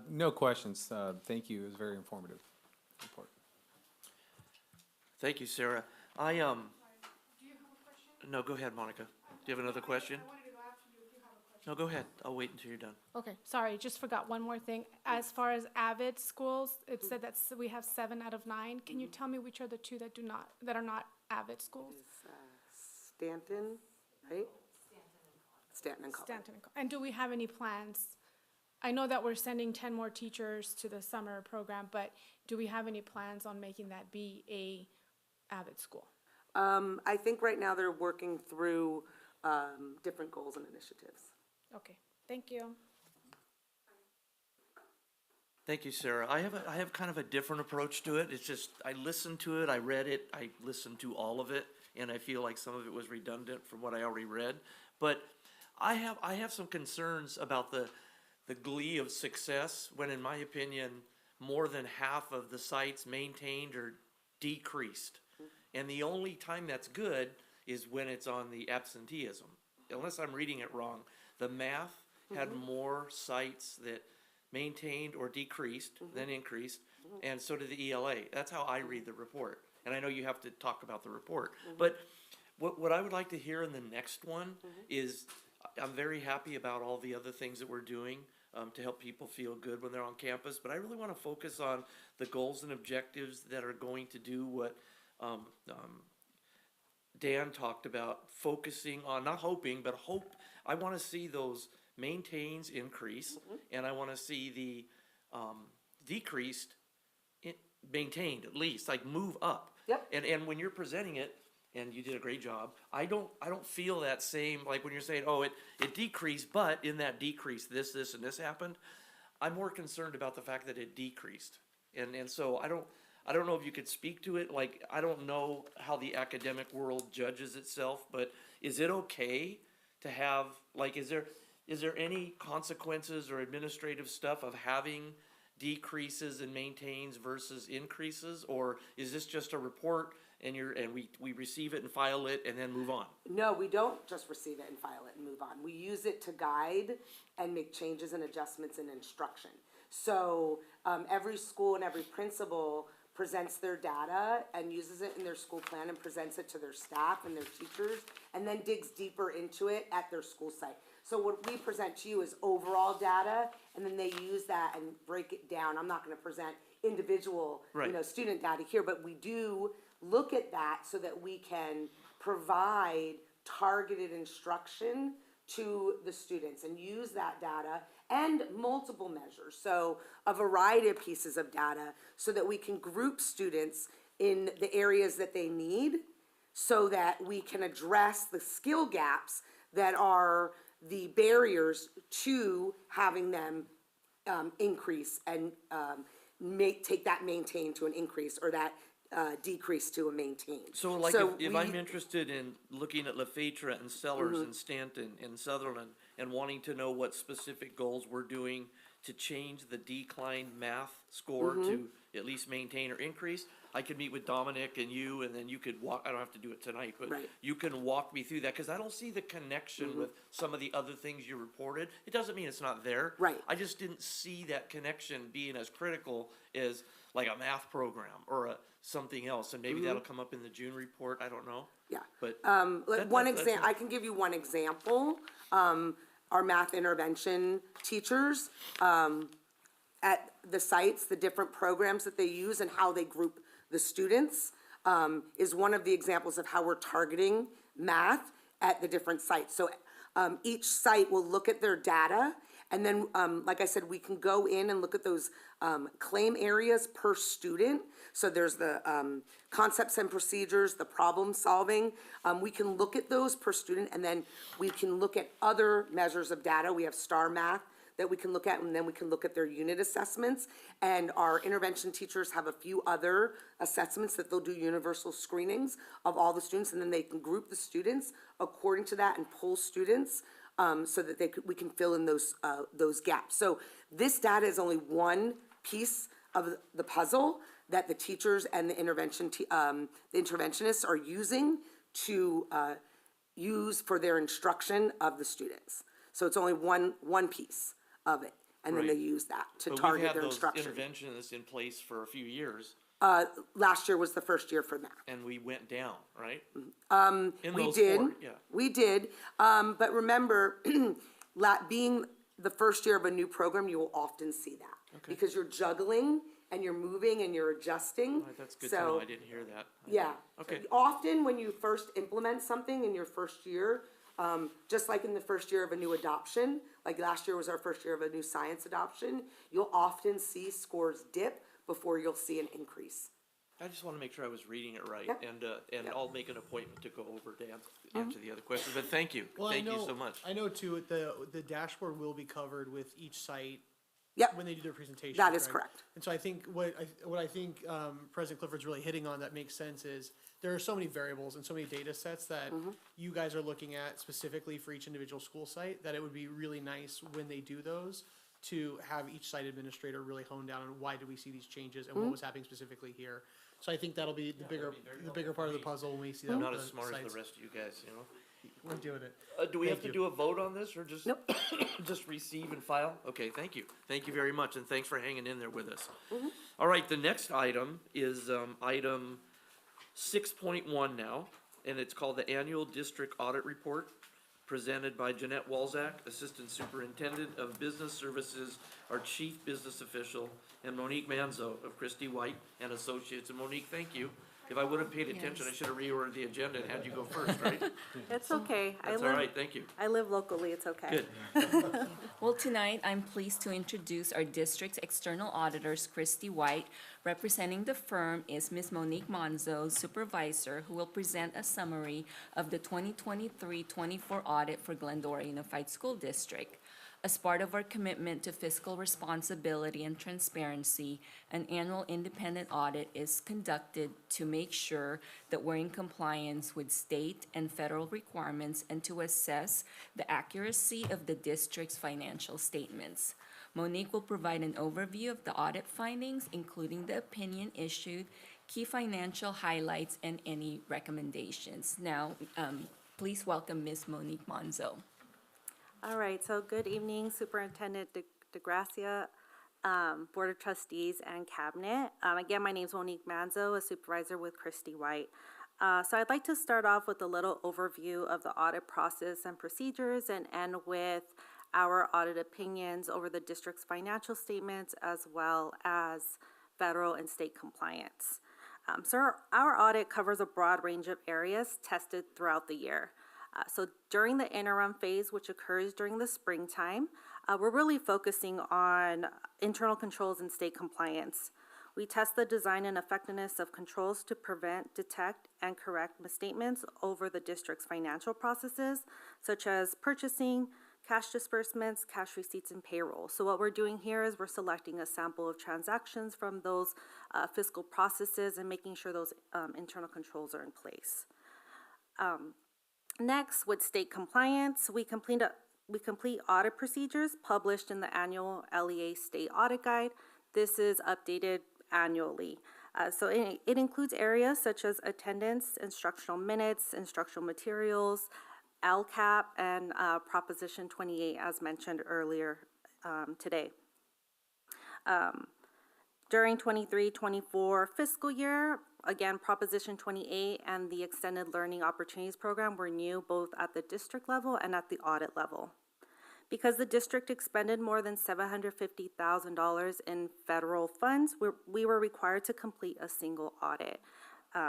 No questions. Thank you. It was very informative report. Thank you, Sarah. No, go ahead, Monica. Do you have another question? No, go ahead. I'll wait until you're done. Okay, sorry, just forgot one more thing. As far as avid schools, it said that we have 7 out of 9. Can you tell me which are the 2 that are not avid schools? Stanton, right? Stanton and Culver. Stanton and Culver. And do we have any plans? I know that we're sending 10 more teachers to the summer program, but do we have any plans on making that be a avid school? I think right now they're working through different goals and initiatives. Okay, thank you. Thank you, Sarah. I have kind of a different approach to it. It's just, I listened to it, I read it, I listened to all of it, and I feel like some of it was redundant from what I already read. But I have some concerns about the glee of success, when in my opinion, more than half of the sites maintained or decreased. And the only time that's good is when it's on the absenteeism. Unless I'm reading it wrong, the math had more sites that maintained or decreased than increased, and so did the ELA. That's how I read the report. And I know you have to talk about the report. But what I would like to hear in the next one is, I'm very happy about all the other things that we're doing to help people feel good when they're on campus, but I really want to focus on the goals and objectives that are going to do what Dan talked about, focusing on, not hoping, but hope. I want to see those maintains increase, and I want to see the decreased maintained, at least, like move up. Yep. And when you're presenting it, and you did a great job, I don't feel that same, like when you're saying, oh, it decreased, but in that decrease, this and this happened. I'm more concerned about the fact that it decreased. And so I don't know if you could speak to it. Like, I don't know how the academic world judges itself, but is it okay to have, like, is there any consequences or administrative stuff of having decreases and maintains versus increases? Or is this just a report and we receive it and file it and then move on? No, we don't just receive it and file it and move on. We use it to guide and make changes and adjustments in instruction. So every school and every principal presents their data and uses it in their school plan and presents it to their staff and their teachers, and then digs deeper into it at their school site. So what we present to you is overall data, and then they use that and break it down. I'm not going to present individual, student data here, but we do look at that so that we can provide targeted instruction to the students and use that data and multiple measures. So a variety of pieces of data so that we can group students in the areas that they need so that we can address the skill gaps that are the barriers to having them increase and take that maintain to an increase, or that decrease to a maintain. So like if I'm interested in looking at Lefetra and Sellers and Stanton and Sutherland and wanting to know what specific goals we're doing to change the declined math score to at least maintain or increase, I could meet with Dominic and you, and then you could walk, I don't have to do it tonight, but you can walk me through that, because I don't see the connection with some of the other things you reported. It doesn't mean it's not there. Right. I just didn't see that connection being as critical as like a math program or something else, and maybe that'll come up in the June report, I don't know. Yeah. But I can give you one example. Our math intervention teachers, at the sites, the different programs that they use and how they group the students, is one of the examples of how we're targeting math at the different sites. So each site will look at their data And then, like I said, we can go in and look at those claim areas per student. So there's the concepts and procedures, the problem solving. We can look at those per student, and then we can look at other measures of data. We have STAR Math that we can look at, and then we can look at their unit assessments. And our intervention teachers have a few other assessments that they'll do universal screenings of all the students, and then they can group the students according to that and pull students so that we can fill in those gaps. So this data is only one piece of the puzzle that the teachers and the interventionists are using to use for their instruction of the students. So it's only one piece of it, and then they Right. use that to But target their instruction. we've had those interventionists in place for a few years, Last year was the first year for that. and we went down, right? In We those did, four, yeah. we did, but remember, being the first year of a new program, you will often see that. Okay. Because you're juggling, and you're moving, and you're adjusting. All right, that's good to know, So, I didn't hear that. yeah. Okay. Often, when you first implement something in your first year, just like in the first year of a new adoption, like last year was our first year of a new science adoption, you'll often see scores dip before you'll see an increase. I just want to make sure I was reading it right, Yep. and I'll make an appointment to go over to answer the other questions, but thank you, Well, thank you so much. I know too, the dashboard will be covered with each site. Yep. When they do their presentation. That is correct. And so I think what I think President Clifford's really hitting on that makes sense is there are so many variables and so many data sets that you guys are looking at specifically for each individual school site, that it would be really nice when they do those to have each site administrator really hone down on why do we see these changes and what was happening specifically here. So I think that'll be the bigger part of the puzzle when we see that. I'm with not the as smart as sites. the rest of you guys, you know? We're doing it. Do we have Thank to you. do a vote on this, or just? Just receive and file? Okay, thank you. Thank you very much, and thanks for hanging in there with us. All right, the next item is, item 6.1 now, and it's called the Annual District Audit Report, presented by Jeanette Walzak, Assistant Superintendent of Business Services, our Chief Business Official, and Monique Manzo of Christie White and Associates. And Monique, thank you. If I would have paid attention, I should have reordered the agenda and had you go first, right? It's okay. That's all right, thank you. I live locally, it's okay. Good. Well, tonight, I'm pleased to introduce our district's external auditors, Christy White. Representing the firm is Ms. Monique Monzo, supervisor, who will present a summary of the 2023-24 audit for Glendora Unified School District. As part of our commitment to fiscal responsibility and transparency, an annual independent audit is conducted to make sure that we're in compliance with state and federal requirements and to assess the accuracy of the district's financial statements. Monique will provide an overview of the audit findings, including the opinion issued, key financial highlights, and any recommendations. Now, please welcome Ms. Monique Monzo. All right, so good evening, Superintendent DeGracia, Board of Trustees, and Cabinet. Again, my name is Monique Manzo, a supervisor with Christie White. So I'd like to start off with a little overview of the audit process and procedures and end with our audit opinions over the district's financial statements as well as federal and state compliance. So our audit covers a broad range of areas tested throughout the year. So during the interim phase, which occurs during the springtime, we're really focusing on internal controls and state compliance. We test the design and effectiveness of controls to prevent, detect, and correct misstatements over the district's financial processes, such as purchasing, cash disbursements, cash receipts, and payroll. So what we're doing here is we're selecting a sample of transactions from those fiscal processes and making sure those internal controls are in place. Next, with state compliance, we complete audit procedures published in the annual LEA State Audit Guide. This is updated annually. So it includes areas such as attendance, instructional minutes, instructional materials, LCAP, and Proposition 28, as mentioned earlier today. During 23-24 fiscal year, again, Proposition 28 and the Extended Learning Opportunities Program were new both at the district level and at the audit level. Because the district expended more than $750,000 in federal funds, we were required to complete a single audit.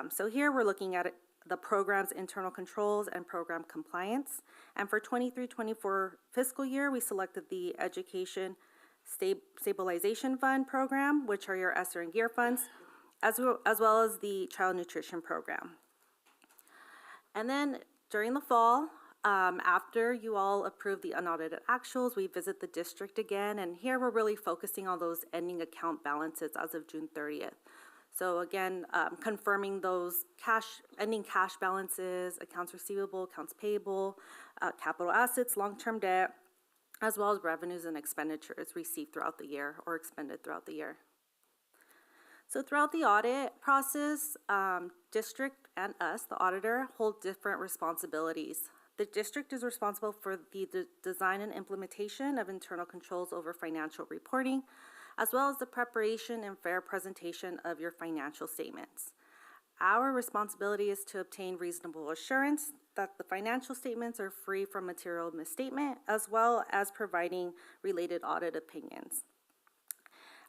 So here we're looking at the program's internal controls and program compliance. And for 23-24 fiscal year, we selected the Education Stabilization Fund program, which are your ESSER and GEAR funds, as well as the Child Nutrition Program. And then during the fall, after you all approve the unaudited actuals, we visit the district again, and here we're really focusing on those ending account balances as of June 30th. So again, confirming those ending cash balances, accounts receivable, accounts payable, capital assets, long-term debt, as well as revenues and expenditures received throughout the year or expended throughout the year. So throughout the audit process, district and us, the auditor, hold different responsibilities. The district is responsible for the design and implementation of internal controls over financial reporting, as well as the preparation and fair presentation of your financial statements. Our responsibility is to obtain reasonable assurance that the financial statements are free from material misstatement, as well as providing related audit opinions.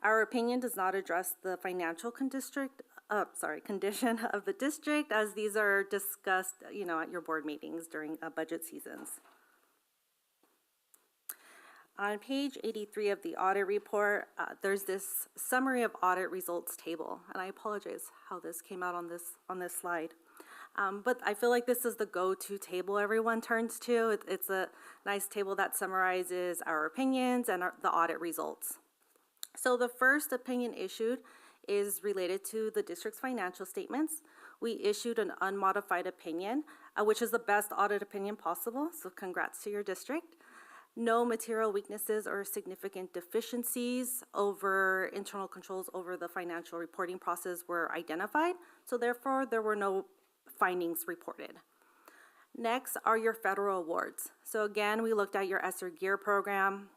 Our opinion does not address the financial condition of the district, as these are discussed, at your board meetings during budget seasons. On page 83 of the audit report, there's this summary of audit results table, and I apologize how this came out on this slide. But I feel like this is the go-to table everyone turns to. It's a nice table that summarizes our opinions and the audit results. So the first opinion issued is related to the district's financial statements. We issued an unmodified opinion, which is the best audit opinion possible, so congrats to your district. No material weaknesses or significant deficiencies over internal controls over the financial reporting process were identified, so therefore there were no findings reported. Next are your federal awards. So again, we looked at your ESSER GEAR program,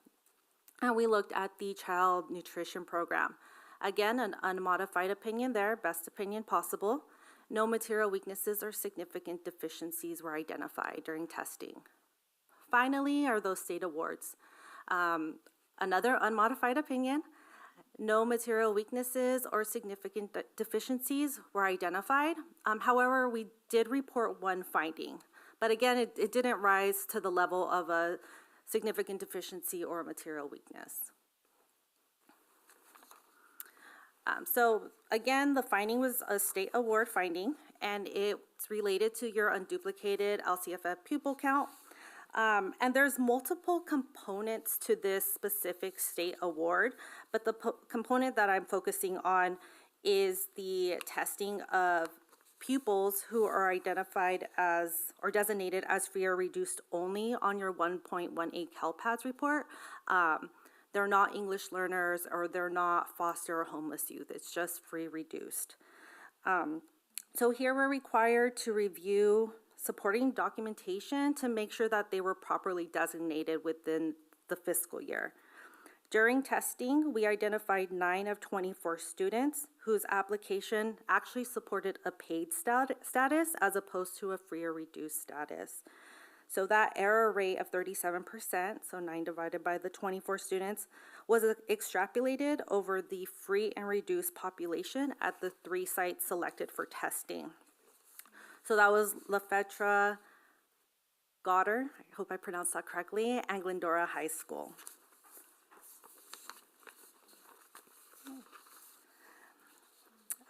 and we looked at the Child Nutrition Program. Again, an unmodified opinion there, best opinion possible. No material weaknesses or significant deficiencies were identified during testing. Finally are those state awards. Another unmodified opinion. No material weaknesses or significant deficiencies were identified. However, we did report one finding, but again, it didn't rise to the level of a significant deficiency or a material weakness. So again, the finding was a state award finding, and it's related to your unduplicated LCFF pupil count. And there's multiple components to this specific state award, but the component that I'm focusing on is the testing of pupils who are identified as or designated as free or reduced only on your 1.18 CalPADS report. They're not English learners, or they're not foster or homeless youth. It's just free reduced. So here we're required to review supporting documentation to make sure that they were properly designated within the fiscal year. During testing, we identified 9 of 24 students whose application actually supported a paid status as opposed to a free or reduced status. So that error rate of 37%, so 9 divided by the 24 students, was extrapolated over the free and reduced population at the 3 sites selected for testing. So that was La Fetra, Goddard, I hope I pronounced that correctly, and Glendora High School.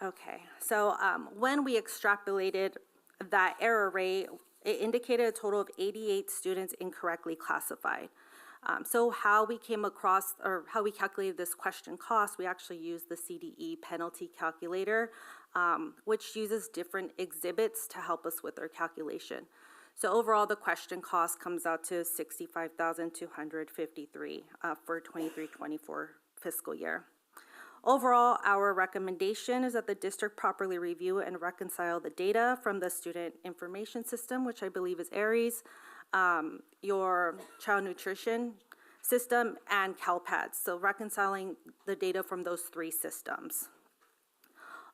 Okay, so when we extrapolated that error rate, it indicated a total of 88 students incorrectly classified. So how we came across, or how we calculated this question cost, we actually used the CDE penalty calculator, which uses different exhibits to help us with our calculation. So overall, the question cost comes out to $65,253 for 23-24 fiscal year. Overall, our recommendation is that the district properly review and reconcile the data from the student information system, which I believe is ARIES, your child nutrition system, and CalPADS. So reconciling the data from those 3 systems.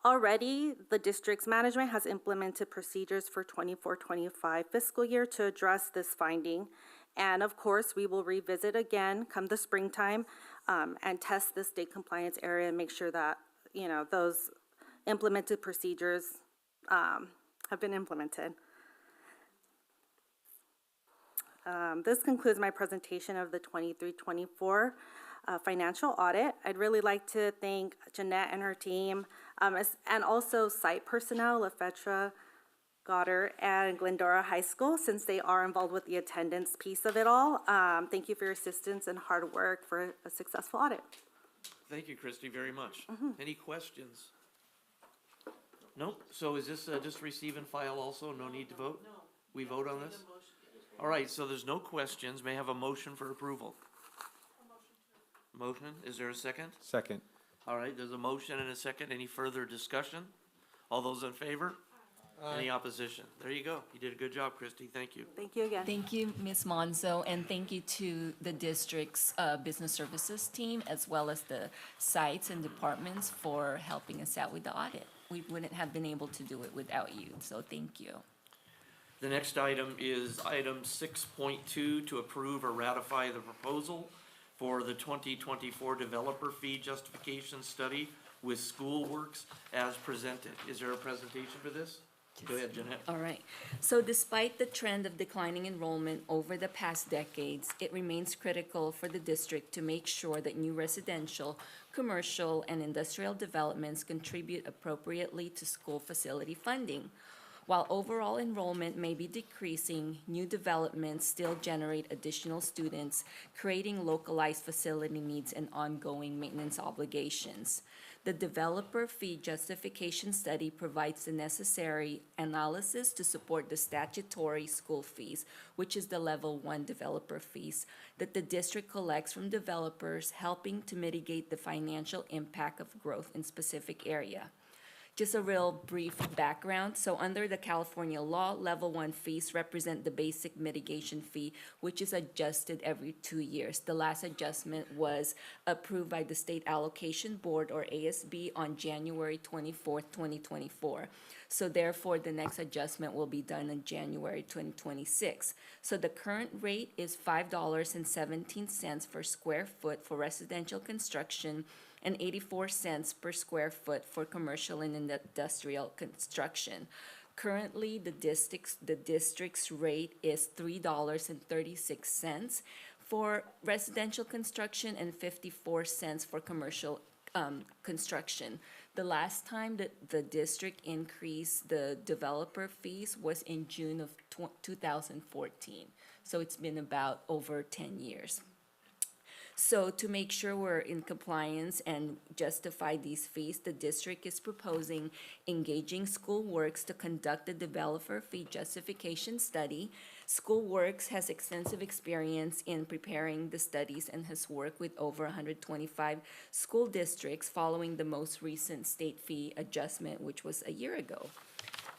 Already, the district's management has implemented procedures for 24-25 fiscal year to address this finding. And of course, we will revisit again come the springtime and test the state compliance area and make sure that, those implemented procedures have been implemented. This concludes my presentation of the 23-24 financial audit. I'd really like to thank Jeanette and her team, and also site personnel, LaFetra, Goddard, and Glendora High School, since they are involved with the attendance piece of it all. Thank you for your assistance and hard work for a successful audit. Thank you, Christy, very much. Any questions? Nope. So is this just receive and file also? No need to vote? No. We vote on this? All right, so there's no questions. May I have a motion for approval? Motion, is there a second? Second. All right, there's a motion and a second. Any further discussion? All those in favor? Any opposition? There you go. You did a good job, Christy. Thank you. Thank you again. Thank you, Ms. Monzo, and thank you to the district's business services team, as well as the sites and departments for helping us out with the audit. We wouldn't have been able to do it without you, so thank you. The next item is item 6.2 to approve or ratify the proposal for the 2024 developer fee justification study with SchoolWorks as presented. Is there a presentation for this? Go ahead, Jeanette. All right. So despite the trend of declining enrollment over the past decades, it remains critical for the district to make sure that new residential, commercial, and industrial developments contribute appropriately to school facility funding. While overall enrollment may be decreasing, new developments still generate additional students, creating localized facility needs and ongoing maintenance obligations. The developer fee justification study provides the necessary analysis to support the statutory school fees, which is the level 1 developer fees, that the district collects from developers, helping to mitigate the financial impact of growth in specific area. Just a real brief background. So under the California law, level 1 fees represent the basic mitigation fee, which is adjusted every 2 years. The last adjustment was approved by the State Allocation Board, or ASB, on January 24th, 2024. So therefore, the next adjustment will be done in January 2026. So the current rate is $5.17 per square foot for residential construction and 84 cents per square foot for commercial and industrial construction. Currently, the district's rate is $3.36 for residential construction and 54 cents for commercial construction. The last time that the district increased the developer fees was in June of 2014. So it's been about over 10 years. So to make sure we're in compliance and justify these fees, the district is proposing engaging SchoolWorks to conduct the developer fee justification study. SchoolWorks has extensive experience in preparing the studies and has worked with over 125 school districts following the most recent state fee adjustment, which was a year ago.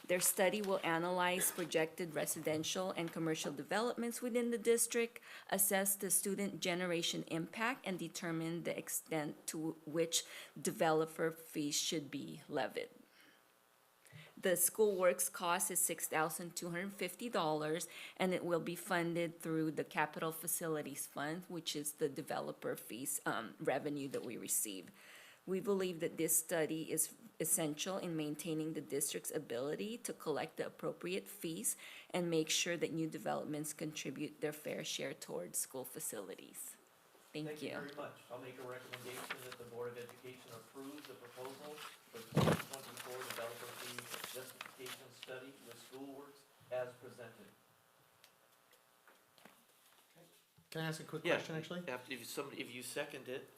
Their study will analyze projected residential and commercial developments within the district, assess the student generation impact, and determine the extent to which developer fees should be levied. The SchoolWorks cost is $6,250, and it will be funded through the Capital Facilities Fund, which is the developer fees revenue that we receive. We believe that this study is essential in maintaining the district's ability to collect the appropriate fees and make sure that new developments contribute their fair share towards school facilities. Thank you. Very much. I'll make a recommendation that the Board of Education approves the proposal for 2024 developer fee justification study with SchoolWorks as presented. Can I ask a quick question, actually? If you second it.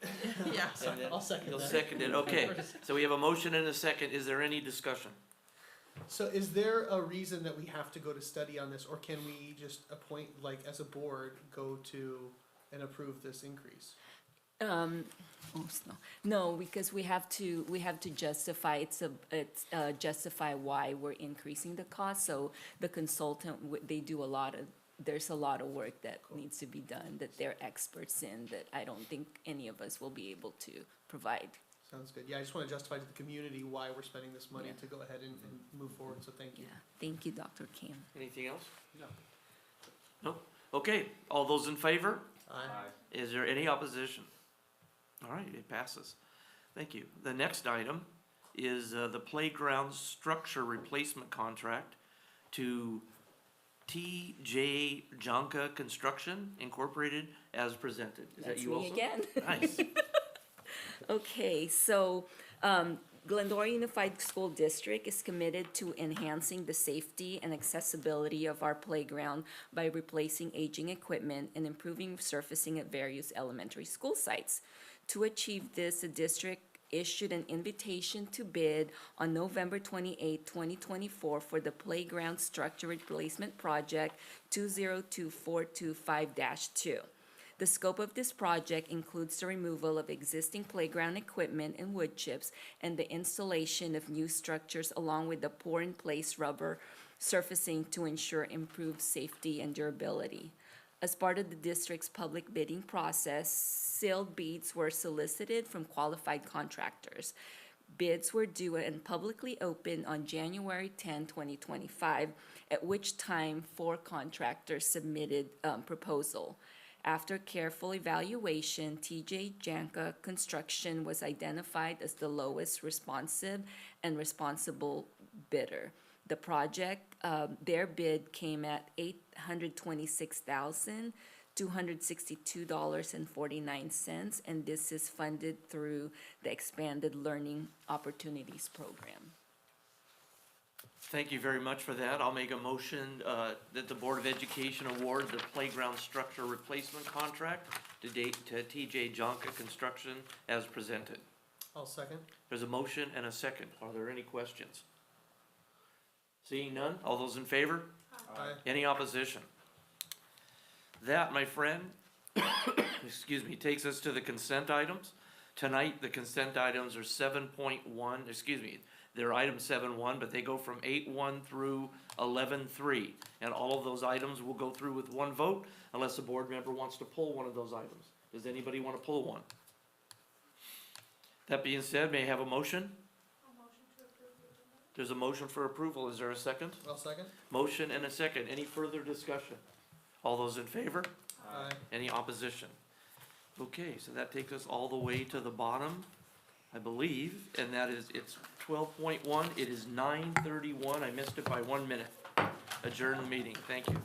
Yeah, and then I'll second You'll that. second it, okay. So we have a motion and a second. Is there any discussion? So is there a reason that we have to go to study on this, or can we just appoint, like, as a board, go to and approve this increase? No, because we have to justify justify why we're increasing the cost. So the consultant, there's a lot of work that needs to be done that they're experts in that I don't think any of us will be able to provide. Sounds good. Yeah, I just want to justify to the community why we're spending this money to go ahead and move forward, so thank you. Yeah, thank you, Dr. Kim. Anything else? No. No? Okay, all those in favor? Aye. Is there any opposition? All right, it passes. Thank you. The next item is the playground structure replacement contract to T.J. Jonka Construction Incorporated as presented. Is that That's you me also? again. Nice. Okay, so Glendora Unified School District is committed to enhancing the safety and accessibility of our playground by replacing aging equipment and improving surfacing at various elementary school sites. To achieve this, the district issued an invitation to bid on November 28, 2024 for the Playground Structure Replacement Project 202425-2. The scope of this project includes the removal of existing playground equipment and wood chips and the installation of new structures along with the pour-in-place rubber surfacing to ensure improved safety and durability. As part of the district's public bidding process, sealed bids were solicited from qualified contractors. Bids were due and publicly open on January 10, 2025, at which time 4 contractors submitted proposal. After careful evaluation, T.J. Janka Construction was identified as the lowest responsive and responsible bidder. The project, their bid came at $826,262.49, and this is funded through the Expanded Learning Opportunities Program. Thank you very much for that. I'll make a motion that the Board of Education award the playground structure replacement contract to T.J. Jonka Construction as presented. I'll second. There's a motion and a second. Are there any questions? Seeing none, all those in favor? Aye. Any opposition? That, my friend, excuse me, takes us to the consent items. Tonight, the consent items are 7.1, they're item 7.1, but they go from 8.1 through 11.3. And all of those items will go through with one vote unless a board member wants to pull one of those items. Does anybody want to pull one? That being said, may I have a motion? There's a motion for approval. Is there a second? I'll second. Motion and a second. Any further discussion? All those in favor? Aye. Any opposition? Okay, so that takes us all the way to the bottom, I believe, and that is, it's 12.1. It is 9:31. I missed it by 1 minute. Adjourn the meeting. Thank you.